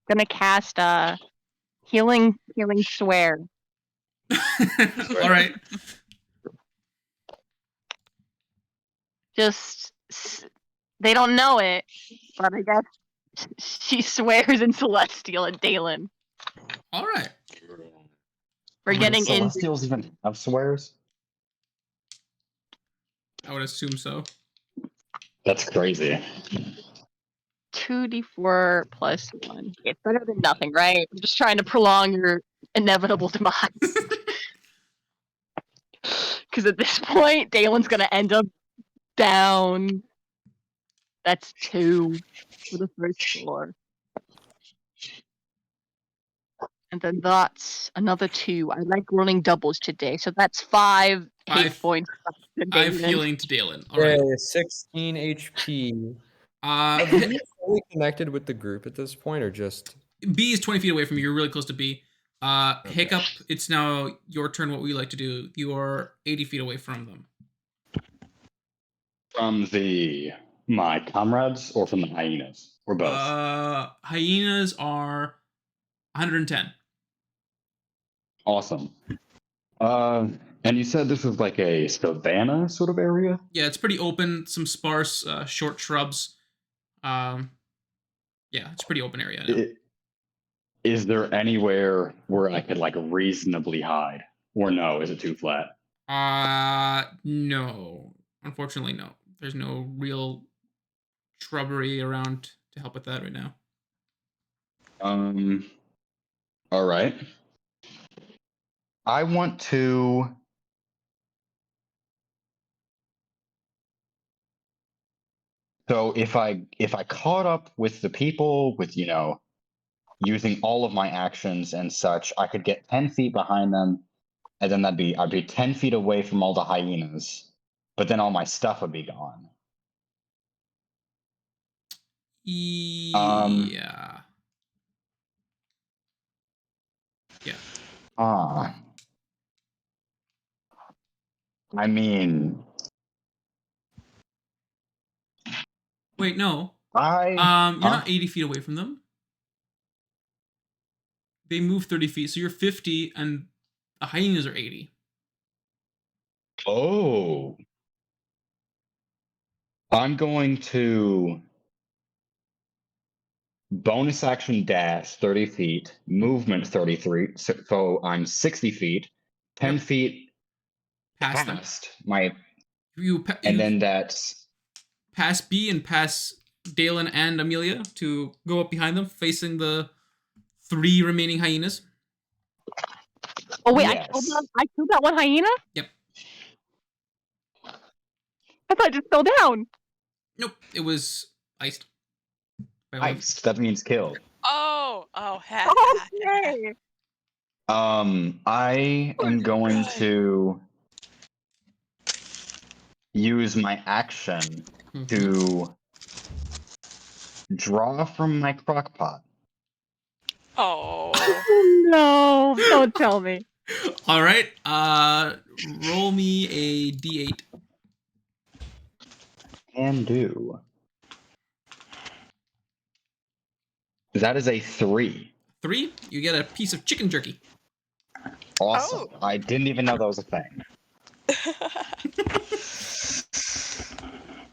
Gonna cast healing swear. All right. Just they don't know it, but I guess she swears in Celestial at Dalen. All right. We're getting in. Celestials even have swears? I would assume so. That's crazy. 2d4 plus 1. It's better than nothing, right? I'm just trying to prolong your inevitable demise. Because at this point, Dalen's gonna end up down. That's 2 for the first floor. And then that's another 2. I like rolling doubles today, so that's 5 hit points. 5 healing to Dalen. All right. 16 HP. Are you fully connected with the group at this point, or just B is 20 feet away from you? You're really close to B. Okay. Hiccup, it's now your turn. What would you like to do? You are 80 feet away from them. From my comrades or from the hyenas? Or both? Hyenas are 110. Awesome. And you said this was like a savanna sort of area? Yeah, it's pretty open. Some sparse, short shrubs. Yeah, it's a pretty open area now. Is there anywhere where I could like reasonably hide? Or no, is it too flat? No. Unfortunately, no. There's no real shrubbery around to help with that right now. All right. I want to So if I caught up with the people with, using all of my actions and such, I could get 10 feet behind them, and then I'd be 10 feet away from all the hyenas, but then all my stuff would be gone. Yeah. I mean, wait, no. You're not 80 feet away from them. They move 30 feet, so you're 50, and the hyenas are 80. Oh. I'm going to bonus action dash 30 feet, movement 33, so I'm 60 feet, 10 feet past my... and then that's... Pass B and pass Dalen and Amelia to go up behind them, facing the 3 remaining hyenas. Oh wait, yes. I killed that one hyena? Yep. I thought it just fell down. Nope, it was iced. Iced, that means killed. Oh, okay. I am going to use my action to draw from my crock pot. Oh. No, don't tell me. All right, roll me a d8. Can do. That is a 3. 3? You get a piece of chicken jerky. Awesome. Oh. I didn't even know that was a thing.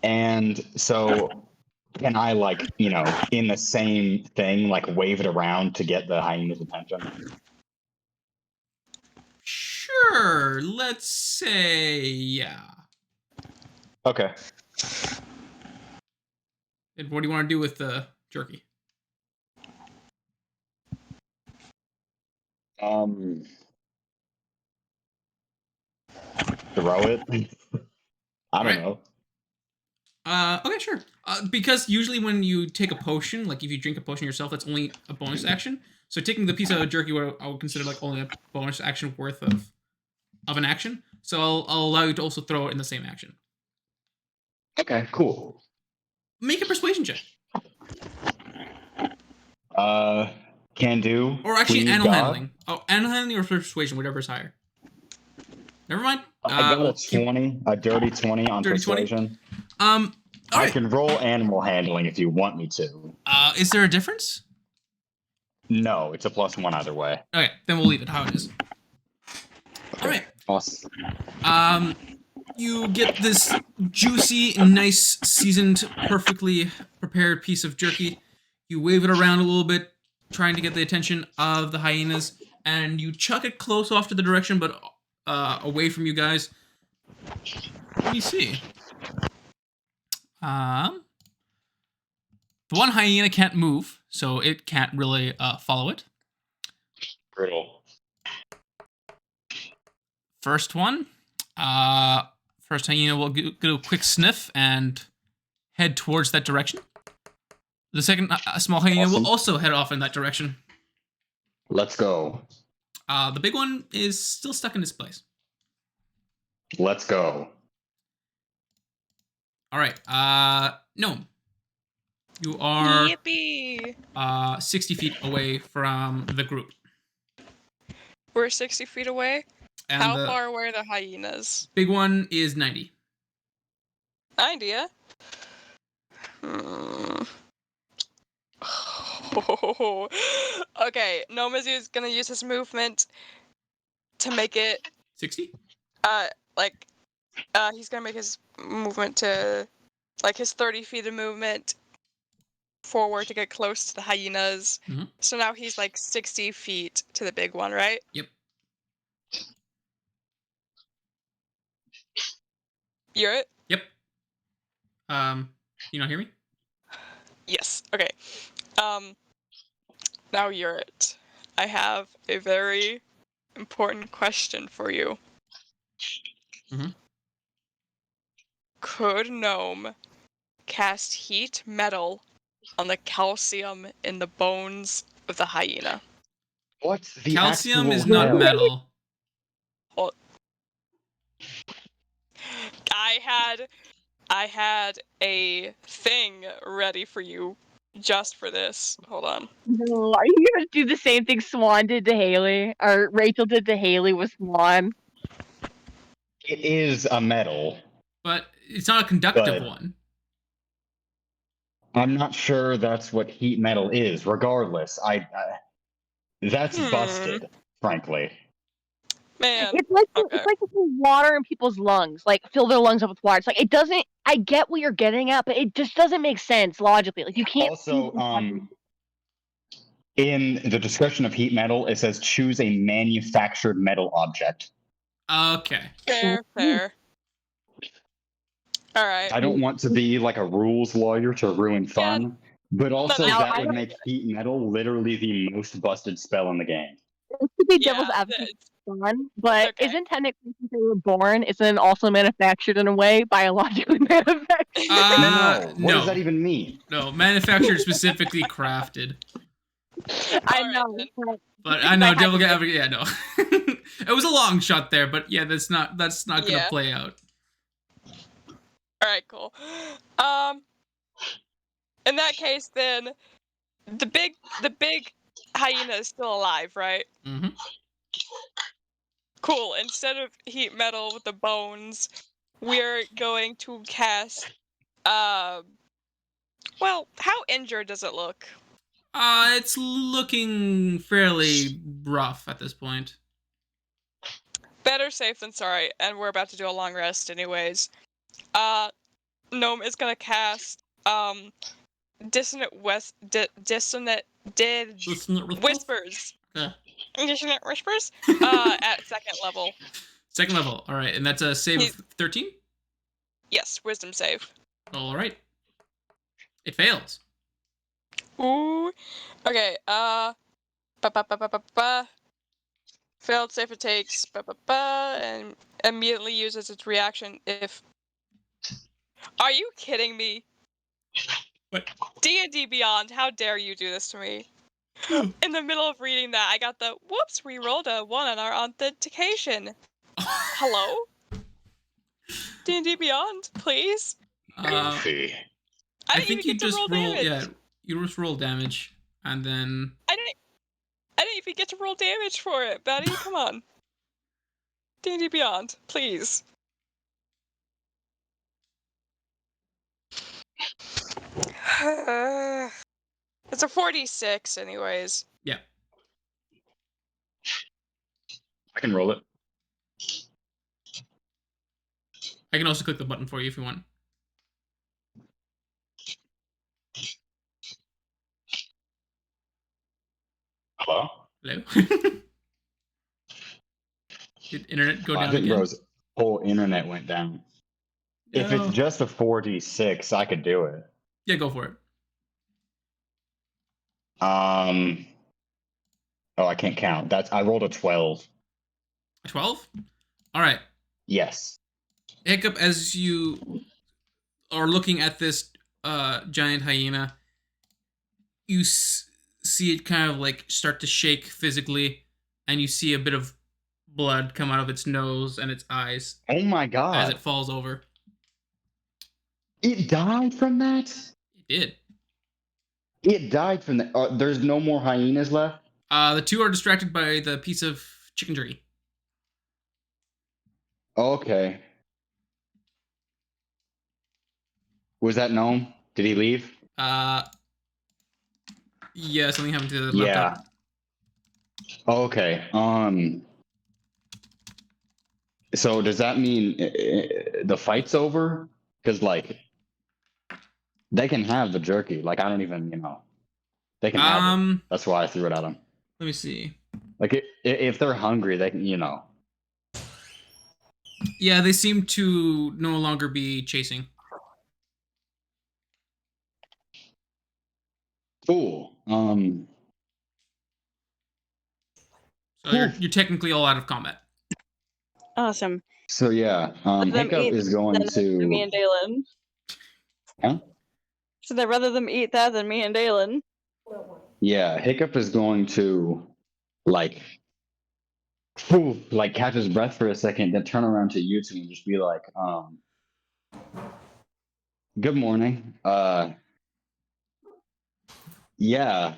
And so can I, like, in the same thing, like, wave it around to get the hyena's attention? Sure, let's say yeah. Okay. And what do you want to do with the jerky? Throw it. I don't know. Okay, sure. Because usually when you take a potion, like if you drink a potion yourself, that's only a bonus action. So taking the piece of jerky, I would consider like only a bonus action worth of an action. So I'll allow you to also throw it in the same action. Okay, cool. Make a persuasion check. Can do. Or actually, Please, animal God. handling. Oh, animal handling or persuasion, whatever is higher. Never mind. I got a 20, a dirty 20 on dirty persuasion. 20. I can roll animal handling if you want me to. Is there a difference? No, it's a +1 either way. Okay, then we'll leave it how it is. Okay. All right. Awesome. You get this juicy, nice, seasoned, perfectly prepared piece of jerky. You wave it around a little bit, trying to get the attention of the hyenas, and you chuck it close off to the direction, but away from you guys. Let me see. The one hyena can't move, so it can't really follow it. Brutal. First one. First hyena will do a quick sniff and head towards that direction. The second small hyena will also head off in that direction. Let's go. The big one is still stuck in its place. Let's go. All right. Gnome. You are Yippee! 60 feet away from the group. We're 60 feet away? And How far away are the hyenas? Big one is 90. 90, yeah? Okay, Gnome is gonna use his movement to make it 60? He's gonna make his movement to like his 30 feet of movement forward to get close to the hyenas. Mm-hmm. So now he's like 60 feet to the big one, right? Yep. You're it? Yep. You not hear me? Yes. Okay. Now you're it. I have a very important question for you. Mm-hmm. Could Gnome cast heat metal on the calcium in the bones of the hyena? What's the calcium is not metal. Well, I had a thing ready for you just for this. Hold on. No, are you gonna do the same thing Swan did to Haley, or Rachel did to Haley with Swan? It is a metal. But it's not a conductive one. I'm not sure that's what heat metal is. Regardless, that's busted, frankly. Man, it's like putting water in people's lungs, like fill their lungs up with water. It's like it doesn't. I get what you're getting at, but it just doesn't make sense logically. Like you can't. Also, in the description of heat metal, it says choose a manufactured metal object. Okay. Fair. All right. I don't want to be like a rules lawyer to ruin fun, but also that would make heat metal literally the most busted spell in the game. It could be devil's advocate fun, but isn't technically since they were born, isn't it also manufactured in a way, biologically manufactured? No. What No. does that even mean? No, manufactured specifically crafted. I know. But I know devil advocate. Yeah, no. It was a long shot there, but yeah, that's not gonna play out. All right, cool. In that case, then the big hyena is still alive, right? Mm-hmm. Cool. Instead of heat metal with the bones, we're going to cast. Well, how injured does it look? It's looking fairly rough at this point. Better safe than sorry, and we're about to do a long rest anyways. Gnome is gonna cast dissonant whispers. Okay. Dissonant whispers. At second level. Second level. All right, and that's a save of 13. Yes, wisdom save. All right. It fails. Ooh. Okay. Failed save it takes and immediately uses its reaction if. Are you kidding me? What? D&D Beyond, how dare you do this to me? In the middle of reading that, I got the whoops. We rolled a 1 on our authentication. Hello? D&D Beyond, please. Goofy. I think you even get to just roll roll. damage. Yeah, you just roll damage, and then. I didn't even get to roll damage for it, buddy. Come on. D&D Beyond, please. It's a 46, anyways. Yeah. I can roll it. I can also click the button for you if you want. Hello? Hello? Did internet go down I think again? Bro's whole internet went down. No. If it's just a 4d6, I could do it. Yeah, go for it. Oh, I can't count. I rolled a 12. 12? All right. Yes. Hiccup, as you are looking at this giant hyena, you see it kind of like start to shake physically, and you see a bit of blood come out of its nose and its eyes. Oh my god. As it falls over. It died from that? It did. It died from that. There's no more hyenas left? The two are distracted by the piece of chicken jerky. Okay. Was that gnome? Did he leave? Yeah, something happened to the laptop. Okay. So does that mean the fight's over? Because like, they can have the jerky. Like I don't even, they can have it. That's why I threw it at them. Let me see. Like if they're hungry, they can, Yeah, they seem to no longer be chasing. Cool. So you're technically all out of combat. Awesome. So yeah, Hiccup is going to me and Dalen. Huh? So that rather them eat that than me and Dalen. Yeah, Hiccup is going to like catch his breath for a second, then turn around to you two and just be like, good morning. Yeah.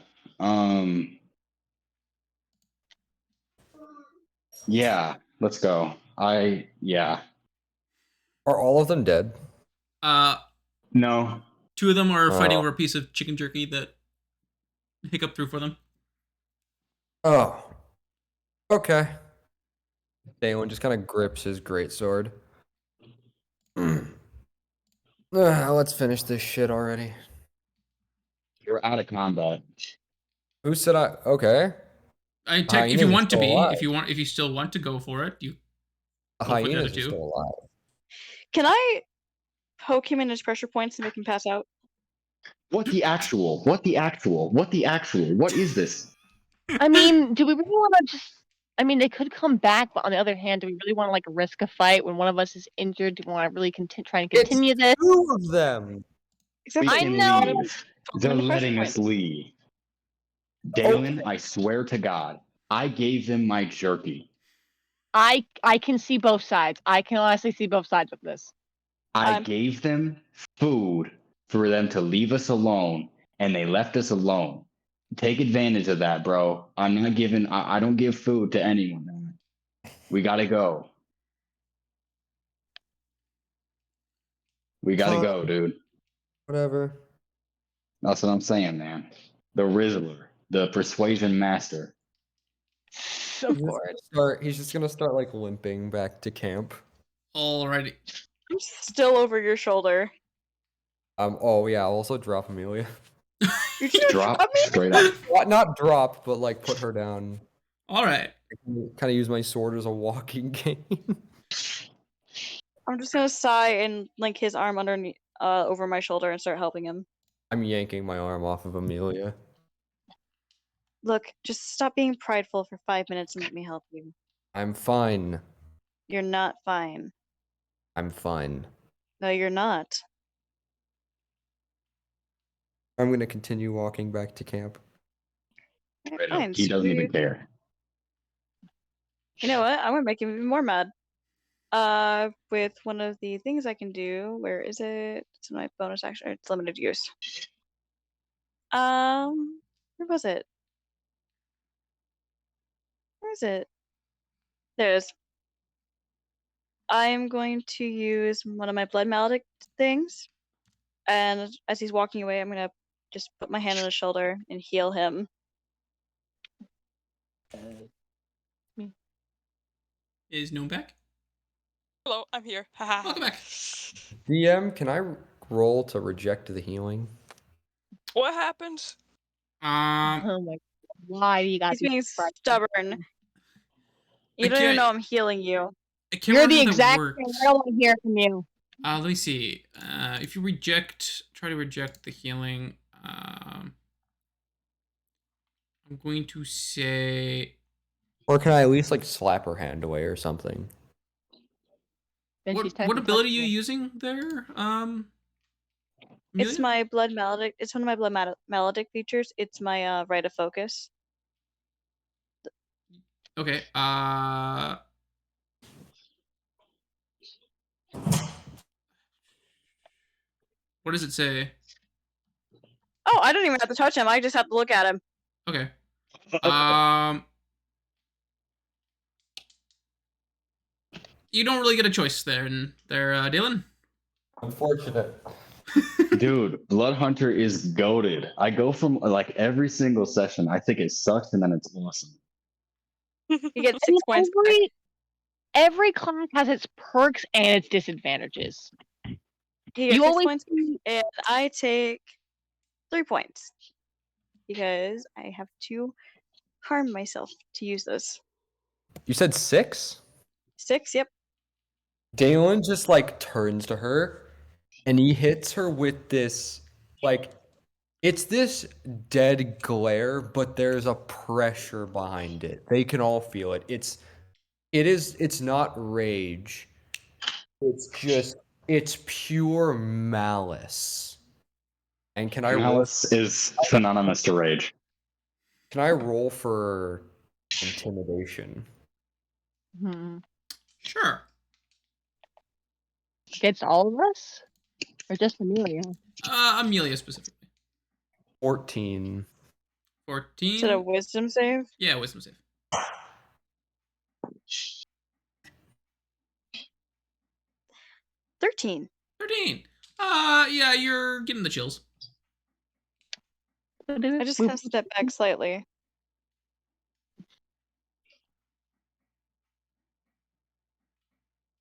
Yeah, let's go. Yeah. Are all of them dead? No. Two of them are fighting over a piece of chicken jerky that Hiccup threw for them. Oh. Okay. Dalen just kind of grips his greatsword. Let's finish this shit already. You're out of combat. Who said I? Okay. If you want to be, if you still want to go for it, you. Hyenas are still alive. Can I poke him in his pressure points and make him pass out? What the actual? What is this? I mean, do we really want to just? I mean, they could come back, but on the other hand, do we really want to like risk a fight when one of us is injured? Do we want to really try and continue this? Two of them. I know. They're letting us leave. Dalen, I swear to God, I gave them my jerky. I can see both sides. I can honestly see both sides of this. I gave them food for them to leave us alone, and they left us alone. Take advantage of that, bro. I'm not giving. I don't give food to anyone, man. We gotta go. We gotta go, dude. Whatever. That's what I'm saying, man. The Rizzler, the persuasion master. Of course. He's just gonna start like limping back to camp. Alrighty. I'm still over your shoulder. Oh yeah, I'll also drop Amelia. You just Drop me? straight up. Not drop, but like put her down. All right. Kind of use my sword as a walking cane. I'm just gonna sigh and link his arm underneath, over my shoulder and start helping him. I'm yanking my arm off of Amelia. Look, just stop being prideful for 5 minutes and let me help you. I'm fine. You're not fine. I'm fine. No, you're not. I'm gonna continue walking back to camp. Okay, fine. He doesn't even care. You know what? I'm gonna make him even more mad. With one of the things I can do. Where is it? It's my bonus action. It's limited use. Where was it? Where is it? There it is. I'm going to use one of my blood maledict things, and as he's walking away, I'm gonna just put my hand on his shoulder and heal him. Is Gnome back? Hello, I'm here. Welcome back. DM, can I roll to reject the healing? What happened? Oh my God. Why do you got He's being stubborn. You I don't even can't- know I'm healing you. I can't You're remember the if that exact worked. thing I don't want to hear from you. Let me see. If you try to reject the healing. I'm going to say. Or can I at least like slap her hand away or something? Then she's What ability are you using there? It's Amelia? my blood maledict. It's one of my blood maledict features. It's my rite of focus. Okay. What does it say? Oh, I don't even have to touch him. I just have to look at him. Okay. You don't really get a choice there, Dylan. Unfortunate. Dude, Blood Hunter is goated. I go from like every single session. I think it sucks, and then it's awesome. You get 6 points. Every class has its perks and its disadvantages. He gets You 6 always points, and I take 3 points because I have to harm myself to use those. You said 6? 6, yep. Dalen just like turns to her and he hits her with this like it's this dead glare, but there's a pressure behind it. They can all feel it. It's not rage. It's pure malice. And can I Malice is synonymous to rage. Can I roll for intimidation? Sure. Against all of us? Or just Amelia? Amelia specifically. 14. 14. Is it a wisdom save? Yeah, wisdom save. 13. 13. Yeah, you're getting the chills. I just kind of step back slightly.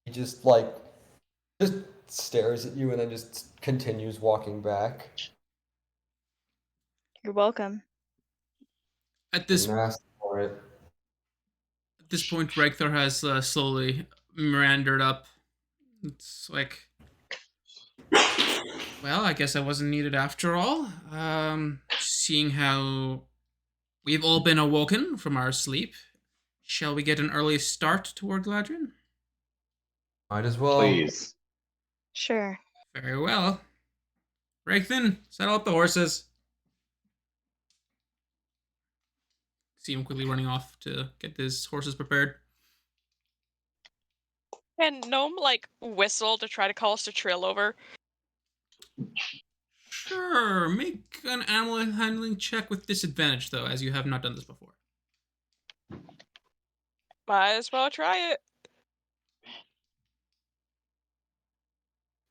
He just stares at you and then just continues walking back. You're welcome. At this for it. At this point, Regthor has slowly meandered up. It's like, well, I guess I wasn't needed after all. Seeing how we've all been awoken from our sleep, shall we get an early start toward Gladrian? Might as well. Please. Sure. Very well. Regthin, saddle up the horses. See him quickly running off to get his horses prepared. Can Gnome, like, whistle to try to call us to trail over? Sure. Make an animal handling check with disadvantage, though, as you have not done this before. Might as well try it.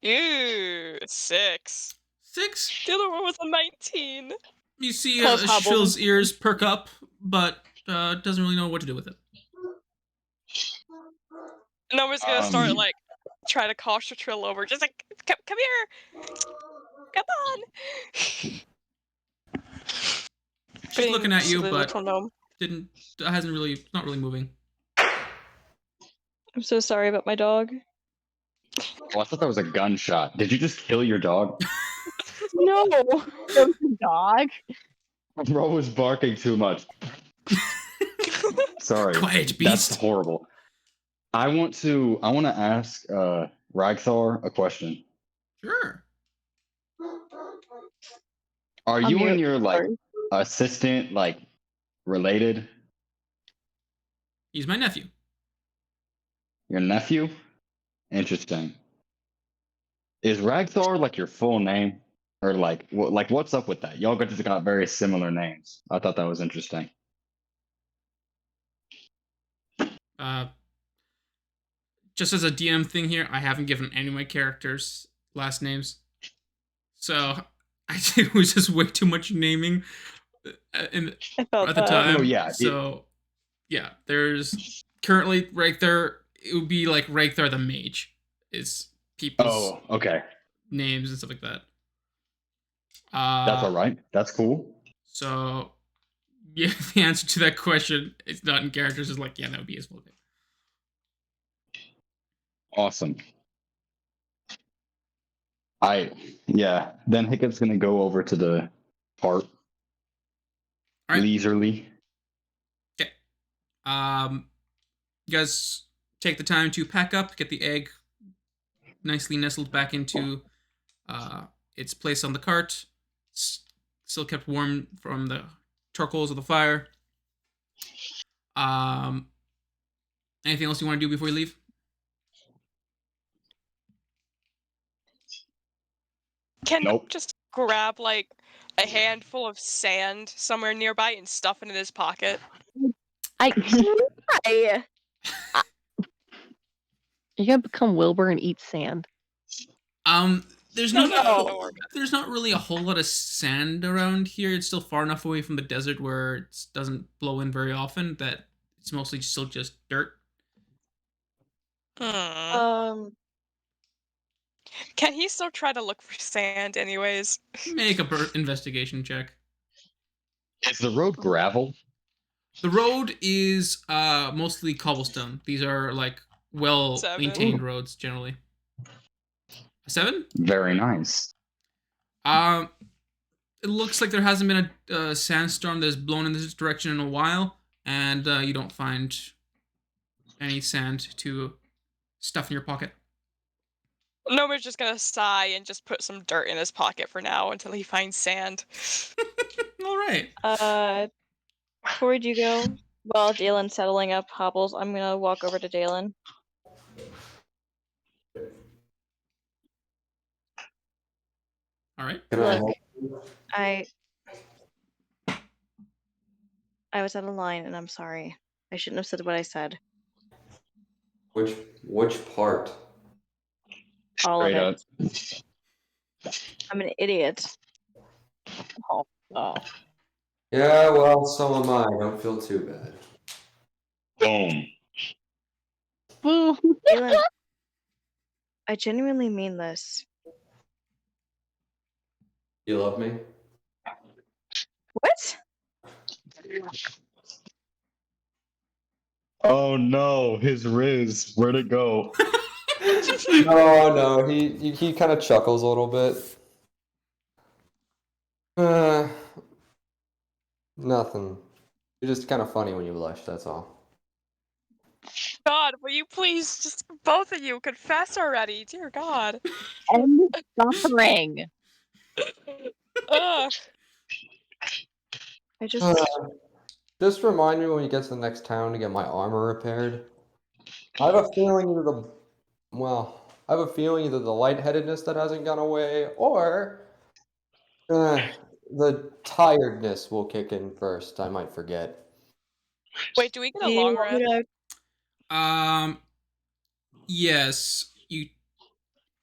Ew, 6. 6? The other one was a 19. You see Shill's ears perk up, but doesn't really know what to do with it. Noma's gonna start, like, trying to call Shatrill over. Just like, come here! Come on! She's looking at you, Silly but little gnome. not really moving. I'm so sorry about my dog. Oh, I thought that was a gunshot. Did you just kill your dog? No. Dog. Bro was barking too much. Sorry. Quiet, That's beast. horrible. I want to ask Ragthar a question. Sure. Are I'm you mute. and your Sorry. assistant related? He's my nephew. Your nephew? Interesting. Is Ragthar your full name? Or what's up with that? Y'all just got very similar names. I thought that was interesting. Just as a DM thing here, I haven't given any of my characters last names. So it was just way too much naming at the time. Oh, yeah. So yeah, there's currently right there. It would be like right there. The mage is people's names and stuff like that. That's all right. That's cool. So yeah, the answer to that question, it's not in characters. Is that would be his full name. Awesome. Then Hiccup's gonna go over to the part leisurely. Okay. You guys take the time to pack up, get the egg nicely nestled back into its place on the cart, still kept warm from the charcoals of the fire. Anything else you want to do before you leave? Can just grab a handful of sand somewhere nearby and stuff it in his pocket? You're gonna become Wilbur and eat sand. There's not really a whole lot of sand around here. It's still far enough away from the desert where it doesn't blow in very often that it's mostly still just dirt. Can he still try to look for sand anyways? Make a investigation check. Is the road gravel? The road is mostly cobblestone. These are well-maintained roads generally. A 7? Very nice. It looks like there hasn't been a sandstorm that's blown in this direction in a while, and you don't find any sand to stuff in your pocket. Noma's just gonna sigh and just put some dirt in his pocket for now until he finds sand. All right. Before you go, while Dalen's settling up hobbles, I'm gonna walk over to Dalen. All right. Look, I was out of line, and I'm sorry. I shouldn't have said what I said. Which part? All of it. I'm an idiot. Oh. Yeah, well, so am I. Don't feel too bad. Boom. Dalen, I genuinely mean this. You love me? What? Oh no, his Riz. Where'd it go? No, he kind of chuckles a little bit. Nothing. You're just kind of funny when you blush, that's all. God, will you please just both of you confess already? Dear God. End suffering. Ugh. I just remind me when we get to the next town to get my armor repaired. I have a feeling either the lightheadedness that hasn't gone away, or the tiredness will kick in first. I might forget. Wait, do we get a long rest? Yes.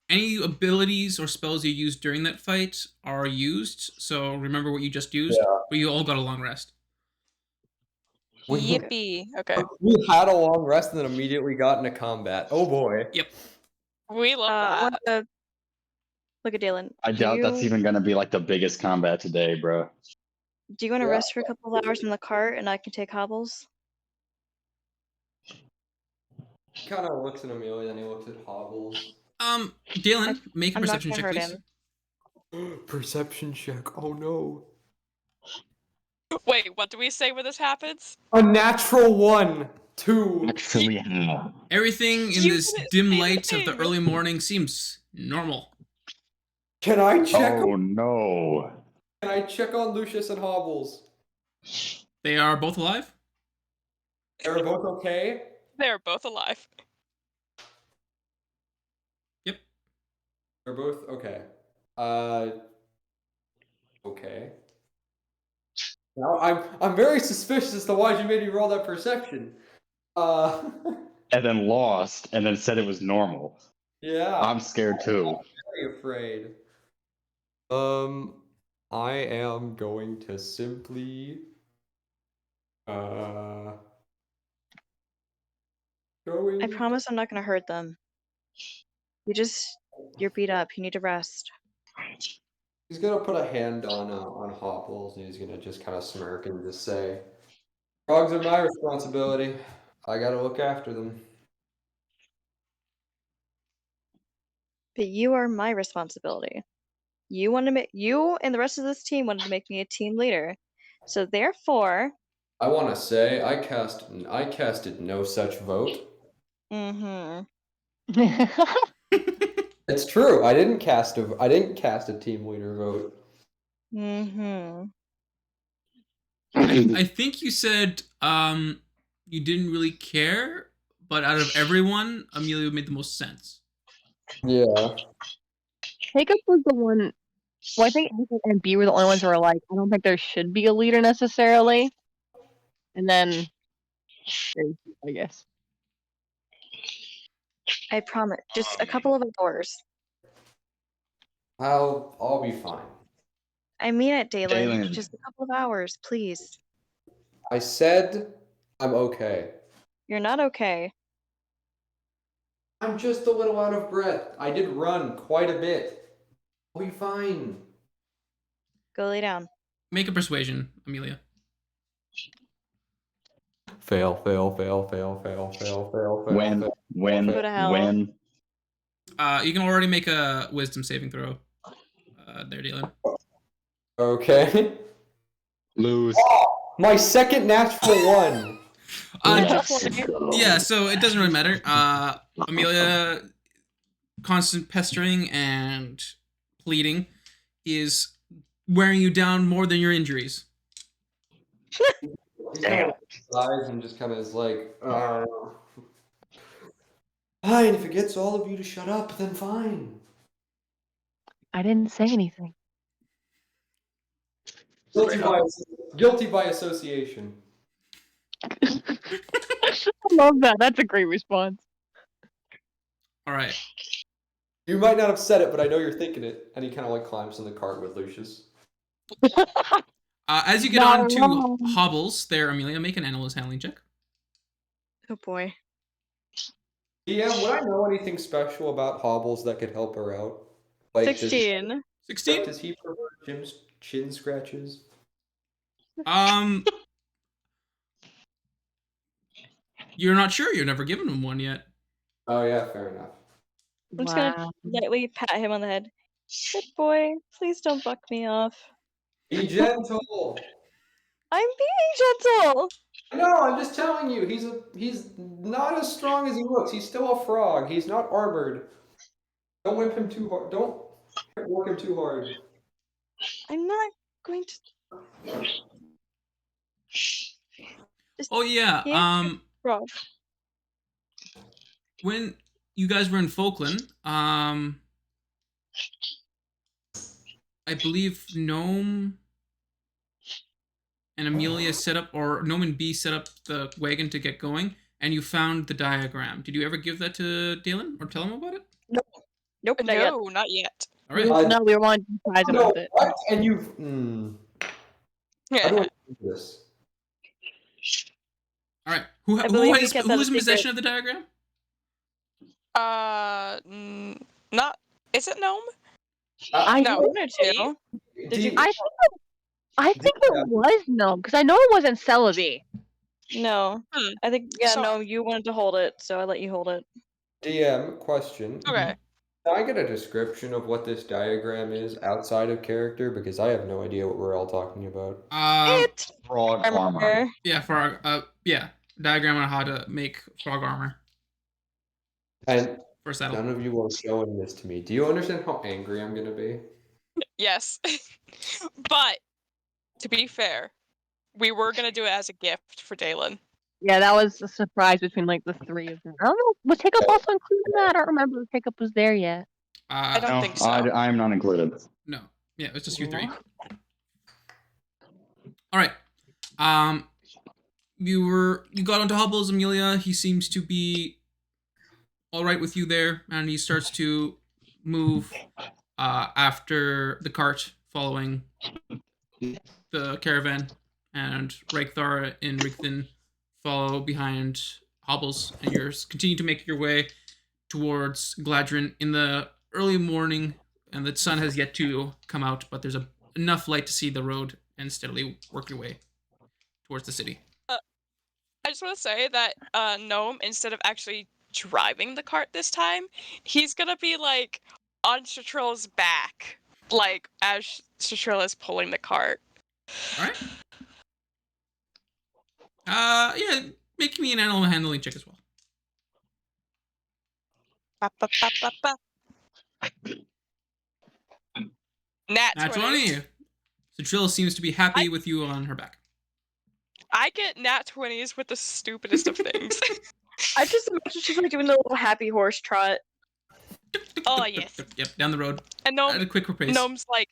Any abilities or spells you used during that fight are used. So remember what you just used. Yeah. But you all got a long rest. Yippee. Okay. We had a long rest and then immediately got into combat. Oh boy. Yep. We love that. Look at Dalen. I doubt that's even gonna be the biggest combat today, bro. Do you want to rest for a couple of hours in the cart and I can take Hobbles? He kind of looks at Amelia, then he looks at Hobbles. Dylan, make a I'm not perception gonna check, hurt please. him. Perception check. Oh no. Wait, what do we say when this happens? A natural 1, 2. Actually, how? Everything in You this didn't dim say the light of the thing. early morning seems normal. Can I check? Oh no. Can I check on Lucius and Hobbles? They are both alive? They're both okay? They're both alive. Yep. They're both okay. Okay. Now I'm very suspicious as to why you made me roll that perception. And then lost, and then said it was normal. Yeah. I'm scared too. I'm very afraid. I am going to simply I promise I'm not gonna hurt them. You're beat up. You need to rest. He's gonna put a hand on Hobbles, and he's gonna just kind of smirk and just say, "Frogs are my responsibility. I gotta look after them." But you are my responsibility. You and the rest of this team wanted to make me a team leader. So therefore, I want to say I casted no such vote. mm-hmm. It's true. I didn't cast a team leader vote. Mm-hmm. I think you said you didn't really care, but out of everyone, Amelia made the most sense. Yeah. Jacob was the one. Well, I think A and B were the only ones who were like, I don't think there should be a leader necessarily. And then, I guess. I promise. Just a couple of hours. I'll be fine. I mean it, Dalen. Dalen. Just a couple of hours, please. I said I'm okay. You're not okay. I'm just a little out of breath. I did run quite a bit. I'll be fine. Go lay down. Make a persuasion, Amelia. Fail. When? Go to hell. When? You can already make a wisdom saving throw. There, Dylan. Okay. Lose. My second natural 1. Yeah, so it doesn't really matter. Amelia, constant pestering and pleading is wearing you down more than your injuries. Damn. Eyes and just kind of is like, fine, if it gets all of you to shut up, then fine. I didn't say anything. Guilty by association. I love that. That's a great response. All right. You might not have said it, but I know you're thinking it. And he kind of like climbs in the cart with Lucius. As you get on to Hobbles, there, Amelia, make an animals handling check. Oh boy. DM, would I know anything special about Hobbles that could help her out? Like, 16. 16? Does he prefer chin scratches? You're not sure. You've never given him one yet. Oh yeah, fair enough. I'm just gonna lightly pat him on the head. Good boy. Please don't buck me off. Be gentle. I'm being gentle. No, I'm just telling you. He's not as strong as he looks. He's still a frog. He's not armored. Don't whip him too hard. Don't work him too hard. I'm not going to. Oh yeah. Frog. When you guys were in Falkland, I believe Gnome and Amelia set up, or Gnome and B set up the wagon to get going, and you found the diagram. Did you ever give that to Dalen or tell him about it? Nope. Not yet. All right. No, we wanted to surprise him with it. What? And you've. How do I do this? All right. Who is in possession of the diagram? Not. Is it Gnome? I no. wanted to. I I think it was Gnome, because I know it wasn't Celebi. No. I think, no, you wanted to hold it, so I let you hold it. DM question. Okay. Can I get a description of what this diagram is outside of character? Because I have no idea what we're all talking about. It's frog armor. Yeah, frog. Diagram on how to make frog armor. And for saddle. None of you are showing this to me. Do you understand how angry I'm gonna be? Yes. But to be fair, we were gonna do it as a gift for Dalen. Yeah, that was a surprise between like the three of them. I don't know. Was Hiccup also included in that? I don't remember if Hiccup was there yet. I don't think so. I am not included. No. Yeah, it's just you three. All right. You got onto Hubbles, Amelia. He seems to be all right with you there, and he starts to move after the cart following the caravan, and Raikthar and Rigthin follow behind Hobbles, and you're continue to make your way towards Gladrin in the early morning, and the sun has yet to come out, but there's enough light to see the road and steadily work your way towards the city. I just want to say that Gnome, instead of actually driving the cart this time, he's gonna be like on Shatrill's back, like as Shatrill is pulling the cart. All right. Yeah, make me an animal handling check as well. Ba, ba, ba, ba, ba. Nat 20. So Trill seems to be happy with you on her back. I get nat 20s with the stupidest of things. I just imagine she's like doing the little happy horse trot. Oh, yes. Yep, down the road. And at a quicker pace. Gnome's like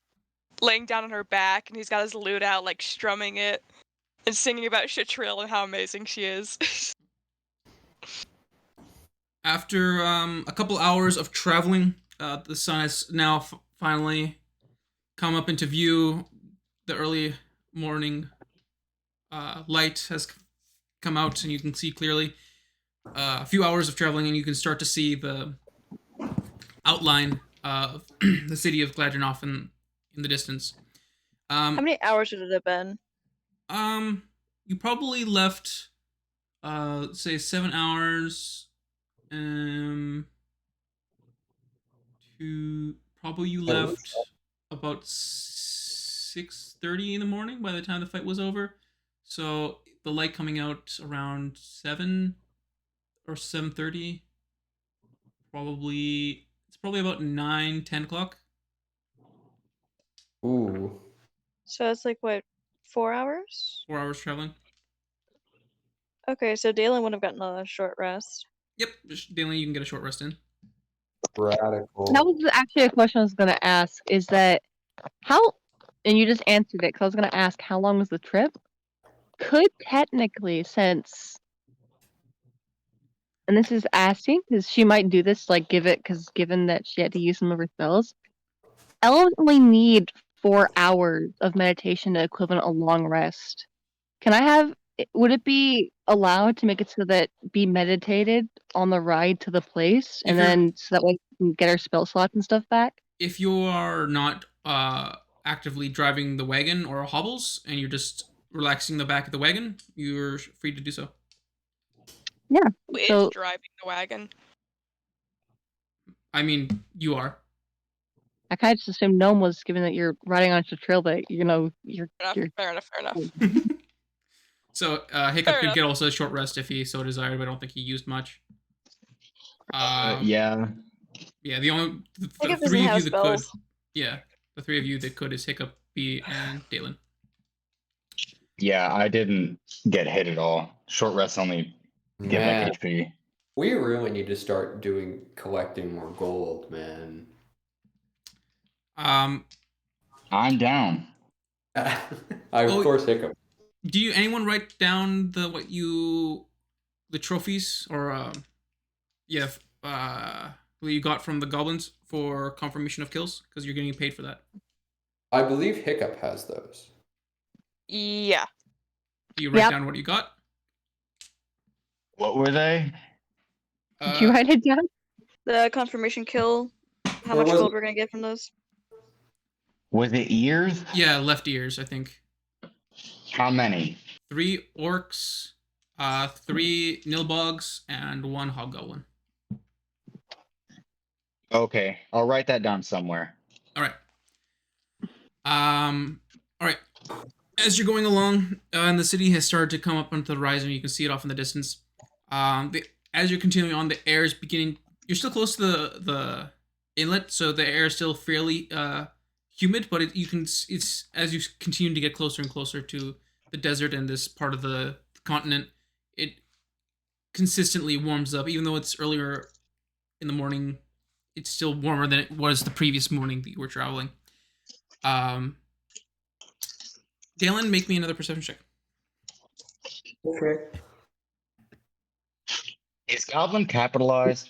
laying down on her back, and he's got his lute out, like strumming it and singing about Shatrill and how amazing she is. After a couple hours of traveling, the sun has now finally come up into view. The early morning light has come out, and you can see clearly. A few hours of traveling, and you can start to see the outline of the city of Gladrinoff in the distance. How many hours would it have been? You probably left, say 7 hours. You left about 6:30 in the morning by the time the fight was over. So the light coming out around 7 or 7:30. It's probably about 9-10 o'clock. Ooh. So it's like what, 4 hours? 4 hours traveling. Okay, so Dalen would have gotten a short rest. Yep, Dalen, you can get a short rest in. Radical. That was actually a question I was going to ask. Is that and you just answered it, because I was going to ask how long was the trip? Could technically, and this is asking, because she might do this, like given that she had to use some of her spells, Ella would only need 4 hours of meditation to equivalent a long rest. Would it be allowed to make it so that be meditated on the ride to the place, and then so that way we can get our spell slots and stuff back? If you are not actively driving the wagon or hobbles, and you're just relaxing the back of the wagon, you're free to do so. Yeah. Who is driving the wagon? I mean, you are. I kind of just assumed Gnome was, given that you're riding on Shatril, but you're Fair enough. So Hiccup could get also a short rest if he so desired, but I don't think he used much. Yeah. Yeah, the three of you that could. Yeah, the three of you that could is Hiccup, B, and Dalen. Yeah, I didn't get hit at all. Short rest only give like HP. We really need to start collecting more gold, man. I'm down. Of course, Hiccup. Do anyone write down the trophies or what you got from the goblins for confirmation of kills, because you're getting paid for that? I believe Hiccup has those. Yeah. Do you write down what you got? What were they? Did you write it down? The confirmation kill. How much gold we're gonna get from those? Was it ears? Yeah, left ears, I think. How many? 3 orcs, 3 nilbogs, and 1 hobgoblin. Okay, I'll write that down somewhere. All right. All right. As you're going along, and the city has started to come up onto the horizon, you can see it off in the distance. As you're continuing on, the air is beginning. You're still close to the inlet, so the air is still fairly humid. But it's as you continue to get closer and closer to the desert and this part of the continent, it consistently warms up. Even though it's earlier in the morning, it's still warmer than it was the previous morning that you were traveling. Dalen, make me another perception check. Okay. Is goblin capitalized?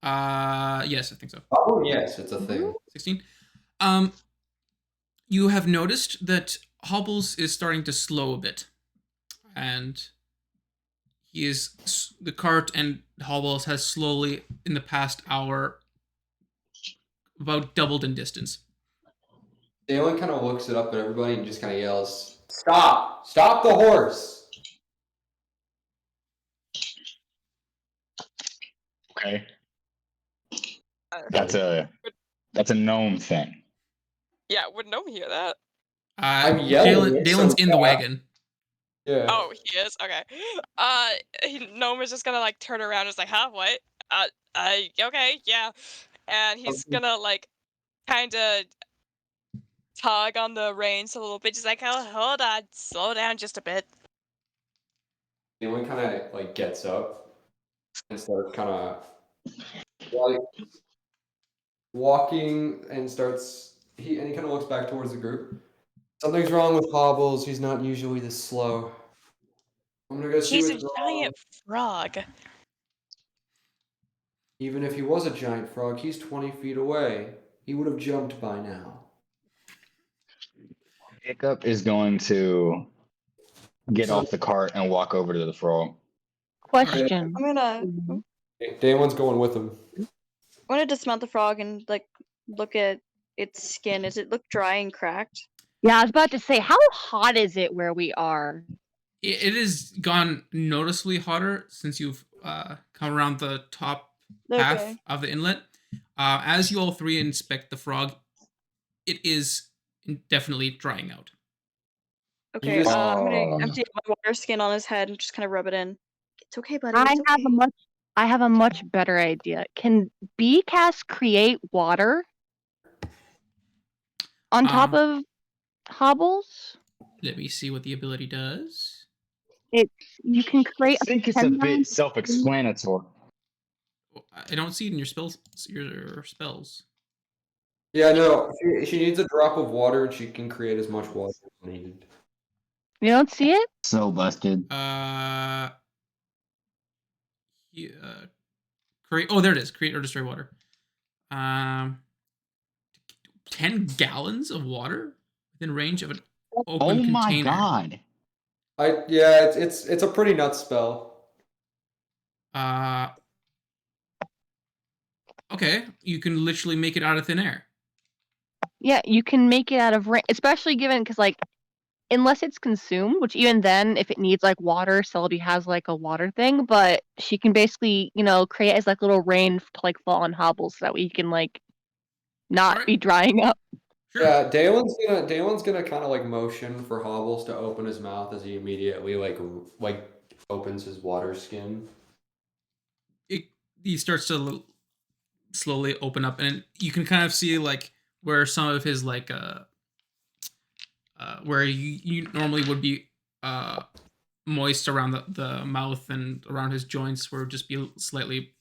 Yes, I think so. Oh yes, it's a thing. 16. You have noticed that Hobbles is starting to slow a bit, and the cart and Hobbles has slowly in the past hour about doubled in distance. Dalen kind of looks it up at everybody and just kind of yells, "Stop! Stop the horse!" Okay. That's a gnome thing. Yeah, would Gnome hear that? I'm yelling. Dalen's in the wagon. Yeah. Oh, he is? Okay. Gnome is just gonna like turn around and is like, huh, what? Okay, yeah. And he's gonna like kinda tug on the reins a little bit. Just like, oh, hold on, slow down just a bit. Dalen kind of like gets up and starts kind of like walking and starts. He kind of looks back towards the group. Something's wrong with Hobbles. He's not usually this slow. I'm gonna go see He's a what's wrong. giant frog. Even if he was a giant frog, he's 20 feet away. He would have jumped by now. Hiccup is going to get off the cart and walk over to the frog. Question. I'm gonna Damon's going with him. I want to dismount the frog and like look at its skin. Does it look dry and cracked? Yeah, I was about to say, how hot is it where we are? It has gone noticeably hotter since you've come around the top half of the inlet. As you all three inspect the frog, it is definitely drying out. Okay, I'm gonna empty my water skin on his head and just kind of rub it in. It's okay, buddy. I have a much better idea. Can Beecast create water on top of Hobbles? Let me see what the ability does. You can create. I think it's a bit self-explanatory. I don't see it in your spells. Your spells. Yeah, no. She needs a drop of water, and she can create as much water as needed. You don't see it? So busted. Create. Oh, there it is. Create or destroy water. 10 gallons of water within range of an open container. Oh my god. It's a pretty nuts spell. Okay, you can literally make it out of thin air. Yeah, you can make it out of rain, especially given because like, unless it's consumed, which even then, if it needs like water, Celebi has like a water thing, but she can basically, create as like little rain to like fall on Hobbles so that we can like not be drying up. Sure. Yeah, Dalen's gonna kind of like motion for Hobbles to open his mouth as he immediately like opens his water skin. He starts to slowly open up, and you can kind of see like where some of his like where you normally would be moist around the mouth and around his joints, where it would just be slightly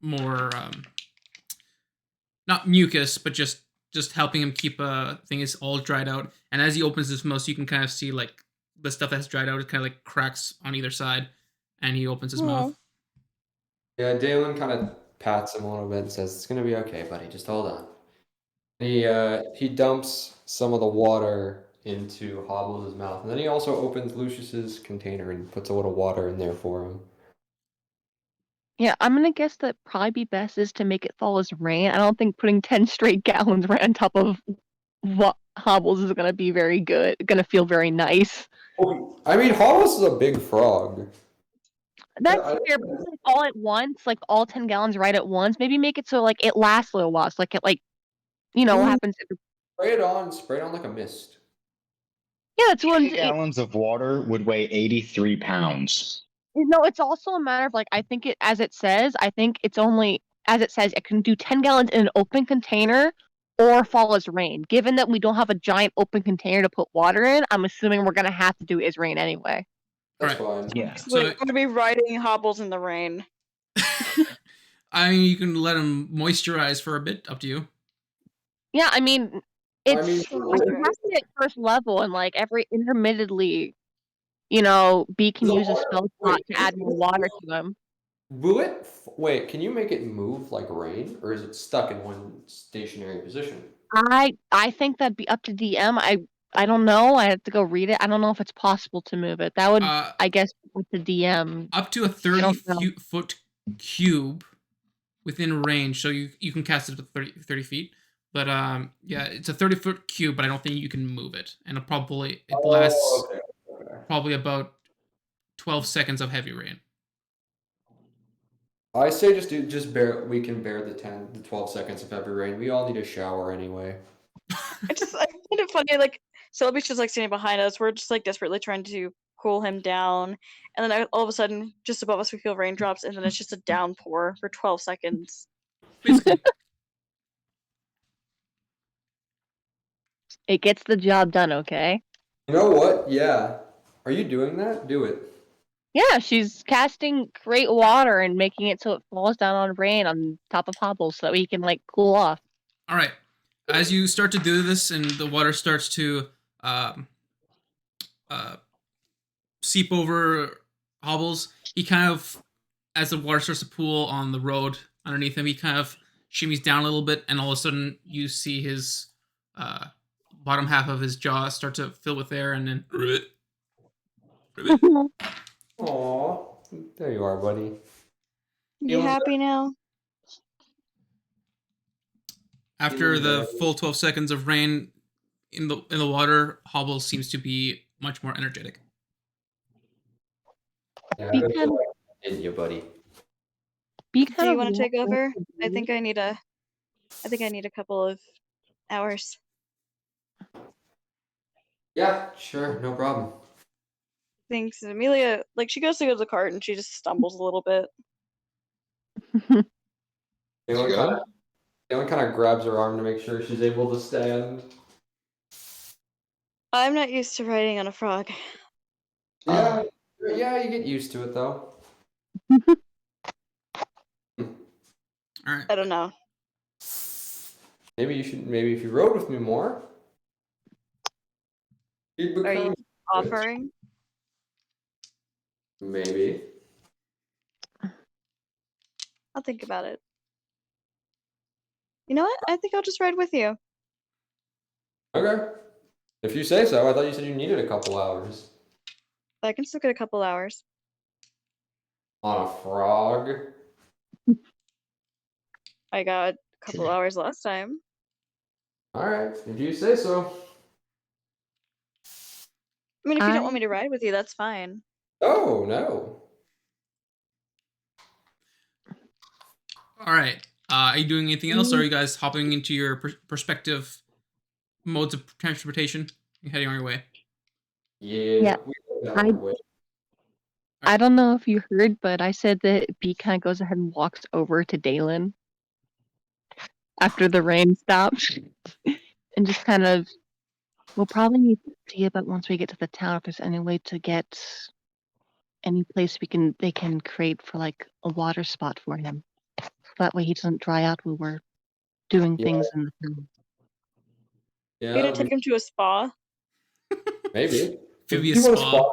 more not mucus, but just helping him keep things all dried out. And as he opens his mouth, you can kind of see like the stuff that's dried out. It kind of like cracks on either side, and he opens his mouth. Yeah, Dalen kind of pats him a little bit and says, "It's gonna be okay, buddy. Just hold on." He dumps some of the water into Hobbles' mouth, and then he also opens Lucius's container and puts a little water in there for him. Yeah, I'm gonna guess that probably be best is to make it fall as rain. I don't think putting 10 straight gallons right on top of Hobbles is gonna be very good. Gonna feel very nice. I mean, Hobbles is a big frog. That's fair, but like all at once, like all 10 gallons right at once. Maybe make it so like it lasts a little while. So like it what happens. Spray it on like a mist. Yeah, that's what 10 gallons of water would weigh 83 pounds. No, it's also a matter of like I think it as it says. I think it's only as it says. It can do 10 gallons in an open container or fall as rain. Given that we don't have a giant open container to put water in, I'm assuming we're gonna have to do is rain anyway. That's fine. Yeah. So we're going to be riding Hobbles in the rain. I mean, you can let him moisturize for a bit. Up to you. Yeah, I mean, it's at first level and like every intermittently, B can use a spell slot to add more water to them. Will it? Wait, can you make it move like rain, or is it stuck in one stationary position? I think that'd be up to DM. I don't know. I have to go read it. I don't know if it's possible to move it. That would, I guess, with the DM. Up to a 30-foot cube within range, so you can cast it to 30 feet. But yeah, it's a 30-foot cube, but I don't think you can move it, and it lasts probably about 12 seconds of heavy rain. I say we can bear the 12 seconds of heavy rain. We all need a shower anyway. I find it funny, like Celebi's just like standing behind us. We're just like desperately trying to cool him down, and then all of a sudden, just above us, we feel raindrops, and then it's just a downpour for 12 seconds. It gets the job done, okay? You know what? Yeah. Are you doing that? Do it. Yeah, she's casting great water and making it so it falls down on rain on top of Hobbles so he can like cool off. All right. As you start to do this and the water starts to seep over Hobbles, he kind of, as the water starts to pool on the road underneath him, he kind of shimmies down a little bit, and all of a sudden you see his bottom half of his jaw start to fill with air, and then Aw, there you are, buddy. You happy now? After the full 12 seconds of rain in the water, Hobble seems to be much more energetic. Yeah, in you, buddy. Do you want to take over? I think I need a couple of hours. Yeah, sure, no problem. Thanks, Amelia. Like she goes to go to the cart and she just stumbles a little bit. Galen kind of grabs her arm to make sure she's able to stand. I'm not used to riding on a frog. Yeah, you get used to it though. All right. I don't know. Maybe if you rode with me more. Are you offering? Maybe. I'll think about it. You know what? I think I'll just ride with you. Okay. If you say so. I thought you said you needed a couple hours. I can still get a couple hours. On a frog? I got a couple hours last time. Alright, if you say so. I mean, if you don't want me to ride with you, that's fine. Oh, no. All right. Are you doing anything else, or are you guys hopping into your perspective modes of transportation? You're heading on your way. Yeah. I don't know if you heard, but I said that B kind of goes ahead and walks over to Dalen after the rain stops and just kind of, we'll probably need to see about once we get to the town if there's any way to get any place they can create for like a water spot for him. That way he doesn't dry out when we're doing things in the town. Yeah, you're gonna take him to a spa? Maybe. You want a spa?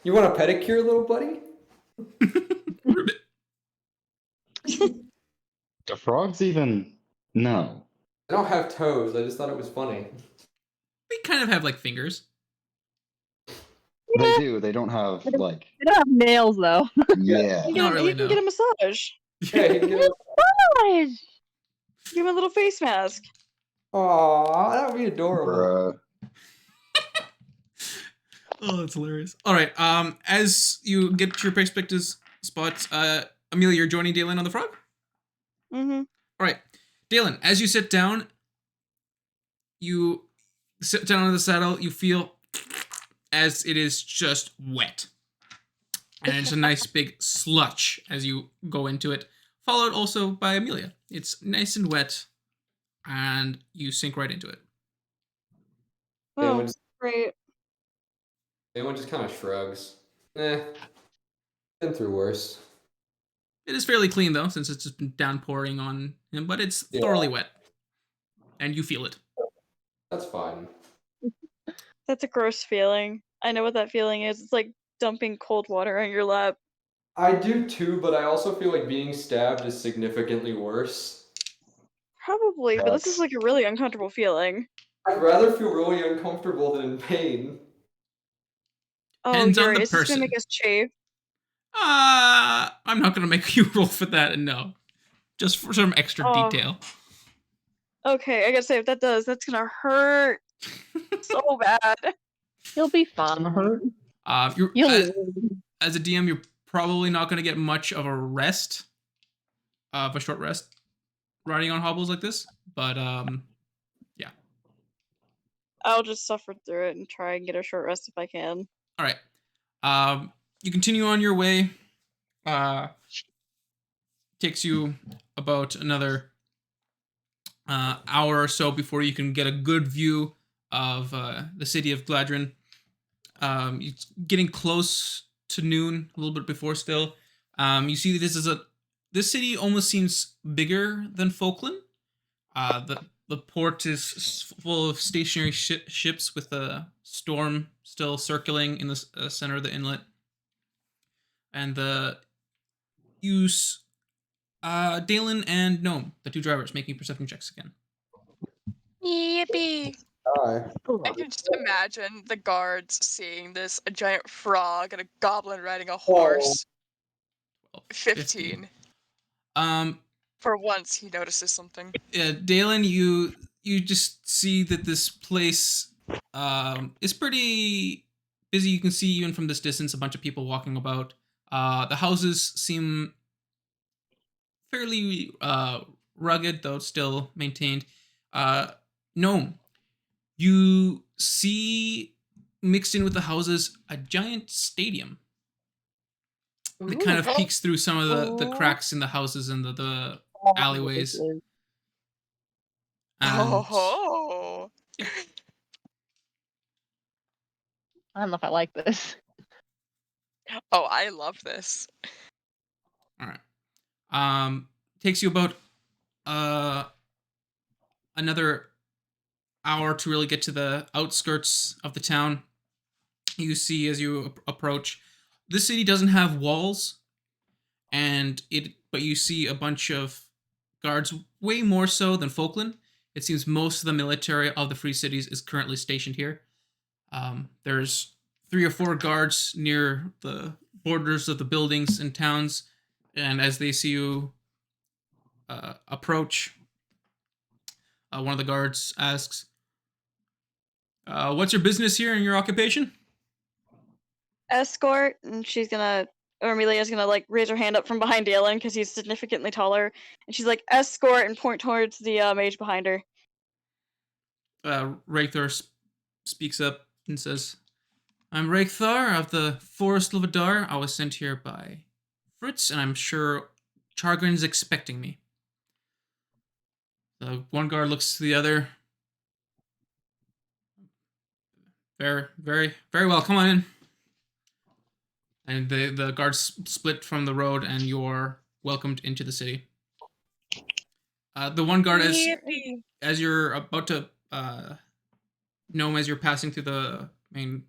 You want a pedicure, little buddy? Do frogs even? No. They don't have toes. I just thought it was funny. They kind of have like fingers. They do. They don't have like. They don't have nails though. Yeah. You don't really can get a massage. Yeah, you can get a massage. Give him a little face mask. Aw, that would be adorable. Bruh. Oh, that's hilarious. All right. As you get to your perspective spots, Amelia, you're joining Dalen on the frog. Mm-hmm. All right, Dalen. As you sit down on the saddle. You feel as it is just wet, and it's a nice big sludge as you go into it. Followed also by Amelia. It's nice and wet, and you sink right into it. Oh, great. Anyone just kind of shrugs. Been through worse. It is fairly clean though, since it's just been downpouring on him, but it's thoroughly wet, and you feel it. That's fine. That's a gross feeling. I know what that feeling is. It's like dumping cold water on your lap. I do too, but I also feel like being stabbed is significantly worse. Probably, but this is like a really uncomfortable feeling. I'd rather feel really uncomfortable than in pain. Oh, Depends on Yuri, the is this gonna person. make us chafe? I'm not gonna make you roll for that, and no. Just for some extra Oh. detail. Okay, I gotta say, if that does, that's gonna hurt so bad. You'll be fine. As a DM, you're probably not gonna get much of a rest, of a short rest, riding on hobbles like this. But yeah. I'll just suffer through it and try and get a short rest if I can. All right. You continue on your way. Takes you about another hour or so before you can get a good view of the city of Gladrin. It's getting close to noon, a little bit before still. You see that this city almost seems bigger than Falkland. The port is full of stationary ships with a storm still circling in the center of the inlet. And the use Dalen and Gnome, the two drivers, making perception checks again. Yippee! Hi. I can just imagine the guards seeing this, a giant frog and a goblin riding a horse. 15. For once, he notices something. Yeah, Dalen, you just see that this place is pretty busy. You can see even from this distance a bunch of people walking about. The houses seem fairly rugged, though still maintained. Gnome, you see mixed in with the houses a giant stadium. It kind of peeks through some of the cracks in the houses and the alleyways. And Oh. I don't know if I like this. Oh, I love this. all right. Takes you about another hour to really get to the outskirts of the town. You see as you approach, this city doesn't have walls, but you see a bunch of guards, way more so than Falkland. It seems most of the military of the Free Cities is currently stationed here. There's 3 or 4 guards near the borders of the buildings and towns, and as they see you approach, one of the guards asks, what's your business here and your occupation? Escort, and Amelia's gonna like raise her hand up from behind Dalen because he's significantly taller, and she's like escort and point towards the mage behind her. Raithor speaks up and says, I'm Raithar of the Forest Levadar. I was sent here by Fritz, and I'm sure Chargrin's expecting me. The one guard looks to the other. Very, very, very well. Come on in. And the guards split from the road, and you're welcomed into the city. The one guard, as you're about to Gnome, as you're passing through the main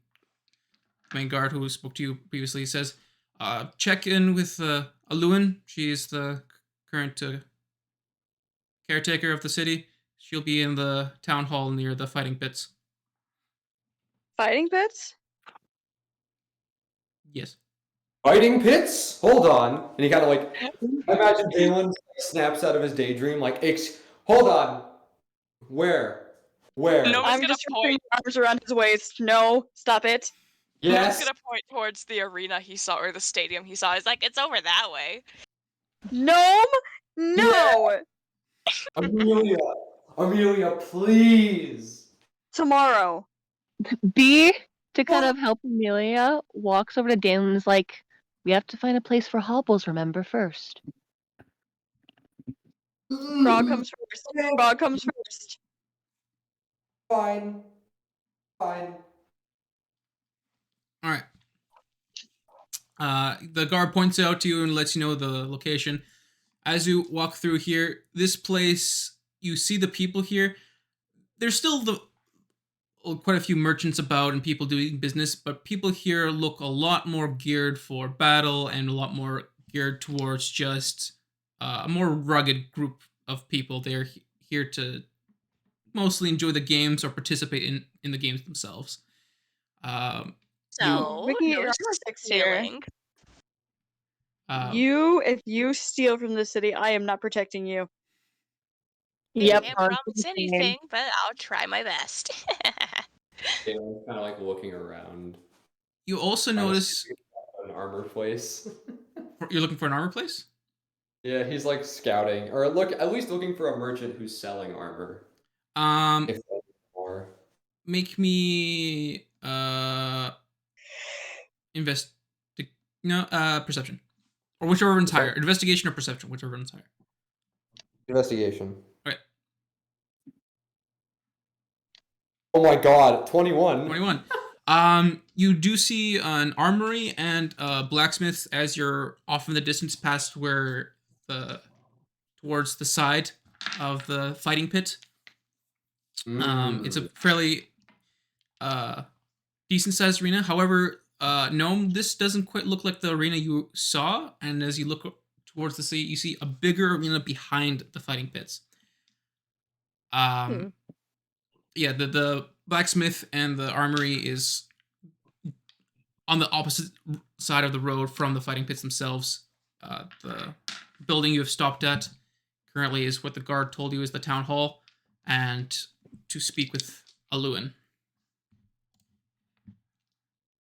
guard who spoke to you previously, says, check in with Aluin. She is the current caretaker of the city. She'll be in the town hall near the fighting pits. Fighting pits? Yes. Fighting pits? Hold on. And he kind of like, I imagine Dalen snaps out of his daydream, like, hold on. Where? Where? No one's I'm gonna just wrapping point. my arms around his waist. No, stop it. No one's Yes. gonna point towards the arena he saw or the stadium he saw. He's like, it's over that way. Gnome? No! Amelia. Amelia, please. Tomorrow. B, to kind of help Amelia, walks over to Dalen and is like, we have to find a place for hobbles, remember, first. Frog comes first. Frog comes first. Fine. Fine. All right. The guard points out to you and lets you know the location. As you walk through here, this place, you see the people here. There's still quite a few merchants about and people doing business, but people here look a lot more geared for battle and a lot more geared towards just a more rugged group of people. They're here to mostly enjoy the games or participate in the games themselves. So, Making it no six here. stealing. If you steal from the city, I am not protecting you. Yep. I can't on promise the same. anything, but I'll try my best. Dalen's kind of like looking around. You also trying to notice see an armor place. you're looking for an armor place. Yeah, he's like scouting, or at least looking for a merchant who's selling armor. If there's more. Make me perception, or whichever one's higher. Investigation or perception, whichever one's higher. Investigation. Okay. Oh my god, 21. 21. You do see an armory and blacksmiths as you're off in the distance past where towards the side of the fighting pit. It's a fairly decent sized arena. However, Gnome, this doesn't quite look like the arena you saw, and as you look towards the sea, you see a bigger arena behind the fighting pits. Yeah, the blacksmith and the armory is on the opposite side of the road from the fighting pits themselves. The building you have stopped at currently is what the guard told you is the town hall, and to speak with Aluin.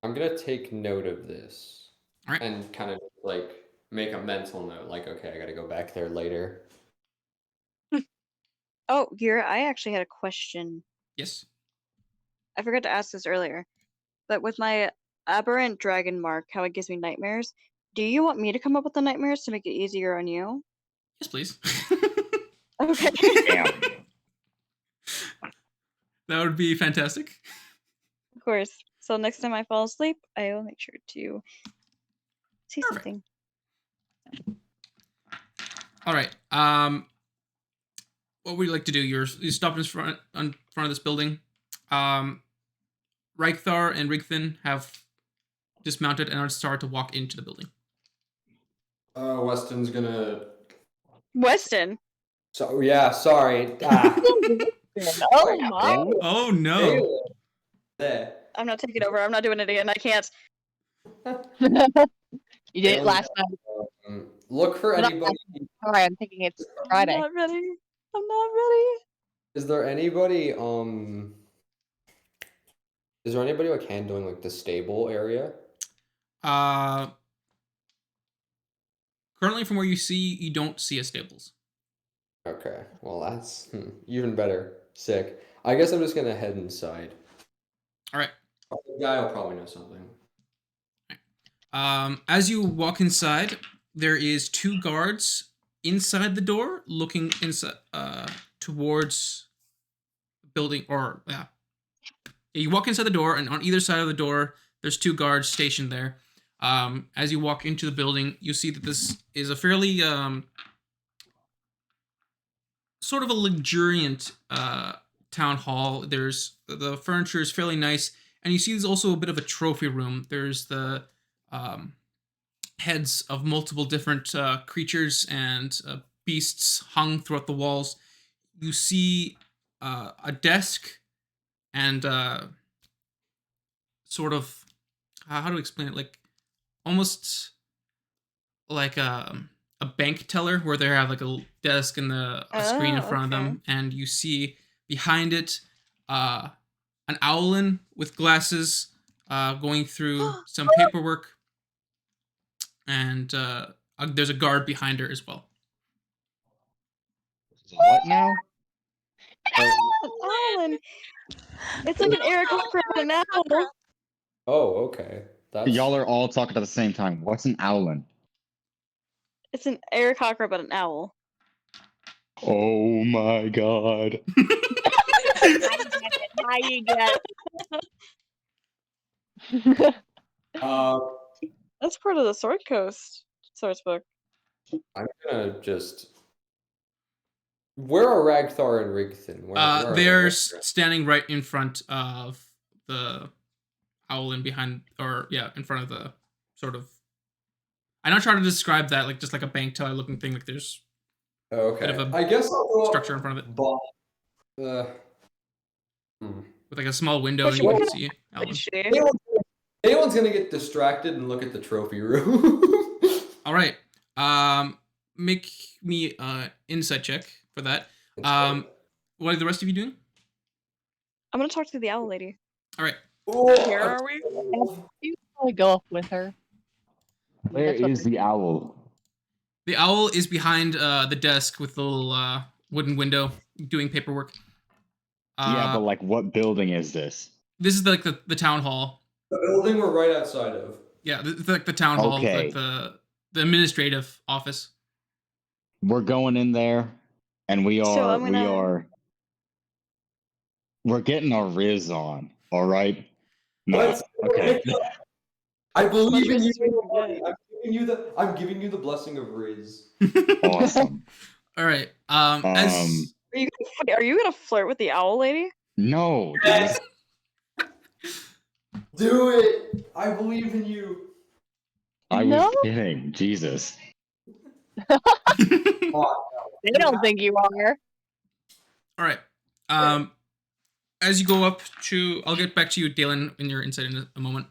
I'm gonna take note of this. All right. And kind of like make a mental note, like, okay, I gotta go back there later. Oh, Gira, I actually had a question. Yes. I forgot to ask this earlier, but with my aberrant dragon mark, how it gives me nightmares, do you want me to come up with the nightmares to make it easier on you? Yes, please. Okay. Damn. That would be fantastic. Of course. So next time I fall asleep, I will make sure to see Perfect. something. All right. What would you like to do? You stop in front of this building. Reichthar and Rigthin have dismounted and are started to walk into the building. Weston's gonna. Weston. So yeah, sorry. Oh my! Oh no! There. I'm not taking over. I'm not doing it again. I can't. You did it last night. Look for But I'm anybody. Sorry, I'm thinking it's Friday. I'm not ready. I'm not ready. Is there anybody? Is there anybody like handling like the stable area? Currently, from where you see, you don't see a stables. Okay, well that's even better. Sick. I guess I'm just gonna head inside. All right. The guy will probably know something. As you walk inside, there is 2 guards inside the door, looking inside towards the building. Or yeah, you walk inside the door, and on either side of the door, there's 2 guards stationed there. As you walk into the building, you see that this is a fairly sort of a luxuriant town hall. There's the furniture is fairly nice, and you see there's also a bit of a trophy room. There's the heads of multiple different creatures and beasts hung throughout the walls. You see a desk and sort of how to explain it, like almost like a bank teller where they have like a desk and a screen in front of them, and you see behind it, an owlin with glasses, going through some paperwork, and there's a guard behind her as well. What now? Owlin. It's like an Eragoatta and an owl. Oh, okay. That's Y'all are all talking at the same time. What's an owlin? It's an Eragoatta but an owl. Oh my god. Now you get it. That's part of the Sword Coast source book. I'm gonna just. Where are Ragthar and Rigthin? Where are They're they? standing right in front of the owlin behind, or in front of the sort of. I'm not trying to describe that like just like a bank teller looking thing. Like there's Okay. bit of a I guess I'll go structure in front of it. With like a small window, But and you you can wouldn't- see owlin. Anyone's gonna get distracted and look at the trophy room. All right. Make me insight check for that. What are the rest of you doing? I'm gonna talk to the owl lady. All right. Here are we? You probably go up with her. Where That's what is the owl? The owl is behind the desk with the little wooden window doing paperwork. Yeah, but like, what building is this? This is like the town hall. The building we're right outside of. Yeah, like the town hall, Okay. like the administrative office. We're going in there, and we're getting our riz on. All right. No. Let's- Okay. I believe in Riz you. is really good. I'm giving you the blessing of Riz. Awesome. All right. Um, Are you gonna flirt with the owl lady? No, dude. Do it. I believe in you. I No? was kidding. Jesus. They don't think you are. All right. As you go up to, I'll get back to you, Dalen, in your insight in a moment.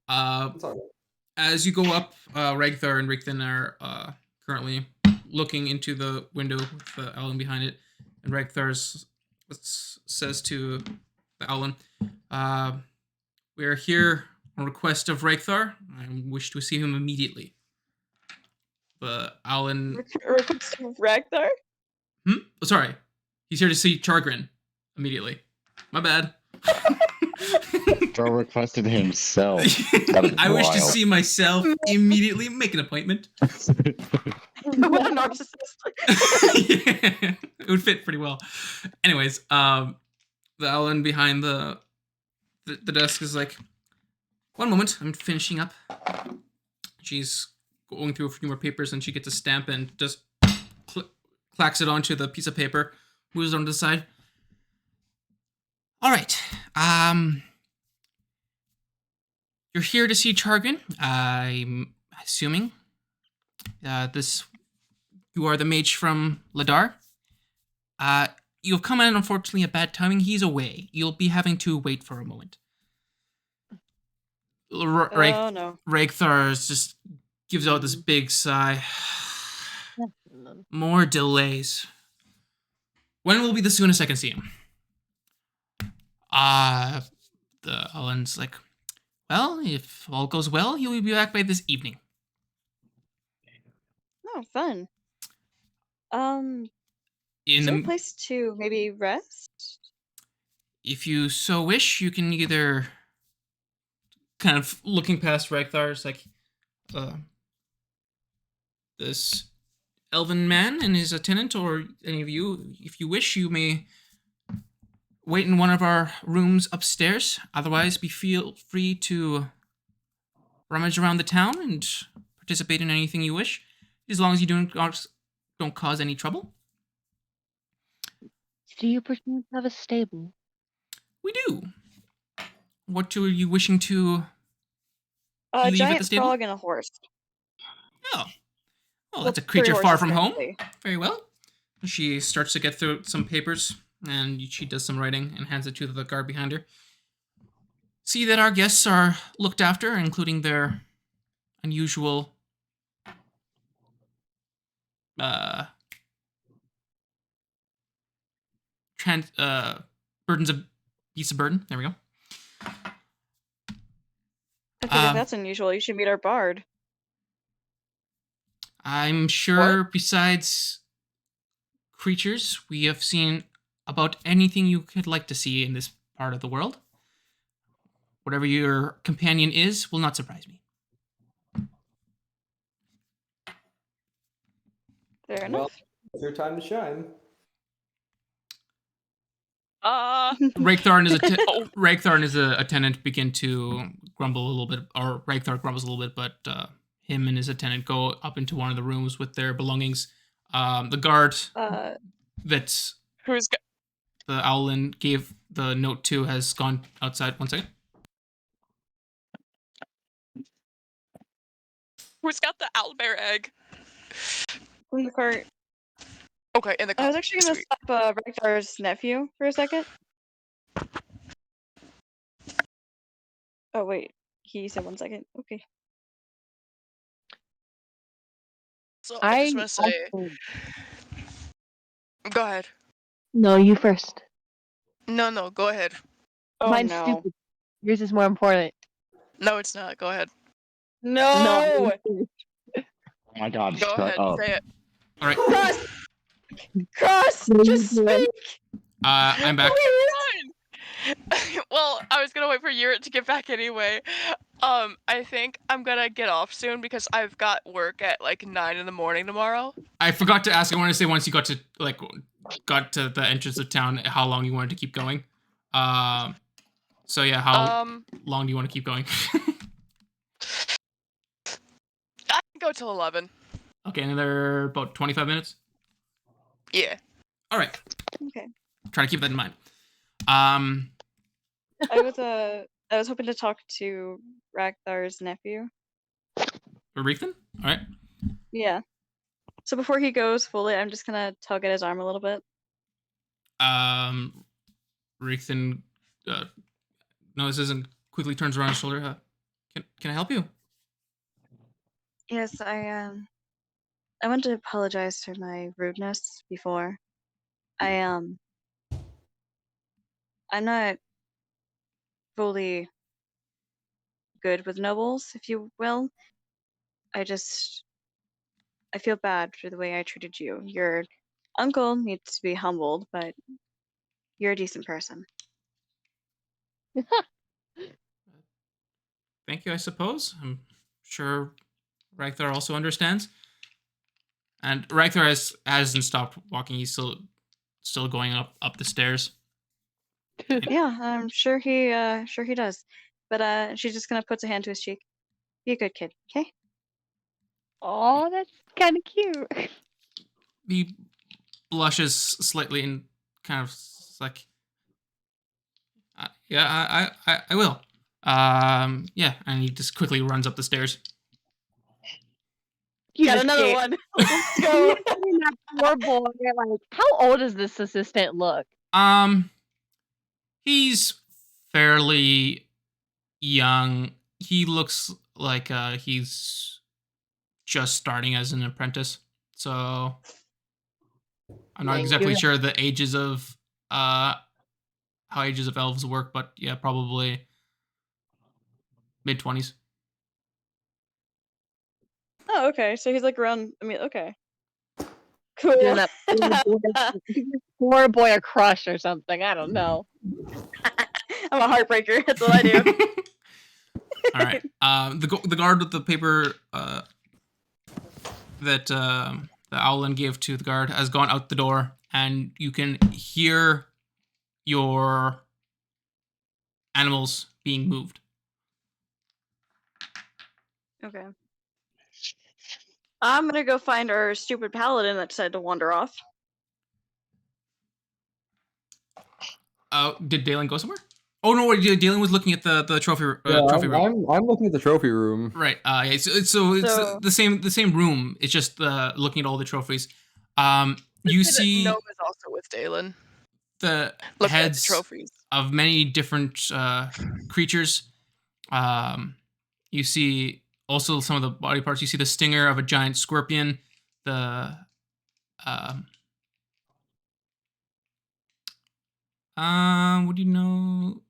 As you go up, Ragthar and Rigthin are currently looking into the window with the owlin behind it, and Ragthar says to the owlin, "We are here on request of Ragthar. I wish to see him immediately." The owlin. Request of Ragthar? Oh, sorry, he's here to see Chargrin immediately. My bad. Joe requested himself. I wish to see myself immediately. Make an appointment. What a narcissist. Yeah, it would fit pretty well. Anyways, the owlin behind the desk is like, "One moment, I'm finishing up." She's going through a few more papers, and she gets a stamp and just clacks it onto the piece of paper, moves it on to the side. All right. You're here to see Chargrin. I'm assuming you are the mage from Ladar. You've come in, unfortunately, at bad timing. He's away. You'll be having to wait for a moment. Oh no. Ragthar just gives out this big sigh. More delays. When will be the soonest I can see him? The owlin's like, "Well, if all goes well, he will be back by this evening." Oh, fun. In Is there a the, place to maybe rest? if you so wish, you can either kind of looking past Ragthar, it's like, this elven man and his attendant, or any of you, if you wish, you may wait in one of our rooms upstairs. Otherwise, feel free to rummage around the town and participate in anything you wish, as long as you don't cause any trouble. Do you perhaps have a stable? We do. What are you wishing to A leave at giant the stable? frog and a horse. Oh. Well, Well, that's a 3 creature far horses, from home. technically. Very well. She starts to get through some papers, and she does some writing and hands it to the guard behind her. See that our guests are looked after, including their unusual burdens a piece of burden. There we go. I figure that's unusual. You should meet our bard. I'm sure besides creatures, we have seen about anything you could like to see in this part of the world. Whatever your companion is will not surprise me. Fair enough. Well, it's your time to shine. Ragthar and his attendant begin to grumble a little bit, or Ragthar grumbles a little bit, but him and his attendant go up into one of the rooms with their belongings. The guard that Who's got? the Owlin gave the note to has gone outside. 1 second. Who's got the owlbear egg? In the cart. Okay, in the cart. I was actually gonna stop Ragthar's nephew for a second. Oh wait, he said 1 second. Okay. So I just want to say. also- Go ahead. No, you first. No, go ahead. Oh Mine's no. stupid. Yours is more important. No, it's not. Go ahead. No. Oh my god, Go shut ahead. up. Say it. All right, Cross, just speak. I'm back. Fine. Well, I was gonna wait for Yurit to get back anyway. I think I'm gonna get off soon because I've got work at like 9 in the morning tomorrow. I forgot to ask. I want to say once you got to the entrance of town, how long you wanted to keep going. So yeah, how long do you want to keep going? I can go till 11. Okay, another about 25 minutes. Yeah. All right. Okay. Try to keep that in mind. I was hoping to talk to Ragthar's nephew. Reethan? All right. Yeah. So before he goes fully, I'm just gonna tug at his arm a little bit. Reethan notices and quickly turns around his shoulder. Can I help you? Yes, I want to apologize for my rudeness before. I'm not fully good with nobles, if you will. I feel bad for the way I treated you. Your uncle needs to be humbled, but you're a decent person. Thank you, I suppose. I'm sure Ragthar also understands. And Ragthar hasn't stopped walking. He's still going up the stairs. Yeah, I'm sure he does. But she's just gonna put a hand to his cheek. Be a good kid, okay? Oh, that's kind of cute. He blushes slightly and kind of like, yeah, I will. Yeah, and he just quickly runs up the stairs. You Got just another can't- one. Let's go. That poor boy. Like, how old does this assistant look? He's fairly young. He looks like he's just starting as an apprentice. So I'm not exactly sure the ages of how ages of elves work, but yeah, probably mid-20s. Oh, okay. So he's like around. I mean, okay. Cool. Giving that poor boy a crush or something. I don't know. I'm a heartbreaker. That's what I do. All right. The guard with the paper that the Owlin gave to the guard has gone out the door, and you can hear your animals being moved. Okay. I'm gonna go find our stupid paladin that decided to wander off. Did Dalen go somewhere? Oh no! Wait, Dalen was looking at the trophy trophy room. I'm looking at the trophy room. Right. Yeah. So it's the same room. It's just looking at all the trophies. You see Gnome is also with Dalen. the Look at the heads trophies. of many different creatures. You see also some of the body parts. You see the stinger of a giant scorpion. The What do you know?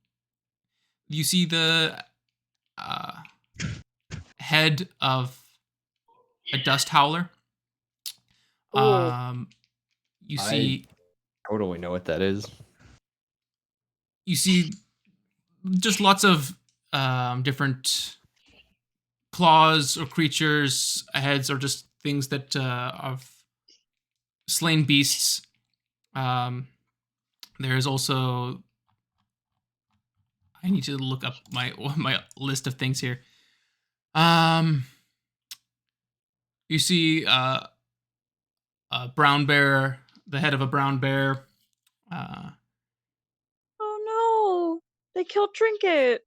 You see the head of a dust howler. Oh. You see Totally know what that is. you see just lots of different claws or creatures, heads, or just things that of slain beasts. There is also I need to look up my list of things here. You see a brown bear, the head of a brown bear. Uh, Oh no! They killed Trinket.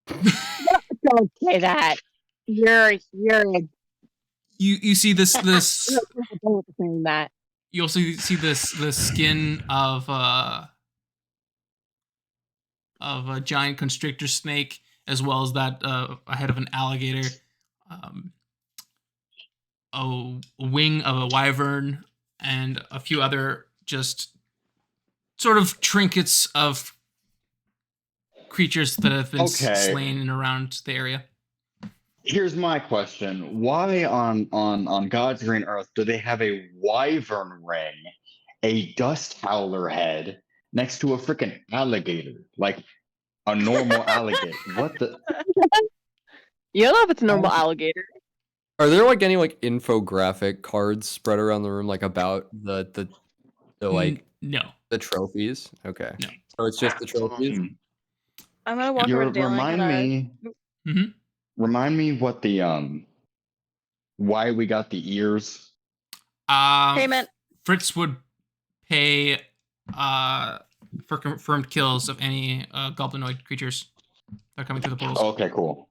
Don't say that. You're you see this. saying that. You also see the skin of a giant constrictor snake, as well as that a head of an alligator, um, a wing of a wyvern, and a few other just sort of trinkets of creatures that have been Okay. slain in around the area. Here's my question: why on God's green earth do they have a wyvern ring, a dust howler head next to a freaking alligator, like a normal alligator? What the? You don't know if it's a normal alligator. Are there like any like infographic cards spread around the room like about the like No. the trophies? Okay. No. So it's just the trophies. I'm gonna walk over to Dalen and Remind me what the why we got the ears. Payment. Fritz would pay for confirmed kills of any goblinoid creatures that are coming through the portals. Okay, cool.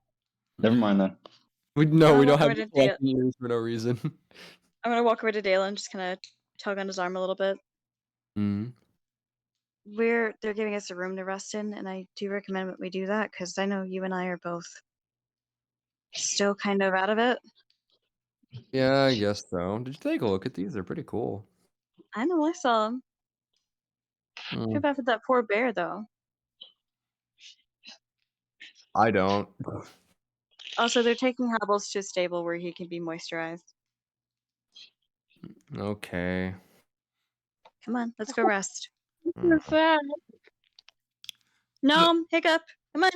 Never mind then. We I'm don't gonna have walk over to Dalen. ears for no reason. I'm gonna walk over to Dalen, just kind of tug on his arm a little bit. Mm. They're giving us a room to rest in, and I do recommend that we do that because I know you and I are both still kind of out of it. Yeah, I guess so. Did you take a look at these? They're pretty cool. I know I saw them. Mm. Too bad for that poor bear, though. I don't. Also, they're taking Hobbles to a stable where he can be moisturized. Okay. Come on, let's go rest. You're sad. Gnome, Hiccup, come on.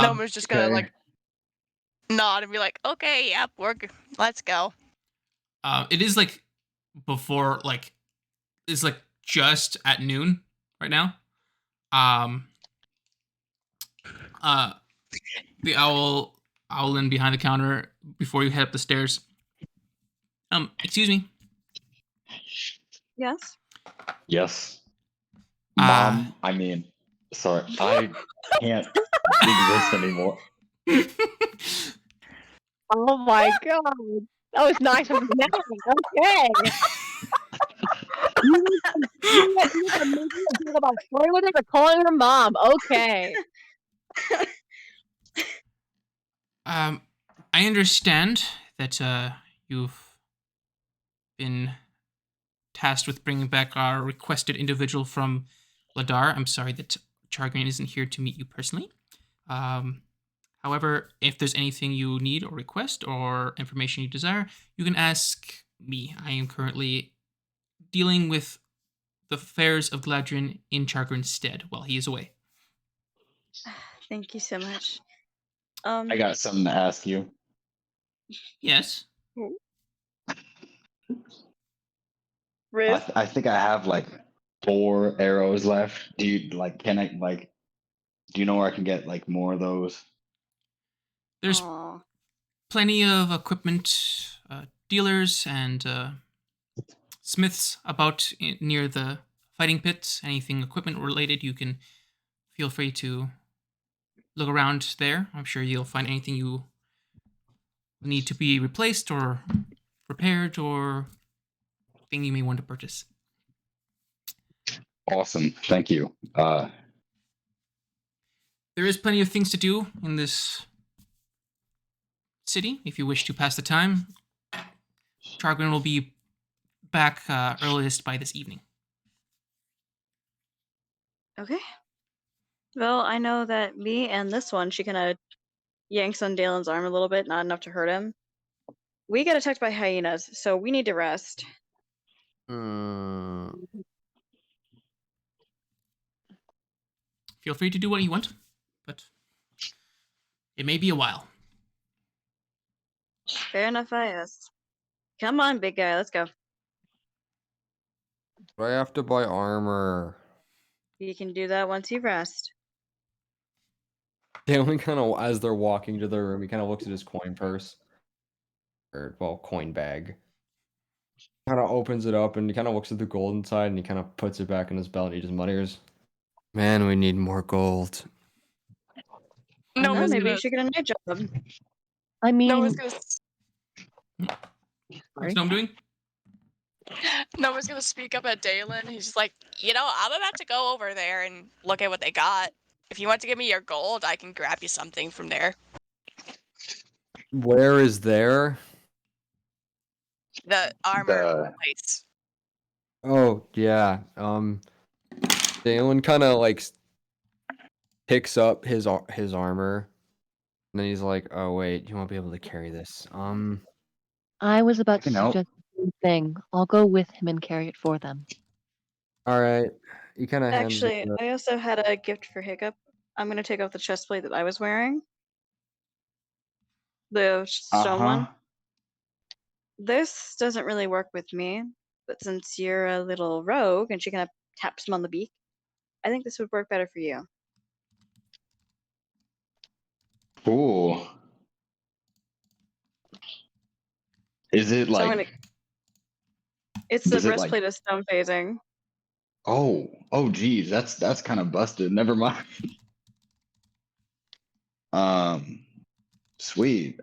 Gnome is just gonna like nod and be like, "Okay, yep, let's go." It is like before, like it's like just at noon right now. The owl in behind the counter before you head up the stairs. Excuse me. Yes. Yes. Mom, I mean, sorry, I can't exist anymore. Oh my god. That was nice of me. Okay. You making about toilet or calling her mom. Okay. I understand that you've been tasked with bringing back our requested individual from Ladar. I'm sorry that Chargrain isn't here to meet you personally. However, if there's anything you need or request or information you desire, you can ask me. I am currently dealing with the affairs of Gladrian in Chargrain's stead while he is away. Thank you so much. I got something to ask you. Yes. Riz? I think I have like 4 arrows left. Do you like? Can I like? Do you know where I can get like more of those? There's plenty of equipment dealers and smiths about near the fighting pits. Anything equipment related, you can feel free to look around there. I'm sure you'll find anything you need to be replaced or repaired or thing you may want to purchase. Awesome. Thank you. There is plenty of things to do in this city if you wish to pass the time. Chargrin will be back earliest by this evening. Okay. Well, I know that me and this one, she kind of yanks on Dalen's arm a little bit, not enough to hurt him. We get attacked by hyenas, so we need to rest. Hmm. Feel free to do what you want, but it may be a while. Fair enough, I guess. Come on, big guy, let's go. Do I have to buy armor? You can do that once you rest. Dalen kind of, as they're walking to the room, he kind of looks at his coin purse. Or, well, coin bag. Kind of opens it up and he kind of looks at the gold inside and he kind of puts it back in his belt and he just mutters, "Man, we need more gold." Well, Noah's maybe you gonna should get a night job. I mean, Noah's gonna What's Gnome doing? Noah's gonna speak up at Dalen. He's just like, I'm about to go over there and look at what they got. If you want to give me your gold, I can grab you something from there. Where is there? The armor place. Oh, yeah. Dalen kind of like picks up his armor. And then he's like, "Oh wait, you won't be able to carry this." I was about to You know. suggest the same thing. I'll go with him and carry it for them. All right. He kind of hands Actually, it. I also had a gift for Hiccup. I'm gonna take off the chest plate that I was wearing. The stone one. This doesn't really work with me, but since you're a little rogue and she kind of taps him on the beak, I think this would work better for you. Cool. Is it So I'm like? gonna... It's the Is it like? breastplate of stone phasing. Oh, geez, that's kind of busted. Never mind. Sweet.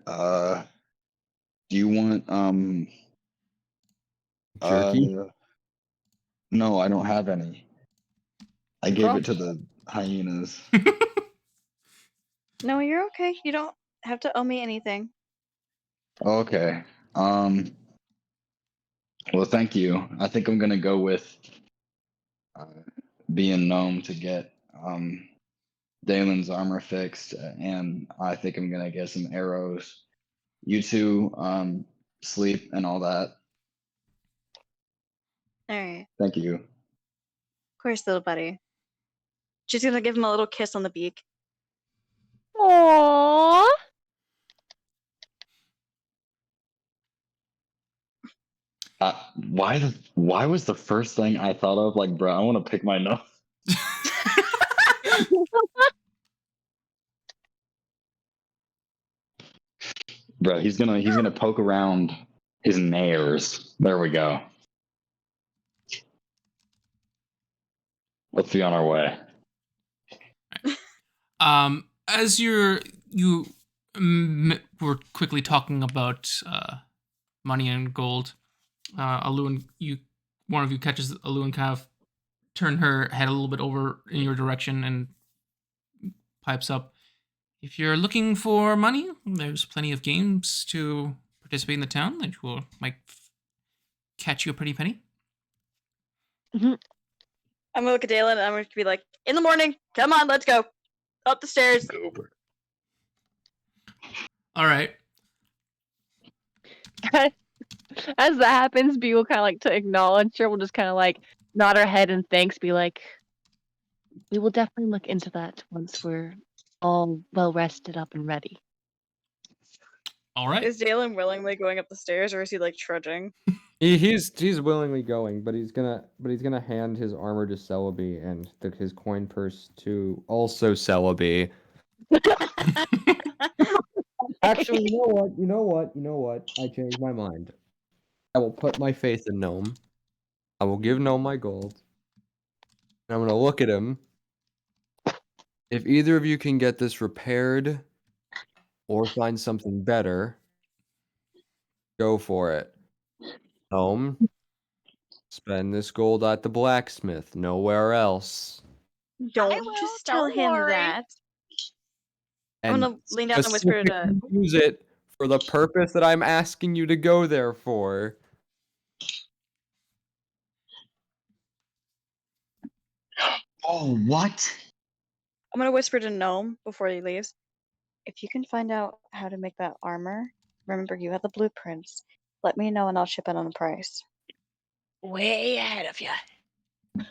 Do you want Jerky? No, I don't have any. I gave Okay. it to the hyenas. No, you're okay. You don't have to owe me anything. Okay. Well, thank you. I think I'm gonna go with being gnome to get Dalen's armor fixed, and I think I'm gonna get some arrows. You two sleep and all that. All right. Thank you. Of course, little buddy. She's gonna give him a little kiss on the beak. Aww. Why was the first thing I thought of like, bro, I want to pick my nose. Bro, he's gonna poke around his nares. There we go. Let's be on our way. As you were quickly talking about money and gold, Alun, one of you catches Alun kind of turn her head a little bit over in your direction and pipes up. If you're looking for money, there's plenty of games to participate in the town that might catch you a pretty penny. I'm gonna look at Dalen and I'm gonna be like, in the morning, come on, let's go. Up the stairs. All right. As that happens, B will kind of like to acknowledge her. We'll just kind of like nod our head and thanks. Be like, we will definitely look into that once we're all well rested up and ready. All right. Is Dalen willingly going up the stairs, or is he like trudging? He's willingly going, but he's gonna hand his armor to Celebi and his coin purse to also Celebi. Actually, you know what? I changed my mind. I will put my faith in Gnome. I will give Gnome my gold. And I'm gonna look at him. If either of you can get this repaired or find something better, go for it. Gnome, spend this gold at the blacksmith, nowhere else. Don't will, just tell don't him worry. that. And I'm gonna lean down and whisper to specifically use it for the purpose that I'm asking you to go there for. Oh, what? I'm gonna whisper to Gnome before he leaves. If you can find out how to make that armor, remember you have the blueprints. Let me know and I'll chip in on the price. Way ahead of you.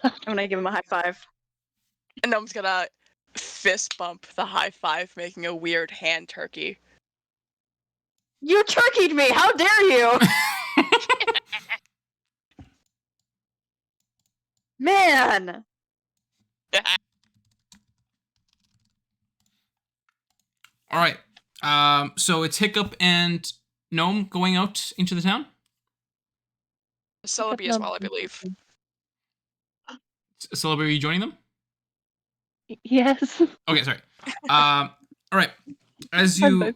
I'm gonna give him a high five. And Gnome's gonna fist bump the high five, making a weird hand turkey. You turkeyed me! How dare you! Man! All right. So it's Hiccup and Gnome going out into the town. Celebi as well, I believe. Celebi, are you joining them? Yes. Okay, sorry. All right. As you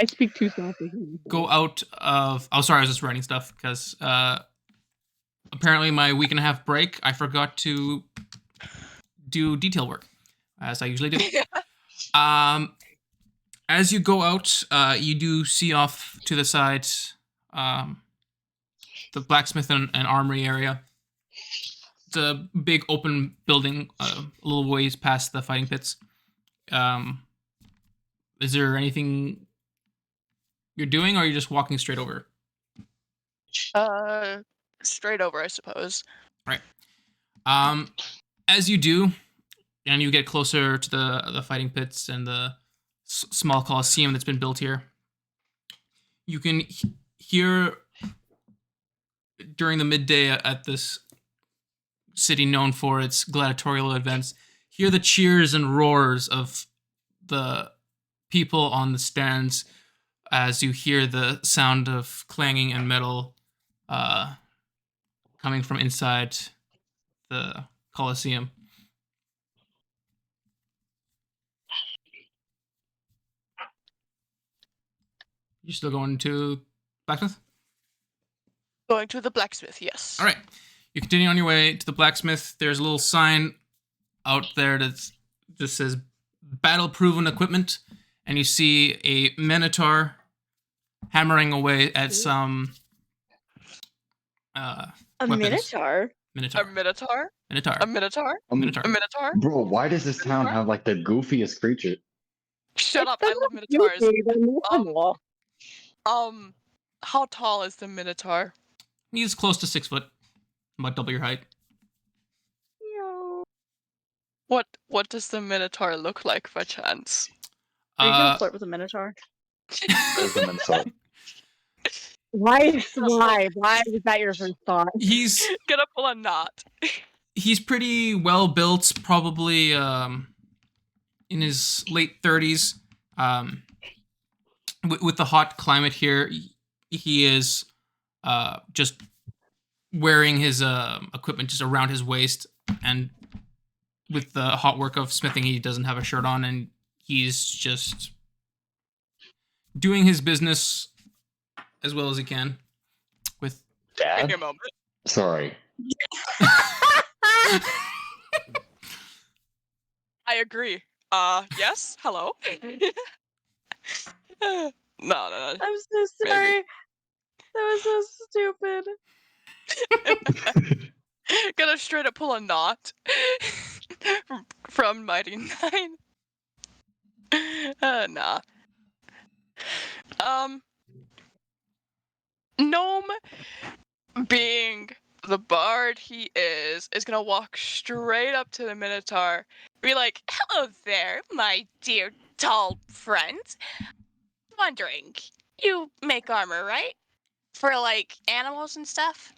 I speak too softly. go out of, oh, sorry, I was just writing stuff because apparently my week and a half break, I forgot to do detail work as I usually do. As you go out, you do see off to the side the blacksmith and armory area. It's a big open building, a little ways past the fighting pits. Is there anything you're doing, or are you just walking straight over? Straight over, I suppose. Right. As you do, and you get closer to the fighting pits and the small coliseum that's been built here, you can hear during the midday at this city known for its gladiatorial events, hear the cheers and roars of the people on the stands as you hear the sound of clanging and metal coming from inside the Colosseum. You still going to blacksmith? Going to the blacksmith, yes. All right. You continue on your way to the blacksmith. There's a little sign out there that just says battle-proven equipment, and you see a minotaur hammering away at some A weapons. minotaur? A minotaur? Minotaur. A minotaur? A minotaur? Bro, why does this town have like the goofiest creature? Shut up, I love minotaurs. How tall is the minotaur? He's close to 6 foot, about double your height. What does the minotaur look like by chance? Are you gonna flirt with a minotaur? There's the minotaur. Why was that your first thought? He's gonna pull a knot. He's pretty well built, probably in his late 30s. With the hot climate here, he is just wearing his equipment just around his waist, and with the hot work of smithing, he doesn't have a shirt on, and he's just doing his business as well as he can. With Dad? Take a moment. Sorry. I agree. Yes? Hello? No. I'm so sorry. That was so stupid. Gonna straight up pull a knot from Mighty Nine. Nah. Gnome, being the bard he is gonna walk straight up to the Minotaur, be like, "Hello there, my dear tall friend. Wondering, you make armor, right? For like animals and stuff?"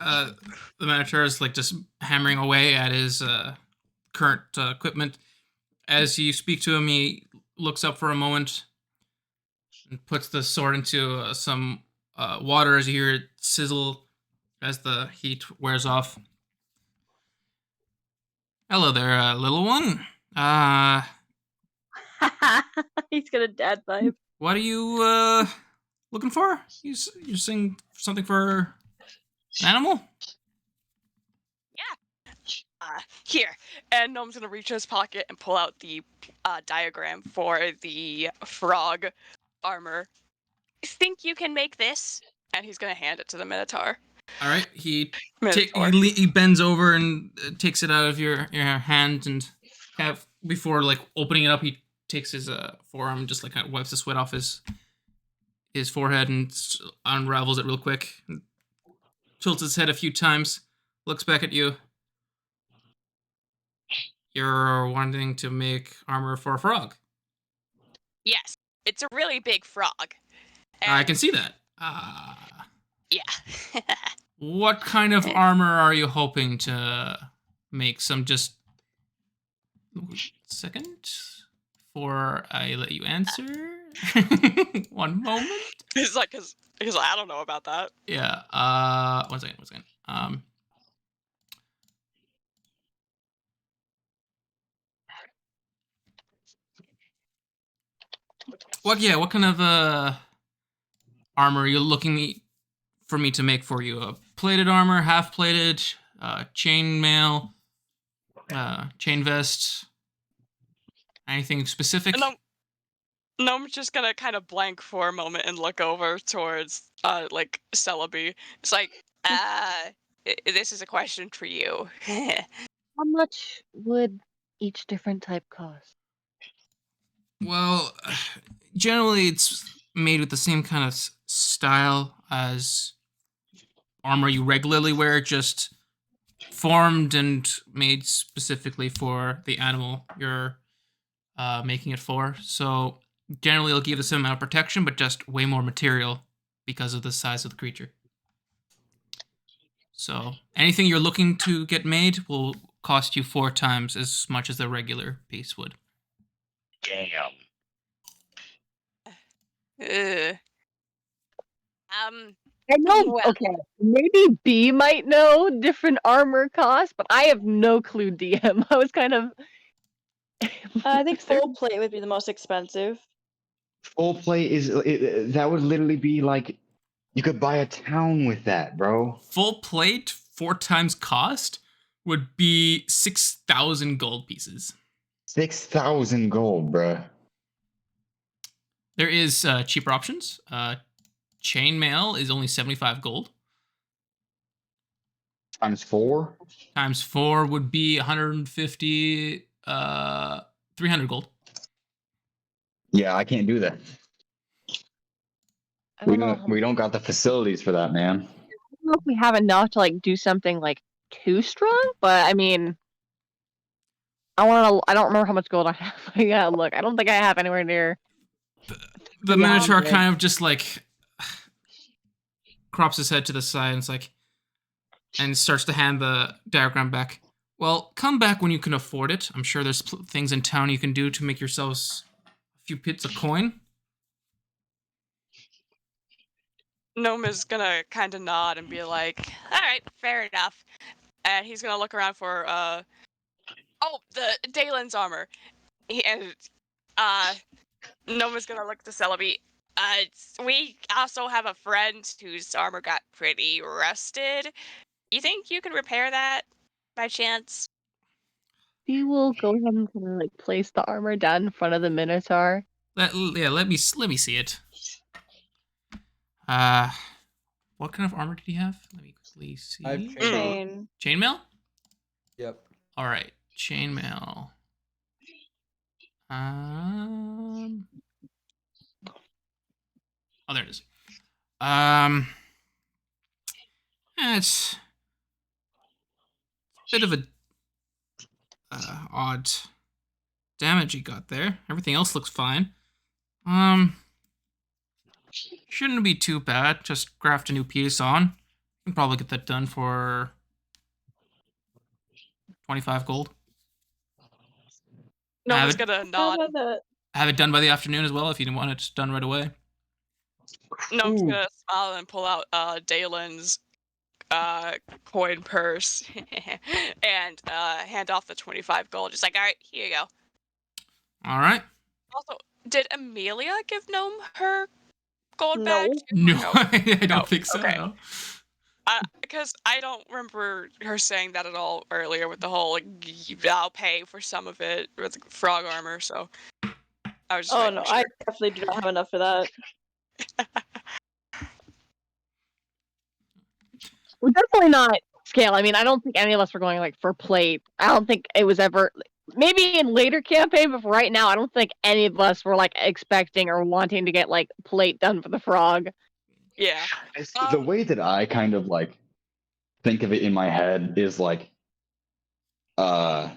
The Minotaur is like just hammering away at his current equipment. As you speak to him, he looks up for a moment and puts the sword into some water as you hear it sizzle as the heat wears off. Hello there, little one. He's got a dad vibe. What are you looking for? You're saying something for an animal? Yeah. Here. And Gnome's gonna reach in his pocket and pull out the diagram for the frog armor. Think you can make this? And he's gonna hand it to the Minotaur. All right. He Minotaur. he bends over and takes it out of your hand and kind of before like opening it up, he takes his forearm and just like kind of wipes the sweat off his forehead and unravels it real quick. And tilts his head a few times, looks back at you. You're wanting to make armor for a frog. Yes, it's a really big frog. I can see that. Yeah. What kind of armor are you hoping to make? Some just second before I let you answer. 1 moment. It's like because I don't know about that. Yeah. 1 second. 1 second. What kind of armor are you looking for me to make for you? A plated armor, half plated, chain mail, chain vest. Anything specific? No, I'm just gonna kind of blank for a moment and look over towards like Celebi. It's like, this is a question for you. How much would each different type cost? Well, generally it's made with the same kind of style as armor you regularly wear, just formed and made specifically for the animal you're making it for. So generally it'll give the same amount of protection, but just way more material because of the size of the creature. So anything you're looking to get made will cost you 4 times as much as the regular piece would. Damn. Ugh. I know. Well. Okay, maybe B might know different armor costs, but I have no clue. DM. I was kind of. I think full plate would be the most expensive. Full plate is that would literally be like you could buy a town with that, bro. Full plate, 4 times cost, would be 6,000 gold pieces. 6,000 gold, bruh. There is cheaper options. Chainmail is only 75 gold. Times 4? Times 4 would be 150, 300 gold. Yeah, I can't do that. We don't got the facilities for that, man. I don't know if we have enough to like do something like too strong, but I mean, I don't remember how much gold I have. Yeah, look, I don't think I have anywhere near. The Minotaur kind of just like crops his head to the side and it's like, and starts to hand the diagram back. Well, come back when you can afford it. I'm sure there's things in town you can do to make yourselves a few bits of coin. Gnome is gonna kind of nod and be like, "All right, fair enough." And he's gonna look around for the Dalen's armor. Gnome is gonna look to Celebi. We also have a friend whose armor got pretty rusted. You think you can repair that by chance? We will go ahead and kind of like place the armor down in front of the Minotaur. Let me see it. What kind of armor did he have? Let me quickly see. I have chainmail. Chainmail? Yep. All right, chainmail. Oh, there it is. It's a bit of a odd damage he got there. Everything else looks fine. Shouldn't be too bad. Just graft a new piece on. You can probably get that done for 25 gold. Gnome's gonna nod. Have it done by the afternoon as well if you didn't want it done right away. Gnome's gonna smile and pull out Dalen's coin purse and hand off the 25 gold. Just like, all right, here you go. All right. Also, did Amelia give Gnome her gold bag? No, I don't think so. Okay. No. Because I don't remember her saying that at all earlier with the whole like I'll pay for some of it with frog armor. So I was just no, sure. I definitely do not have enough for that. Would definitely not scale. I mean, I don't think any of us were going like for plate. I don't think it was ever. Maybe in later campaign, but for right now, I don't think any of us were like expecting or wanting to get like plate done for the frog. Yeah. The way that I kind of like think of it in my head is like, I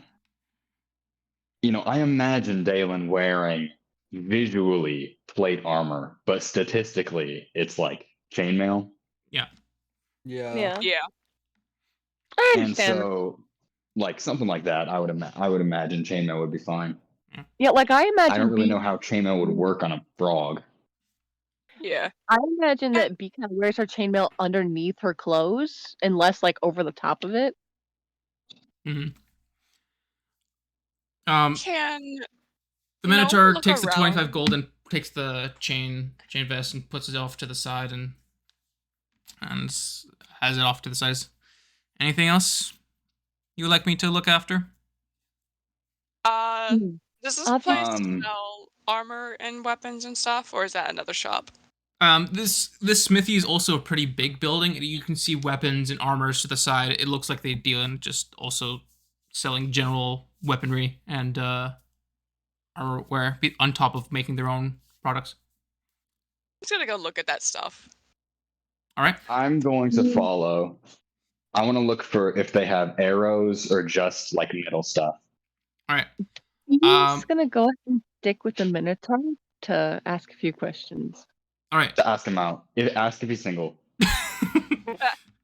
imagine Dalen wearing visually plate armor, but statistically, it's like chainmail. Yeah. Yeah. Yeah. I And understand. so, like something like that, I would imagine chainmail would be fine. Yeah, like I imagine. I don't really know how chainmail would work on a frog. Yeah. I imagine that B kind of wears her chainmail underneath her clothes, and less like over the top of it. Mm-hmm. Can The Minotaur look takes the 25 around. gold and takes the chain vest and puts it off to the side and has it off to the side. Anything else you would like me to look after? Does this place Um, sell armor and weapons and stuff, or is that another shop? This smithy is also a pretty big building. You can see weapons and armors to the side. It looks like they deal in just also selling general weaponry and armorware on top of making their own products. I'm just gonna go look at that stuff. All right. I'm going to follow. I want to look for if they have arrows or just like metal stuff. All right. He's gonna go ahead and stick with the Minotaur to ask a few questions. All right. To ask him out. Ask if he's single.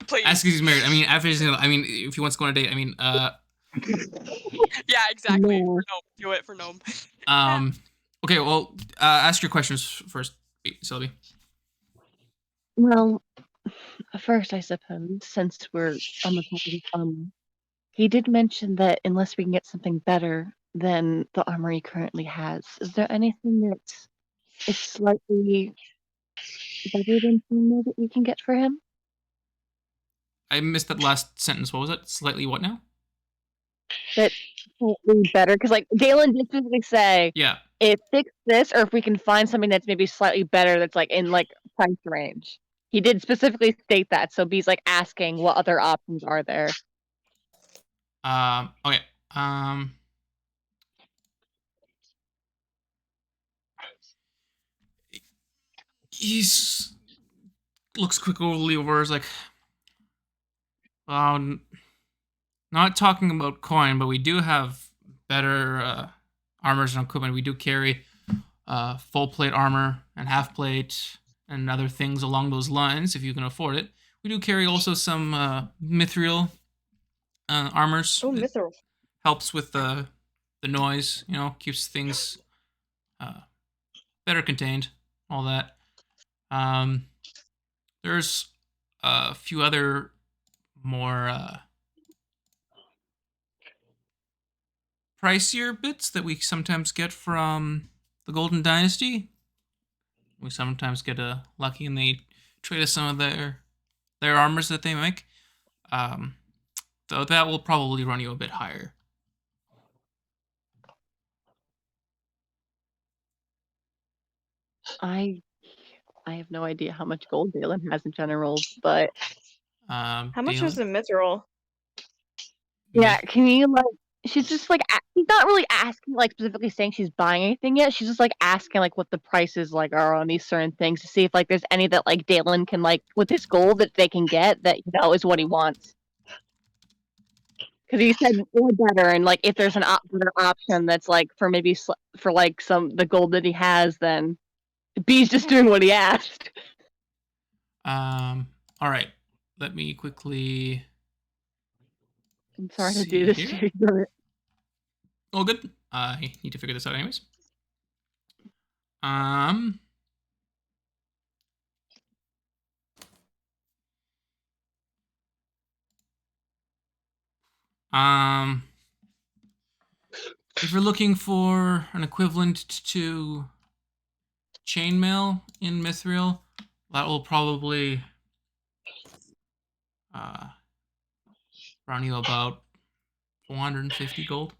Please. Ask if he's married. I mean, after he's single. I mean, if he wants to go on a date. I mean, Yeah, exactly. No. For gnome. Do it for gnome. Okay. Well, ask your questions first, Sylvie. Well, first, I suppose, since we're on the topic of armor, he did mention that unless we can get something better than the armor he currently has, is there anything that is slightly better than chainmail that we can get for him? I missed that last sentence. What was it? Slightly what now? That's slightly better, because like Galen did specifically say, Yeah. if fix this, or if we can find something that's maybe slightly better, that's like in like price range. He did specifically state that, so B's like asking what other options are there. Okay. He's looks quickly over. Is like, not talking about coin, but we do have better armors and equipment. We do carry full plate armor and half plate and other things along those lines, if you can afford it. We do carry also some mithril armors. Oh, mithril. Helps with the noise, keeps things better contained, all that. There's a few other more pricier bits that we sometimes get from the Golden Dynasty. We sometimes get lucky and they trade us some of their armors that they make. Though that will probably run you a bit higher. I have no idea how much gold Dalen has in general, but how much was the mithril? Yeah, can you like? She's just like she's not really asking like specifically saying she's buying anything yet. She's just like asking like what the prices like are on these certain things to see if like there's any that like Dalen can like with his gold that they can get that is what he wants. Because he said or better, and like if there's an better option that's like for maybe for like the gold that he has, then B's just doing what he asked. All right, let me quickly. I'm sorry to do this to you, but all good. I need to figure this out anyways. If you're looking for an equivalent to chainmail in mithril, that will probably run you about 450 gold.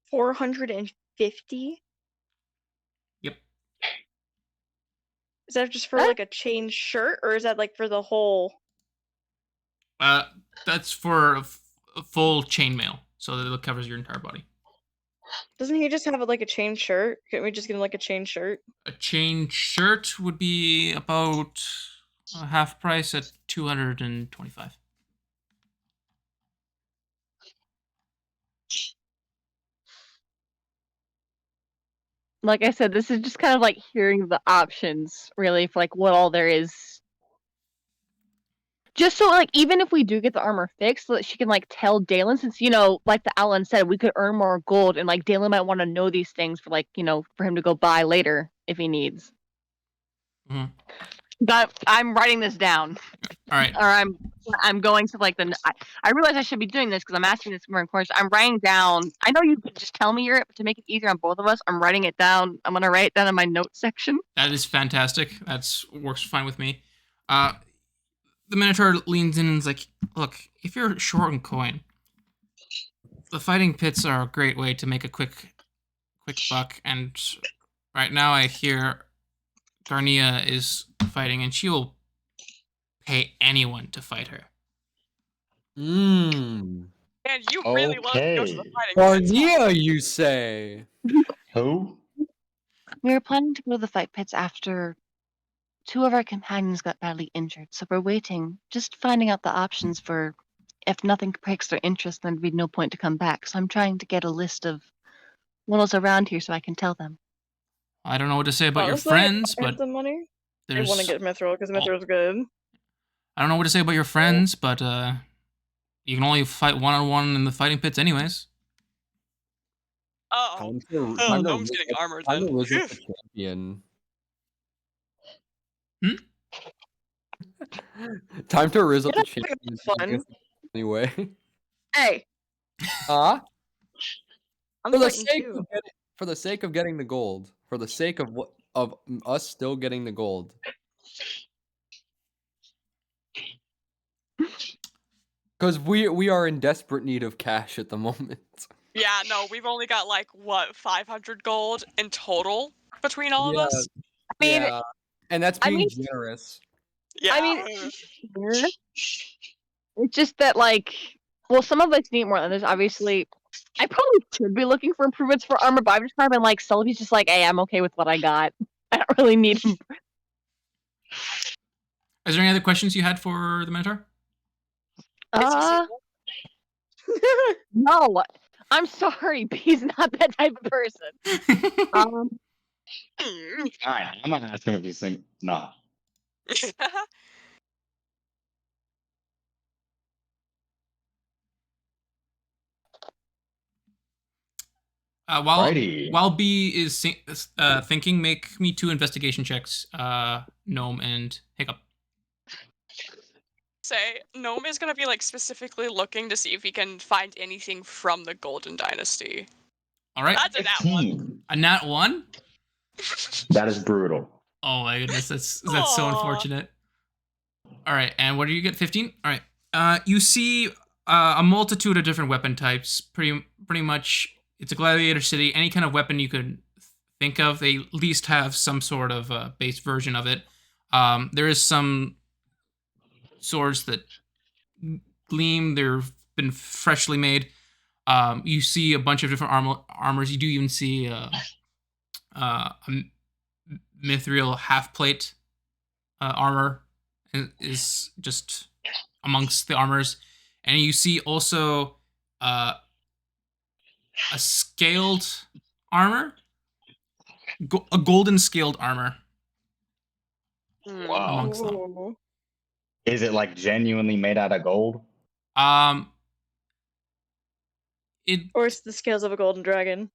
450? Yep. Is that just for like a chain shirt, or is that like for the whole That's for a full chainmail, so that it covers your entire body. Doesn't he just have like a chain shirt? Can't we just get him like a chain shirt? A chain shirt would be about half price at 225. Like I said, this is just kind of like hearing the options, really, for like what all there is. Just so like even if we do get the armor fixed, so that she can like tell Dalen, since like the Alan said, we could earn more gold, and like Dalen might want to know these things for like for him to go buy later if he needs. Mhm. But I'm writing this down. All right. Or I'm going to like I realize I should be doing this because I'm asking this more in course. I'm writing down. I know you can just tell me but to make it easier on both of us, I'm writing it down. I'm gonna write it down in my notes section. That is fantastic. That's works fine with me. The Minotaur leans in and is like, "Look, if you're short on coin, the fighting pits are a great way to make a quick buck. And right now, I hear Garnia is fighting, and she will pay anyone to fight her." Mmm. And you really want to go to the Okay. fighting pits, huh? Yeah, you say. Who? We were planning to go to the fight pits after 2 of our companions got badly injured, so we're waiting, just finding out the options for if nothing breaks their interest, then there'd be no point to come back. So I'm trying to get a list of what else around here so I can tell them. I don't know what to say about your Honestly, friends, I have but the money. I there's. want to get Mithril because Mithril's good. I don't know what to say about your friends, but you can only fight one-on-one in the fighting pits, anyways. Uh-oh. Gnome's getting armored Time then. to visit the champion. Time to riz up the champion. Fun. Anyway. Hey, Huh? I'm For the fighting sake too. of for the sake of getting the gold. For the sake of us still getting the gold. Because we are in desperate need of cash at the moment. Yeah, no, we've only got like what 500 gold in total between all of us. I mean, yeah. And that's being generous. Yeah. I mean, it's just that like, well, some of us need more than others. Obviously, I probably should be looking for improvements for armor, but I've just kind of been like, Sully's just like, hey, I'm okay with what I got. I don't really need him. Is there any other questions you had for the Minotaur? No. I'm sorry, but he's not that type of person. Fine. I'm not asking if he's saying nah. While B is thinking, make me 2 investigation checks, Gnome and Hiccup. Say, Gnome is gonna be like specifically looking to see if he can find anything from the Golden Dynasty. All right. That's a nat 1. A nat 1? That is brutal. Oh my goodness, that's so unfortunate. All right, and what do you get? 15. All right. You see a multitude of different weapon types. Pretty much, it's a gladiator city. Any kind of weapon you could think of, they at least have some sort of base version of it. There is some swords that gleam. They've been freshly made. You see a bunch of different armors. You do even see a mithril half plate armor is just amongst the armors, and you see also a scaled armor, a golden scaled armor. Wow. Amongst them. Is it like genuinely made out of gold? Or it's the scales of a golden dragon.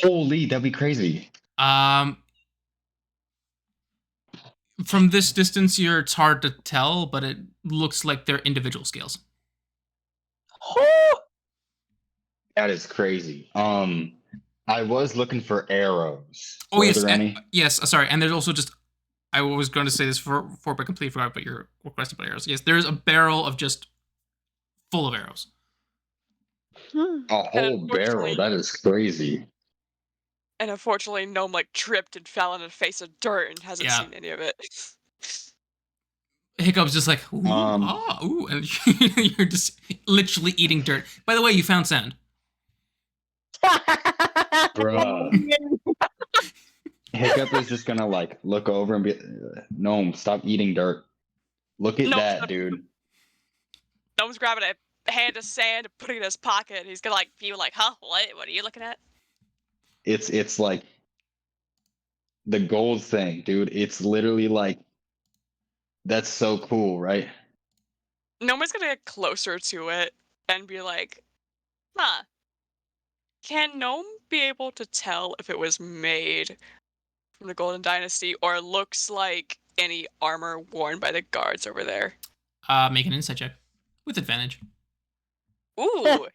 Holy, that'd be crazy. From this distance, it's hard to tell, but it looks like they're individual scales. That is crazy. I was looking for arrows. Oh, Were yes. there any? Yes, sorry. And there's also just, I was going to say this for but completely forgot about your request about arrows. Yes, there's a barrel of just full of arrows. A whole barrel. That is crazy. And unfortunately, Gnome like tripped and fell in a face of dirt and hasn't seen any of it. Hiccup's just like, ooh, ooh, and you're just literally eating dirt. By the way, you found sand. Bruh. Hiccup is just gonna like look over and be, Gnome, stop eating dirt. Look at that, dude. Gnome's grabbing a hand of sand and putting it in his pocket, and he's gonna like be like, huh? What are you looking at? It's like the gold thing, dude. It's literally like, that's so cool, right? Gnome's gonna get closer to it and be like, huh. Can Gnome be able to tell if it was made from the Golden Dynasty or looks like any armor worn by the guards over there? Make an insight check with advantage. Ooh.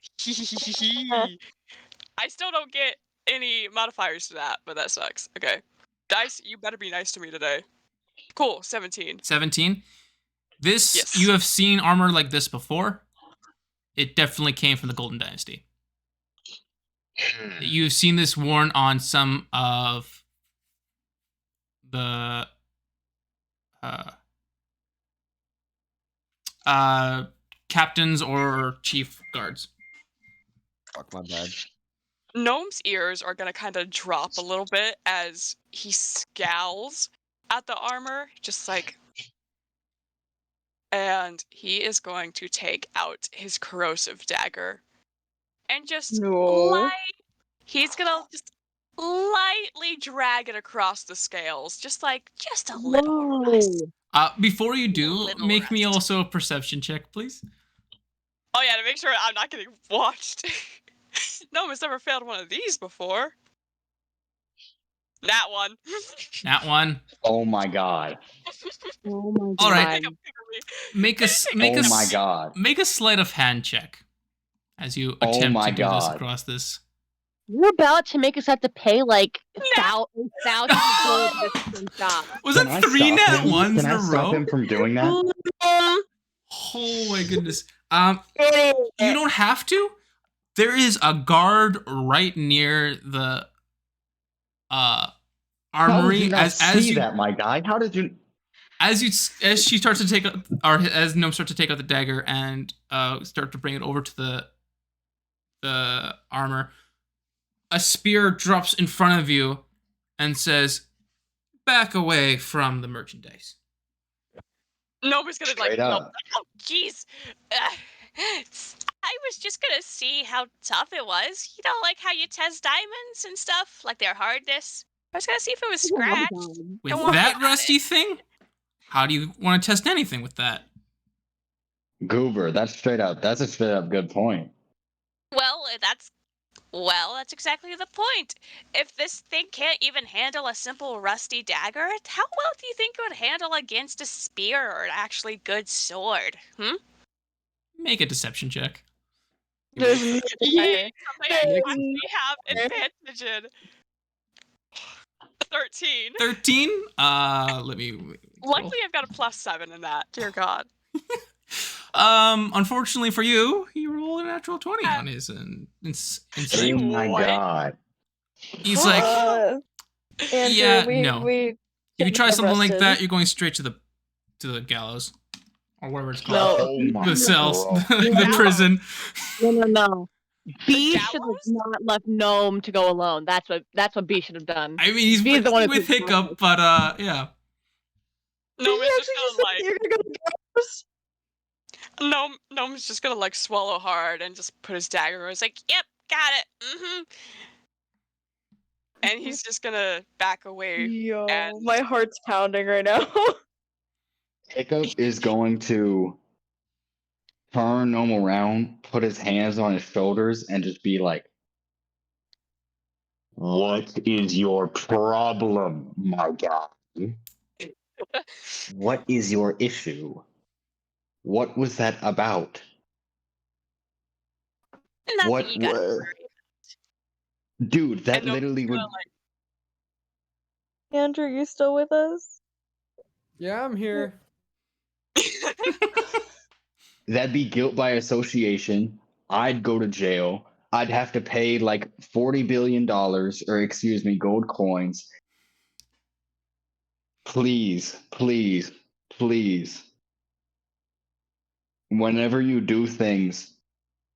I still don't get any modifiers to that, but that sucks. Okay. Dice, you better be nice to me today. Cool, 17. 17. This, Yes. you have seen armor like this before. It definitely came from the Golden Dynasty. You've seen this worn on some of the captains or chief guards. Fuck, my bad. Gnome's ears are gonna kind of drop a little bit as he scowls at the armor, just like. And he is going to take out his corrosive dagger and just he's gonna just lightly drag it across the scales, just a little rust. Before you do, Little make me rust. also a perception check, please. Oh yeah, to make sure I'm not getting watched. No one's ever failed one of these before. That one. That one. Oh my god. Oh my god. All right. Make a Oh my god. Make a sleight of hand check as you Oh attempt my to do this god. across this. You're about to make us have to pay like thousands of gold for this shop. Was Can that I 3 stop nat him? ones Can in I a stop row? him from doing that? Oh my goodness. You don't have to. There is a guard right near the How armory. did you not as see you that, my guy? How did you? as she starts to take out, or as Gnome starts to take out the dagger and start to bring it over to the armor, a spear drops in front of you and says, "Back away from the merchandise." Nobody's gonna Straight no. up. Oh jeez. I was just gonna see how tough it was. You know, like how you test diamonds and stuff, like their hardness. I was gonna see if it was scratched. With Don't worry that about rusty it. thing? How do you want to test anything with that? Goober, that's a straight up good point. Well, that's exactly the point. If this thing can't even handle a simple rusty dagger, how well do you think it would handle against a spear or an actually good sword? Make a deception check. There's Yay! Something I actually have advantage in. 13. 13. Let me. Luckily, I've got a +7 in that. Dear God. Unfortunately for you, he rolled a natural 20 on his insight. Oh my What? god. He's like, Andrew, yeah, we no. If you try something like that, you're going straight to the gallows or whatever it's called. Oh my The cells, god. the prison. No. B Gallows? should have not left Gnome to go alone. That's what B should have done. I mean, he's He's the one who with took Hiccup, but yeah. Gnome is just actually gonna you're gonna go to Gallows? Gnome's just gonna swallow hard and just put his dagger where he's like, yep, got it. And he's just gonna back away. Yo, and- my heart's pounding right now. Hiccup is going to turn Gnome around, put his hands on his shoulders, and just be like, "What is your problem, my guy? What is your issue? What was that about? Nothing What? you gotta worry. Dude, that And Gnome's literally would." gonna, Andrew, you still with us? Yeah, I'm here. That'd be guilt by association. I'd go to jail. I'd have to pay like $40 billion, or excuse me, gold coins. Please, please, please. whenever you do things,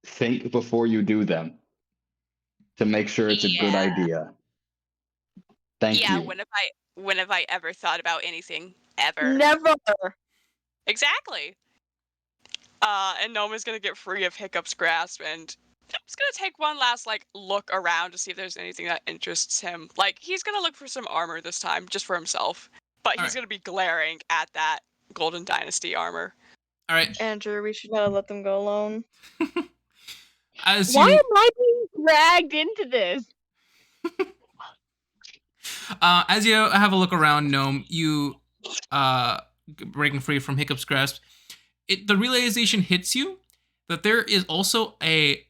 think before you do them to make sure it's a good Yeah. idea. Thank Yeah, you. when have I ever thought about anything ever? Never. Exactly. And Noma's gonna get free of Hiccup's grasp, and Hiccup's gonna take one last look around to see if there's anything that interests him. Like he's gonna look for some armor this time, just for himself. But All he's right. gonna be glaring at that Golden Dynasty armor. All right. Andrew, we should not let them go alone. As Why you am I being dragged into this? as you have a look around, Gnome, you breaking free from Hiccup's grasp, the realization hits you that there is also a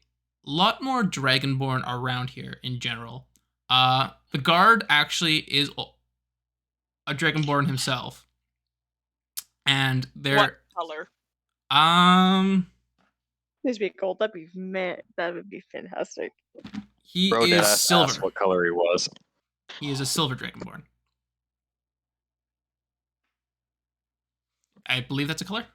lot more Dragonborn around here in general. The guard actually is a Dragonborn himself, and What they're color? Needs to be gold. That would be fantastic. he Bro did is ask silver. what color he was. He is a silver Dragonborn. I believe that's a color.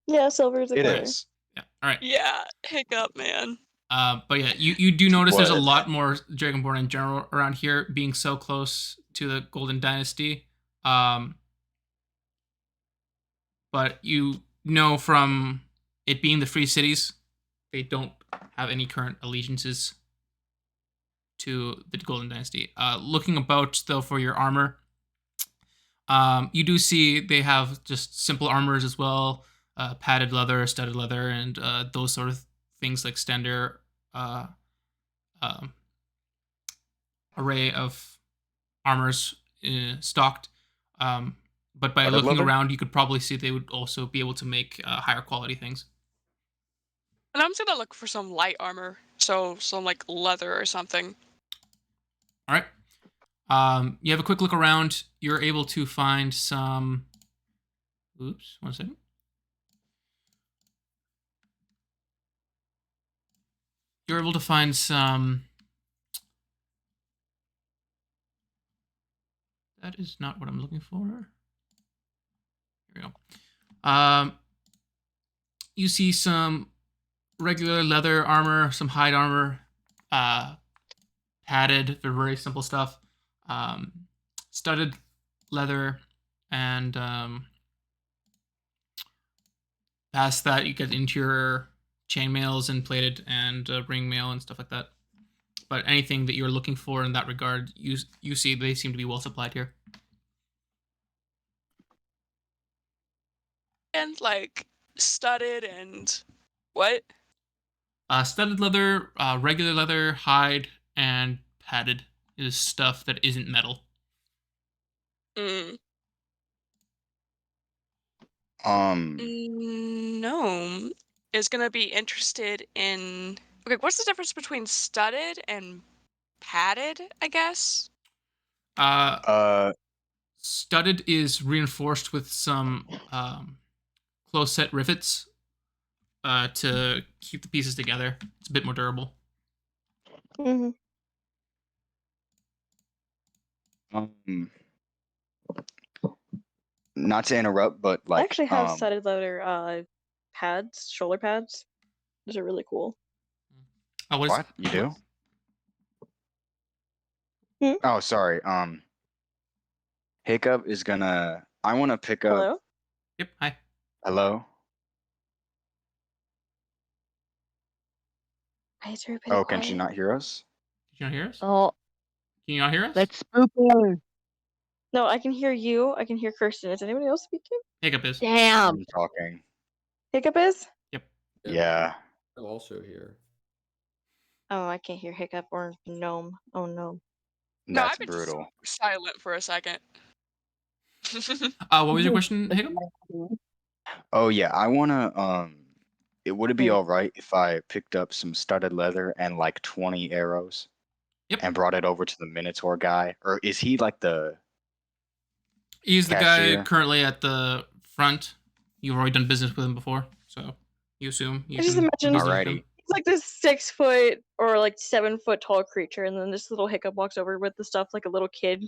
Yeah, silver is a It color. is. Yeah. All right. Yeah, Hiccup, man. But yeah, you do notice there's a What? lot more Dragonborn in general around here, being so close to the Golden Dynasty. But you know from it being the free cities, they don't have any current allegiances to the Golden Dynasty. Looking about though for your armor, you do see they have just simple armors as well, padded leather, studded leather, and those sort of things like standard array of armors stocked. But by Studded looking leather? around, you could probably see they would also be able to make higher quality things. And I'm just gonna look for some light armor, so some leather or something. All right. You have a quick look around. You're able to find some. Oops, 1 second. You're able to find some. That is not what I'm looking for. Here we go. You see some regular leather armor, some hide armor, padded, they're very simple stuff, studded leather, and past that you get into your chainmails and plated and ring mail and stuff like that. But anything that you're looking for in that regard, you see they seem to be well supplied here. And studded and what? Studded leather, regular leather, hide, and padded is stuff that isn't metal. Gnome is gonna be interested in. Okay, what's the difference between studded and padded? I guess. Studded is reinforced with some close set rivets to keep the pieces together. It's a bit more durable. Mm-hmm. Not to interrupt, but I actually have studded leather pads, shoulder pads. Those are really cool. Oh, what you do? Hmm? Oh, sorry. Hiccup is gonna. I want to pick up. Hello? Yep. Hi. Hello. Why is everybody Oh, quiet? can she not hear us? Did you not hear us? Oh, Can you not hear us? that's spooky. No, I can hear you. I can hear Kirsten. Is anybody else speaking? Hiccup is. Damn. I'm talking. Hiccup is? Yep. Yeah. I'm also here. Oh, I can't hear Hiccup or Gnome. Oh no. No, That's I've been brutal. silent for a second. What was your question, Hiccup? Oh yeah, I wanna. Would it be Hmm. all right if I picked up some studded leather and 20 arrows? Yep. And brought it over to the Minotaur guy, or is he the? He's the cashier? guy currently at the front. You've already done business with him before, so you assume you I just can imagine- do business with him. Alrighty. It's like this 6 foot or 7 foot tall creature, and then this little Hiccup walks over with the stuff like a little kid.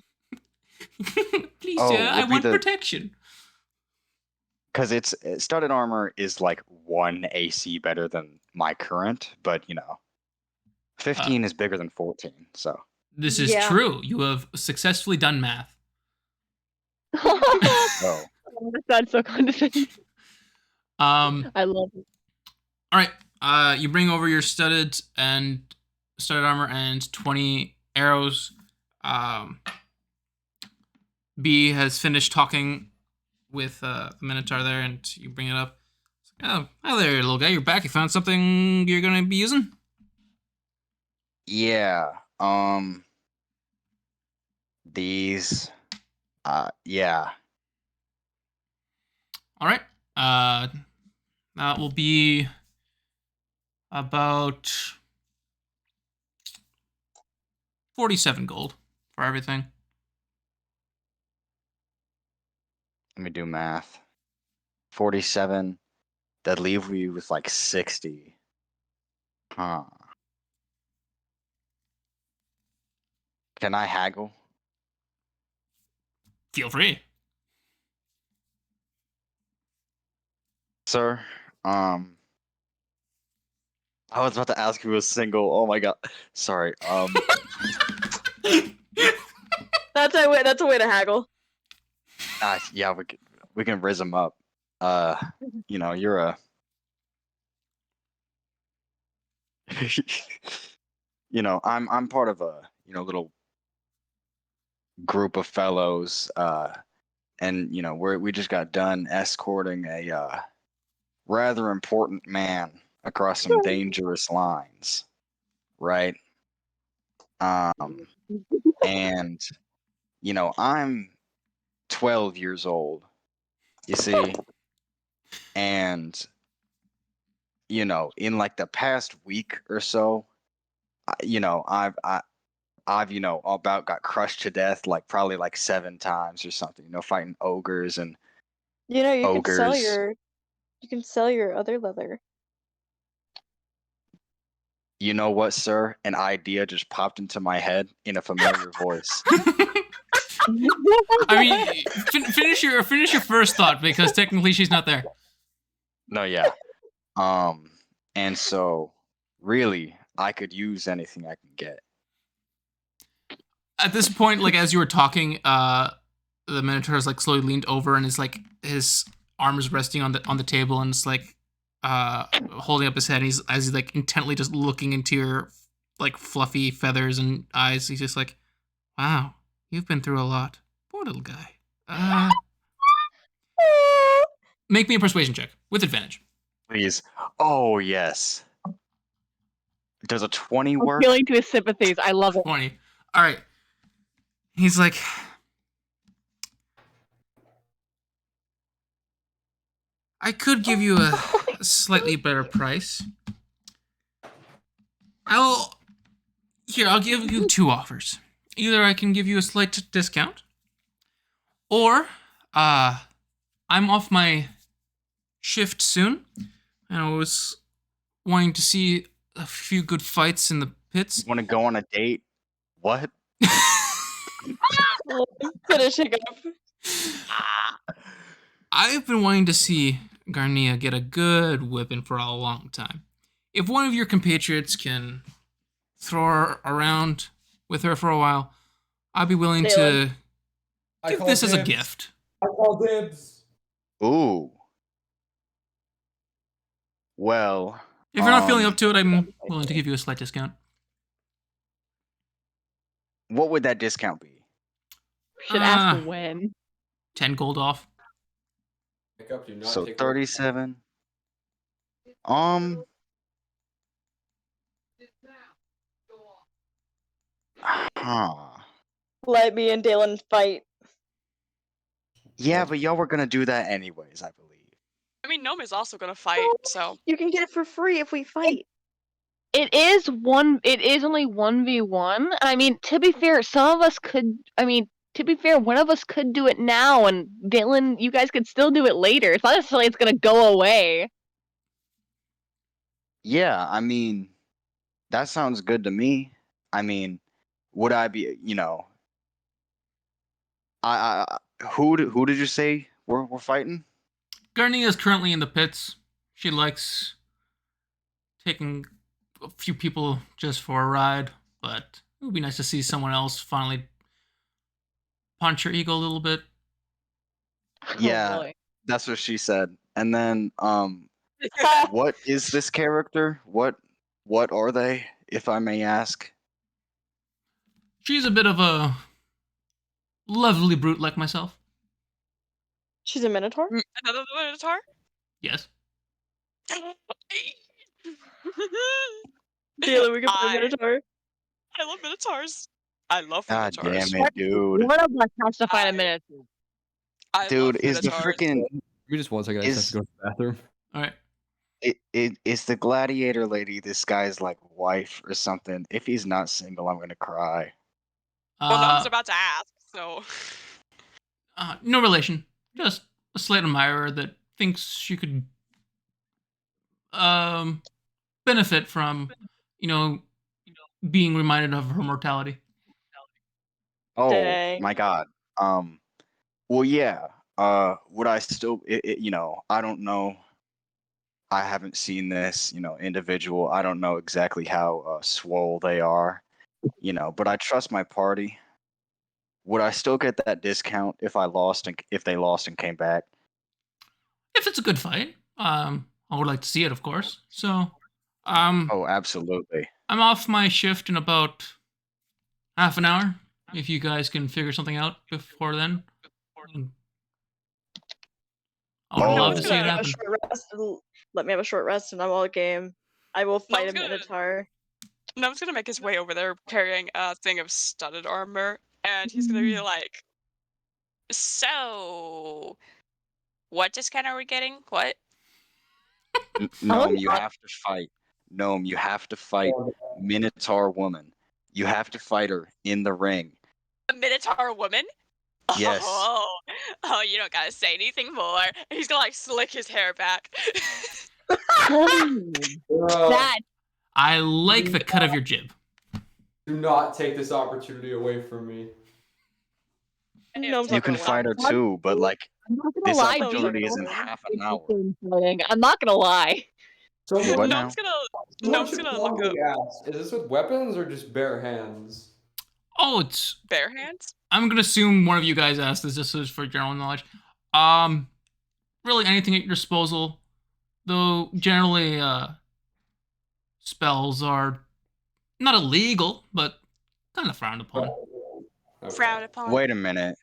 Please, Oh, sir, I would be want the- protection. because it's studded armor is like 1 AC better than my current, but 15 is bigger than 14. So This is Yeah. true. You have successfully done math. oh, That's so condescending. Um, I love it. all right. You bring over your studded armor and 20 arrows. B has finished talking with the Minotaur there, and you bring it up. Oh, hi there, little guy. You're back. You found something you're gonna be using? yeah. These. Yeah. All right. That will be about 47 gold for everything. Let me do math. 47. That leave you with like 60. Huh. Can I haggle? Feel free. Sir, I was about to ask if you was single. Oh my god. Sorry. That's a way to haggle. Yeah, we can riz him up. You're a I'm part of a, little group of fellows, and we just got done escorting a rather important man across some dangerous lines, right? And I'm 12 years old, you see, and in like the past week or so, I've about got crushed to death like probably like 7 times or something, fighting ogres and You know, you ogres. can sell your other leather. You know what, sir? An idea just popped into my head in a familiar voice. I mean, finish your first thought because technically she's not there. No, yeah. And so really, I could use anything I can get. At this point, like as you were talking, the Minotaur is like slowly leaned over and is like his arm is resting on the table and it's like holding up his head. And he's like intently just looking into your like fluffy feathers and eyes. He's just like, "Wow, you've been through a lot, poor little guy." Make me a persuasion check with advantage. Please. Oh, yes. Does a 20 work? Appealing to his sympathies. I love it. 20. All right. He's like, I could give you a slightly better price. I'll give you 2 offers. Either I can give you a slight discount, or I'm off my shift soon, and I was wanting to see a few good fights in the pits. Want to go on a date? What? Finishing up. I've been wanting to see Garnia get a good whipping for a long time. If one of your compatriots can throw her around with her for a while, I'd be willing to give this as a gift. I call dibs. Ooh. Well, If you're not feeling up to it, I'm willing to give you a slight discount. what would that discount be? Should ask when. 10 gold off. Hiccup, do not So take 37. Huh. Let me and Dalen fight. Yeah, but y'all were gonna do that anyways, I believe. I mean, Gnome is also gonna fight, so You can get it for free if we fight. It is only 1v1. I mean, to be fair, some of us could. I mean, to be fair, one of us could do it now, and Dylan, you guys could still do it later. It's not necessarily it's gonna go away. Yeah, I mean, that sounds good to me. I mean, would I be, I who did you say we're fighting? Garnia is currently in the pits. She likes taking a few people just for a ride, but it would be nice to see someone else finally punch her ego a little bit. Yeah, boy. that's what she said. And then, what is this character? What are they, if I may ask? She's a bit of a lovely brute like myself. She's a minotaur. Another minotaur? Yes. Dealer, we can play I minotaur. love minotaurs. I love God minotaurs. damn it, dude. One of us has to find a I- minotaur. I Dude, love is the minotaurs. freaking Give me just 1 second. I just have to go to the bathroom. All right. it is the gladiator lady this guy's like wife or something? If he's not single, I'm gonna cry. Well, no one's about to ask, so. No relation. Just a slight admirer that thinks she could benefit from, being reminded of her mortality. Oh Dang. my god. Well, yeah. Would I still? I don't know. I haven't seen this, individual. I don't know exactly how swole they are, but I trust my party. Would I still get that discount if they lost and came back? If it's a good fight, I would like to see it, of course. So, Oh, absolutely. I'm off my shift in about half an hour. If you guys can figure something out before then, I would Oh. love to see it Have a happen. short rest and let me have a short rest and I'm all game. I will fight a minotaur. Num's gonna make his way over there carrying a thing of studded armor, and he's gonna be like, so, what discount are we getting? What? Gnome, you have to fight. Gnome, you have to fight Minotaur woman. You have to fight her in the ring. A minotaur woman? Yes. Oh, you don't gotta say anything more. And he's gonna like slick his hair back. That I like the cut of your jib. Do not take this opportunity away from me. Gnome's You not can gonna fight her too, but like I'm not gonna this lie, opportunity dude. is in half an hour. I'm not gonna lie. So What now? Gnome's Someone should gonna look up probably ask, is this with weapons or just bare hands? Oh, it's. bare hands. I'm gonna assume one of you guys asked this just for general knowledge. Really anything at your disposal, though. Generally, spells are not illegal, but kind of frowned upon. Okay. Frowned upon. Wait a minute.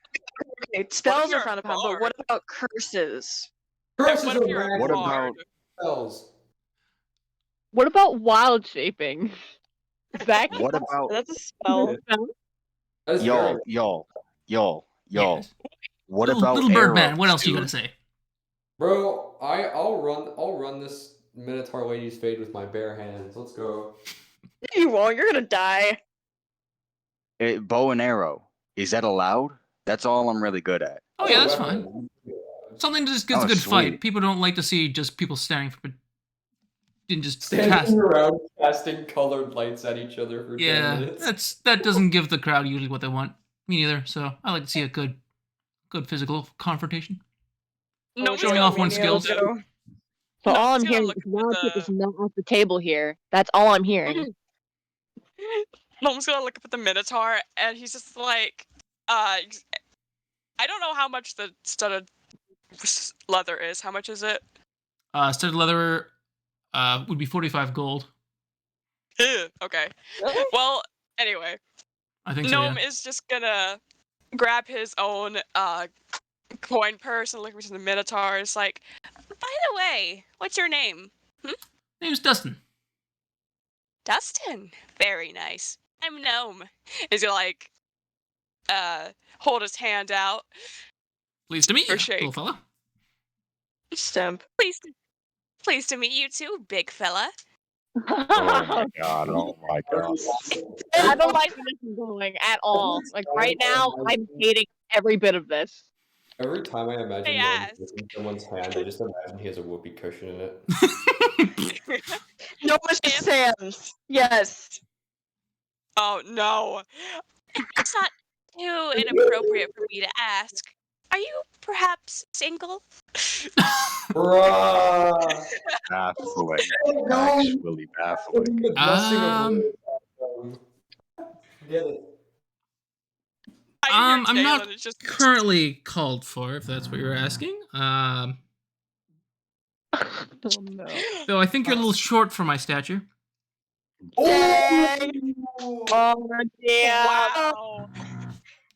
Okay, spells you're are a frowned upon, but what about curses? Curses What if are you're a bad What for bard? about spells. What about wild shaping? Is that what about That's a spell. That is y'all, very- y'all? Yes. What little, about little bird man? arrows, What else you dude? gotta say? Bro, I'll run this Minotaur lady's fade with my bare hands. Let's go. You won't, you're gonna die. Bow and arrow. Is that allowed? That's all I'm really good at. Oh yeah, that's fine. Something that just gets Oh, a good sweet. fight. People don't like to see just people standing for. Didn't just cast. Standing around casting colored lights at each other for 10 Yeah, minutes. that doesn't give the crowd usually what they want. Me neither. So I like to see a good physical confrontation. No, Showing off one's skills. So all I'm gonna hearing look is at Malekith is the- not at the table here. That's all I'm hearing. Gnome's gonna look up at the minotaur, and he's just like, I don't know how much the studded leather is. How much is it? Studded leather would be 45 gold. Ew, okay. Really? Well, anyway, I think so. Gnome Yeah. is just gonna grab his own coin purse and look into the minotaur. It's like, by the way, what's your name? Name's Dustin. Dustin. Very nice. I'm Gnome. He's gonna like hold his hand out. Pleased to meet Or you, shake. little fella. Stamp. Pleased to meet you too, big fella. Oh my god! Oh my god! I don't like where this is going at all. Like right now, I'm hating every bit of this. Every time I imagine Yes. Gnome in someone's hand, I just imagine he has a whoopee cushion in it. No, Mr. Sands. Yes. Oh no. It's not too inappropriate for me to ask. Are you perhaps single? Bruh. Baffling. No. Actually baffling. The blessing of Um, Get it. I can hear I'm Talon. not It's just currently called for, if that's what you're asking. Oh no. Though I think you're a little short for my stature. Dang. Oh damn. wow.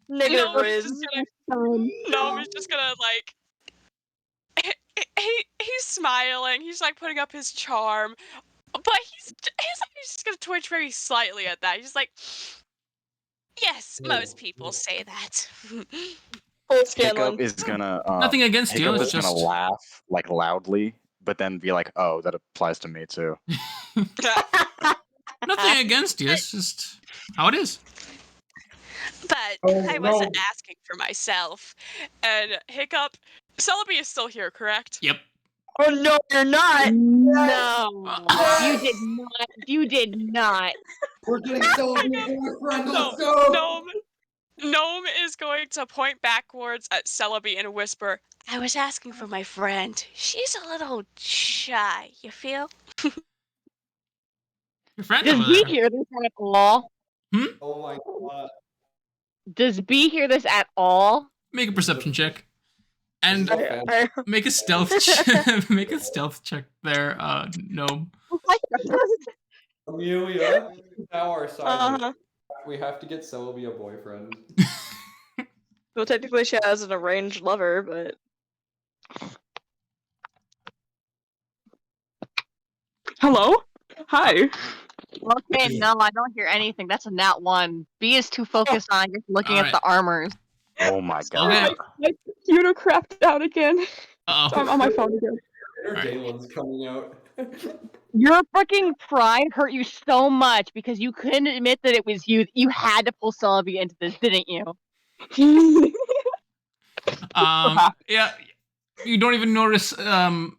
Negative Gnome is Riz. Gnome is just gonna like he's smiling. He's like putting up his charm, but he's just gonna twitch very slightly at that. He's like, yes, most people say that. Full Hiccup Scanlan. is gonna Nothing against you. Hiccup It's is gonna just laugh like loudly, but then be like, "Oh, that applies to me too." nothing against you. It's just how it is. But Oh, I no. wasn't asking for myself. And Hiccup, Celebi is still here, correct? Yep. Oh no, you're not. No, you did not. You did not. We're getting Celebi a boyfriend. No, Let's go. Gnome is going to point backwards at Celebi and whisper, I was asking for my friend. She's a little shy, you feel? Your friend Does over B there. hear this at all? Oh my god. Does B hear this at all? Make a perception check, and I- make a stealth make a stealth check there, gnome. Amelia, now our side. Uh-huh. We have to get Celebi a boyfriend. Well, technically she has an arranged lover, but Hello? Hi. Okay, no, I don't hear anything. That's a nat 1. B is too focused on just looking at Alright. the armors. Oh my Okay. god. My computer crapped out again. Uh So I'm on my phone again. Inner Alright. Dalen's coming out. Your freaking pride hurt you so much because you couldn't admit that it was you. You had to pull Celebi into this, didn't you? Yeah, you don't even notice the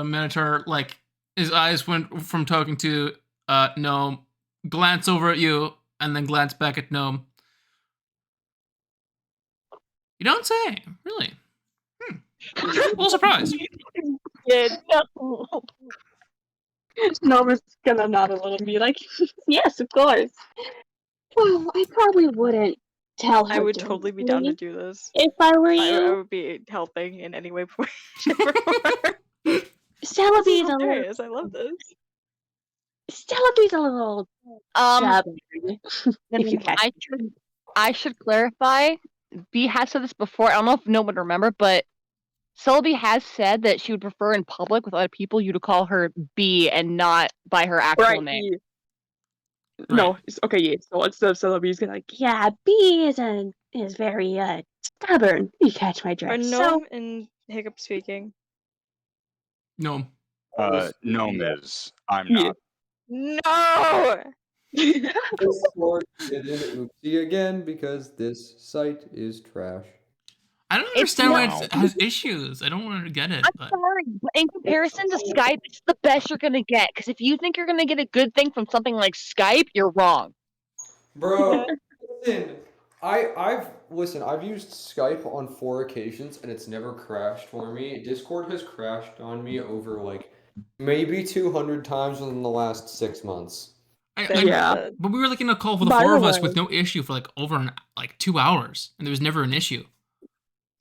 Minotaur, like, his eyes went from talking to gnome, glance over at you, and then glance back at gnome. You don't say, really. A little surprised. Yeah, no. Nova's gonna nod a little and be like, yes, of course. Well, I probably wouldn't tell her. I would totally be down to do this. if I were I you. would be helping in any way. Celebi's a little. hilarious. I love this. Celebi's a little stubborn. If you catch I should clarify. B has said this before. I don't know if no one would remember, but Celebi has said that she would prefer in public with other people you to call her B and not by her actual name. Yeah. No, okay, yeah. So instead of Celebi's gonna like, Yeah, B is very stubborn. You catch my Are drift. Gnome and Hiccup speaking? Gnome. Gnome is. I'm Yeah. not. No! Discord did an oopsie again because this site is trash. I don't It's understand why not- it has issues. I don't want to get it, I'm but sorry, but in comparison to Skype, it's the best you're gonna get. Because if you think you're gonna get a good thing from something like Skype, you're wrong. Bro, listen, I've used Skype on 4 occasions and it's never crashed for me. Discord has crashed on me over like maybe 200 times within the last 6 months. Yeah. But we were like in a call for the By 4 the of us way- with no issue for like over 2 hours, and there was never an issue.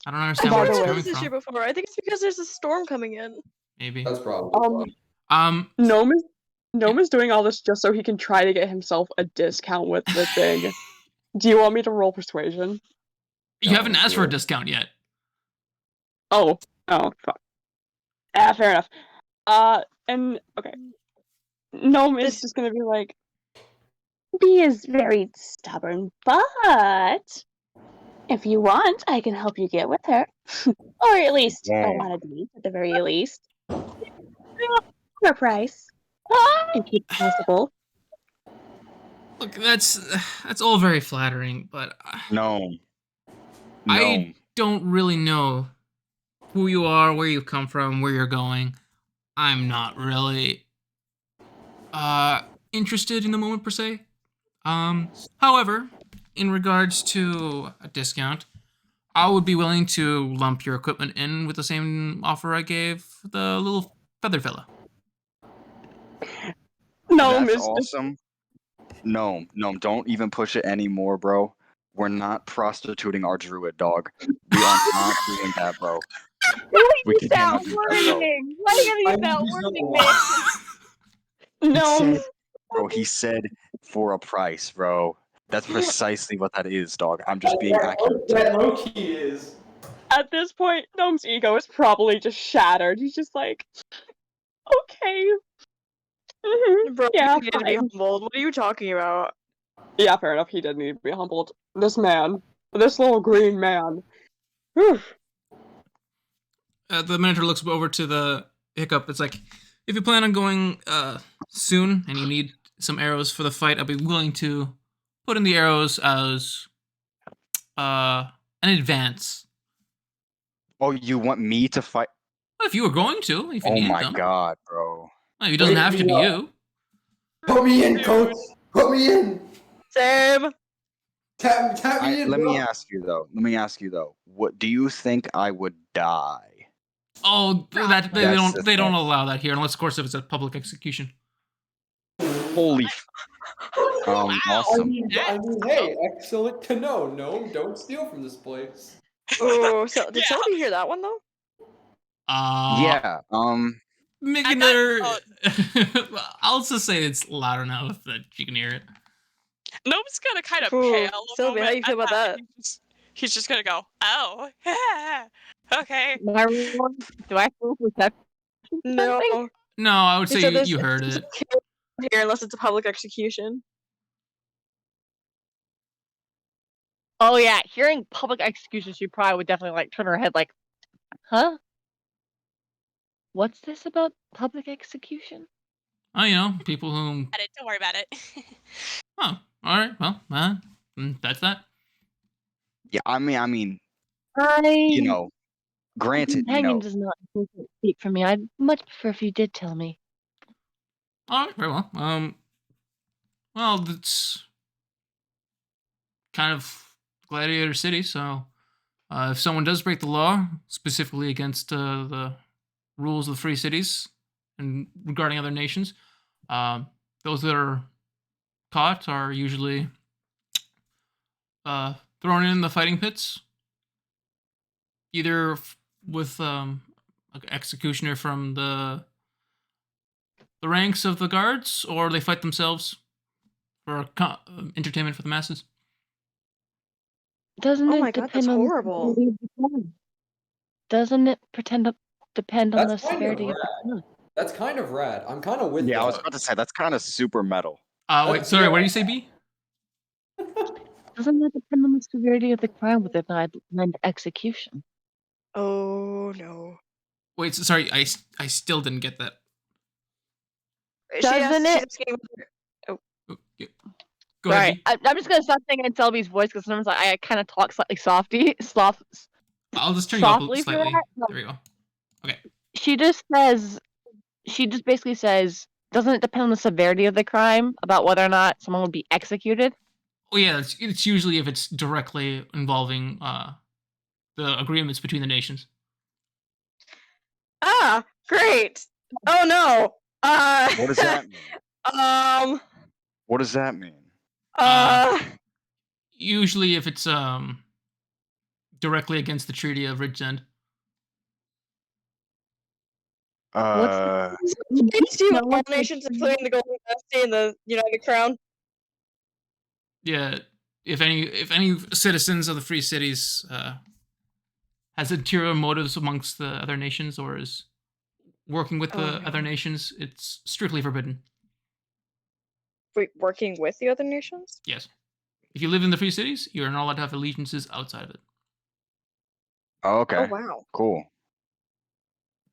I don't understand By where the it's way- coming This issue from. before. I think it's because there's a storm coming in. Maybe. That's probably why. Gnome is doing all this just so he can try to get himself a discount with the thing. Do you want me to roll persuasion? You haven't asked for a discount yet. Oh, fuck. Fair enough. And okay. Gnome is just gonna be like, B is very stubborn, but if you want, I can help you get with her. Or at least Yeah. I want to date at the very least. For a price. If it's possible. Look, that's all very flattering, but Gnome. I don't really know who you are, where you come from, where you're going. I'm not really interested in the moment per se. However, in regards to a discount, I would be willing to lump your equipment in with the same offer I gave the little feather fella. No, That's Miss. awesome. No, don't even push it anymore, bro. We're not prostituting our druid, dog. We are not doing that, bro. Why We use that cannot do that, bro. wording? Why you gotta I use that need to know wording, why. man? He No. said, bro, he said for a price, bro. That's precisely what that is, dog. I'm just being accurate. That low key is. At this point, Gnome's ego is probably just shattered. He's just like, okay. Bro, Yeah, you need to be fine. humbled. What are you talking about? Yeah, fair enough. He did need to be humbled. This man, this little green man. Whew. The Minotaur looks over to the Hiccup. It's like, if you plan on going soon and you need some arrows for the fight, I'll be willing to put in the arrows as an advance. Oh, you want me to fight? Well, if you were going to, if you Oh needed my them. god, bro. Well, it doesn't Wake have to me be up. you. Put me in, coach. Put me in. Same. Tap me in. Let me bro. ask you though. What do you think I would die? Oh, that they That's don't the they don't thing. allow that here, unless of course if it's a public execution. Holy. Wow. Awesome. That's hey, excellent to know. No, don't steal from this place. Oh, so did Yeah. Selby hear that one though? Yeah. Make And that- another. I'll just say it's loud enough that you can hear it. Gnome's gonna kind of Ooh, pale a Sylvia, how moment you feel at about that? He's just gonna go, oh, okay. Do I feel perception? No. No, I would He say said you heard it's it. okay here unless it's a public execution. Oh yeah, hearing public execution, she probably would definitely like turn her head like, huh? What's this about public execution? Oh, people who. Don't worry about it. Oh, all right. Well, that's that. Yeah. I mean. My Granted. companion does not speak for me. I'd much prefer if you did tell me. All right, very well. Well, it's kind of gladiator city, so if someone does break the law, specifically against the rules of the free cities and regarding other nations, those that are caught are usually thrown in the fighting pits, either with an executioner from the ranks of the guards, or they fight themselves for entertainment for the masses. Doesn't Oh it my god, that's depend on horrible. the severity of the crime? Doesn't it depend on the That's kind of severity of the rad. crime? That's kind of rad. I'm kind of with Yeah, I was that. about to say that's kind of super metal. Wait, sorry, what did you say, B? Doesn't that depend on the severity of the crime whether or not I'd recommend execution? Oh no. Wait, sorry, I still didn't get that. Doesn't it? Oh, yeah. Go ahead, Sorry, B. I'm just gonna stop saying it in Selby's voice because sometimes I kind of talk slightly I'll just turn you up softly for slightly. that. There we go. Okay. She just basically says, doesn't it depend on the severity of the crime about whether or not someone would be executed? Oh yeah, it's usually if it's directly involving the agreements between the nations. Ah, great. Oh no. What does that mean? What does that mean? Usually if it's directly against the Treaty of Ridgeend. It's to all nations, including the Golden Dynasty and the United Crown. Yeah, if any citizens of the free cities has ulterior motives amongst the other nations or is working with the other nations, it's strictly forbidden. Wait, working with the other nations? Yes. If you live in the free cities, you're not allowed to have allegiances outside of it. Oh, okay. Oh wow. Cool.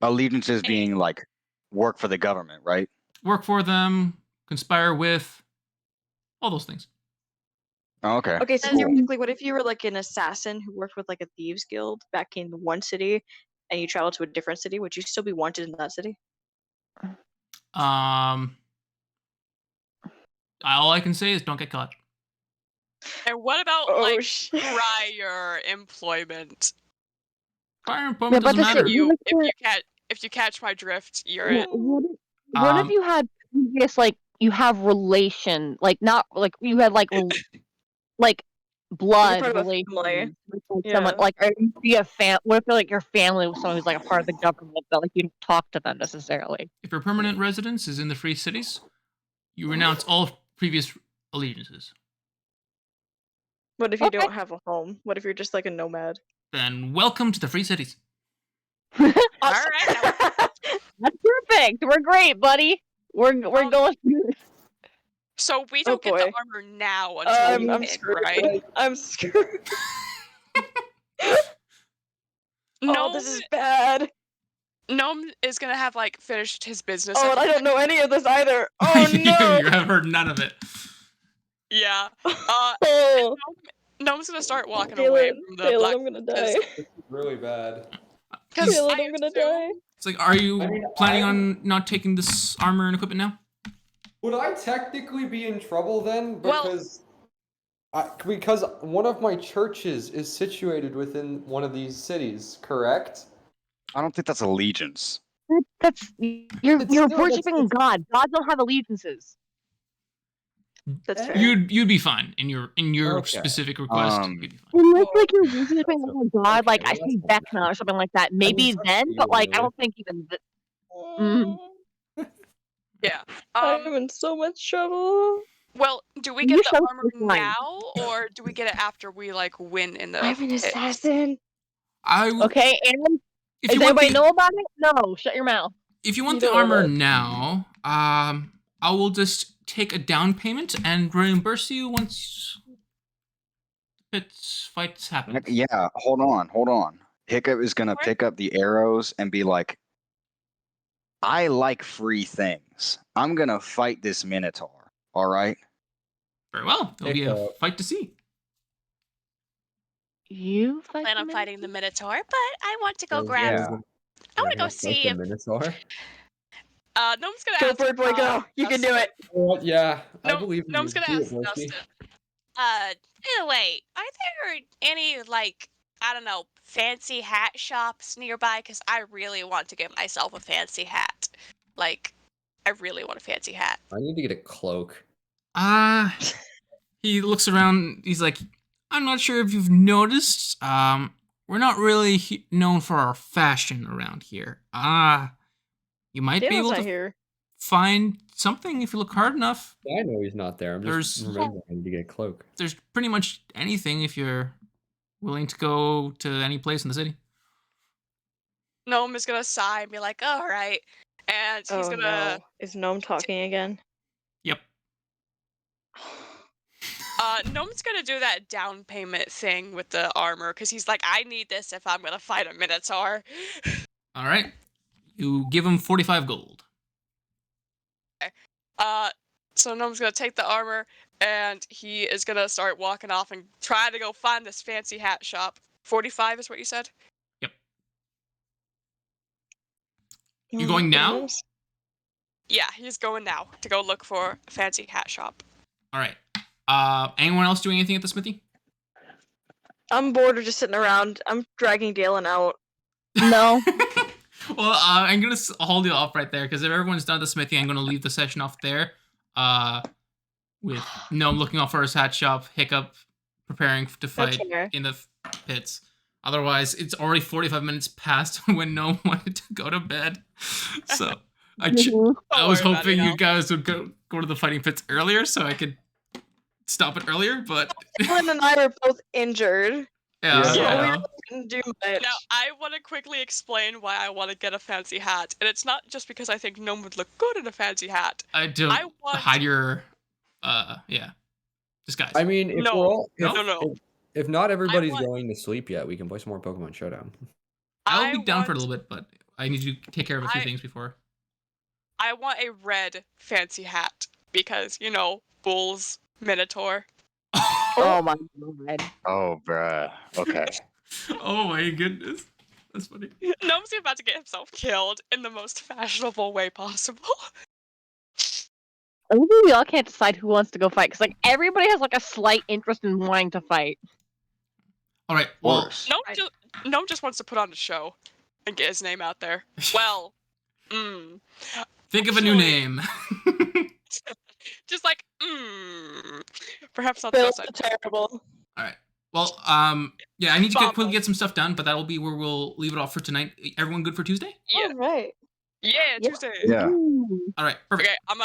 Allegiances being like work for the government, right? Work for them, conspire with, all those things. Oh, okay. Okay, so cool. theoretically, what if you were like an assassin who worked with like a thieves guild back in one city, and you traveled to a different city? Would you still be wanted in that city? All I can say is don't get caught. And what about Oh, like shit. prior employment? Prior Yeah, employment but doesn't to say, matter. If you catch my drift, you're yeah, in. what if you had previous, like, you have relation, like, not, like, you had, like, like, blood part of a relations family. with, like, someone, Yeah. like, or you have what if, like, your family was someone who's, like, a part of the government, but, like, you don't talk to them necessarily? If your permanent residence is in the free cities, you renounce all previous allegiances. What if you Okay. don't have a home? What if you're just like a nomad? Then welcome to the free cities. All right. That's perfect. We're great, buddy. We're going through this. So we Oh, don't get the boy. armor now until we I'm win, screwed. right? I'm screwed. No, Oh, this is bad. Gnome is gonna have like finished his business. Oh, at and the I don't know any of this either. Oh no. You have heard none of it. Yeah. Oh, Gnome's gonna start walking away from the Dalen, black. I'm gonna die. This is really bad. Because Dalen, I I'm gonna assume die. It's like, are you planning on not taking this armor and equipment now? Would I technically be in trouble then? Well- Because one of my churches is situated within one of these cities, correct? I don't think that's allegiance. That's you're still- worshiping God. God don't have allegiances. That's fair. You'd be fine in your Okay. specific request. Um, You'd be fine. Unless like you're worshiping another God, Okay, like well, I see that's fine. Vecna or something like that. Maybe it's up then, to but you, like I really. don't think even. Mm. Yeah. I'm in so much trouble. Well, do we You get the sound armor so fine. now, or do we get it after we like win in the? I'm an pit? assassin. Okay, and If does you want anybody the, know about it? No, shut your mouth. if you want You the don't know armor that. now, I will just take a down payment and reimburse you once fights happen. yeah, hold on. Hiccup is gonna pick up the arrows and be like, I like free things. I'm gonna fight this Minotaur. All right. Very well. It'll be a Hiccup. fight to see. You fight Plan the on fighting the Minotaur? Minotaur, but I want to go You're grab. Yeah. gonna- I you're want to go gonna fight see the if Minotaur? Gnome's gonna Go ask. for it, boy, go. You can do it. What? Yeah, I No, believe in Gnome's you. gonna Do ask it, Broski. Dustin. By the way, are there any like I don't know fancy hat shops nearby? Because I really want to get myself a fancy hat. Like, I really want a fancy hat. I need to get a cloak. He looks around. He's like, I'm not sure if you've noticed. We're not really known for our fashion around here. You might be Dalen's able not to here. find something if you look hard enough. I know he's not there. I'm just There's- remembering I need to get a cloak. There's pretty much anything if you're willing to go to any place in the city. Gnome is gonna sigh and be like, "All right," and he's Oh gonna. no. Is Gnome talking again? Yep. Gnome's gonna do that down payment thing with the armor because he's like, I need this if I'm gonna fight a Minotaur. All right. You give him 45 gold. So Gnome's gonna take the armor and he is gonna start walking off and try to go find this fancy hat shop. 45 is what you said? Yep. You going now? Yeah, he's going now to go look for a fancy hat shop. All right. Anyone else doing anything at the smithy? I'm bored of just sitting around. I'm dragging Dalen out. No. Well, I'm gonna hold you off right there because if everyone's done the smithy, I'm gonna leave the session off there. With Gnome looking off for his hat shop, Hiccup preparing to fight fair. in the pits. Otherwise, it's already 45 minutes past when Gnome wanted to go to bed. So I was Don't worry about hoping it, you Al. guys would go to the fighting pits earlier so I could stop it earlier. But Dalen and I are both injured. yeah, So I we know. didn't do much. Now, I want to quickly explain why I want to get a fancy hat. And it's not just because I think Gnome would look good in a fancy hat. I don't I want- hide your disguise. I mean, if No. we're all, No. if not everybody's want- going to sleep yet, we can play some more Pokemon Showdown. I'll I be down for a want- little bit, but I need to take care of a few I- things before. I want a red fancy hat because, you know, bulls, Minotaur. Oh my god. Oh, bruh. Okay. Oh my goodness. That's funny. Gnome's about to get himself killed in the most fashionable way possible. Maybe we all can't decide who wants to go fight because like everybody has like a slight interest in wanting to fight. All right. Of Well, course. Gnome just wants to put on a show and get his name out there. Well, think of a new actually, name. just like, perhaps not the Bill best idea. terrible. All right. Well, yeah, I need to Bomb. quickly get some stuff done, but that'll be where we'll leave it off for tonight. Everyone good for Tuesday? Yeah. All right. Yeah, Yeah. Tuesday. Yeah. Ooh. All right. Perfect. Okay, I'm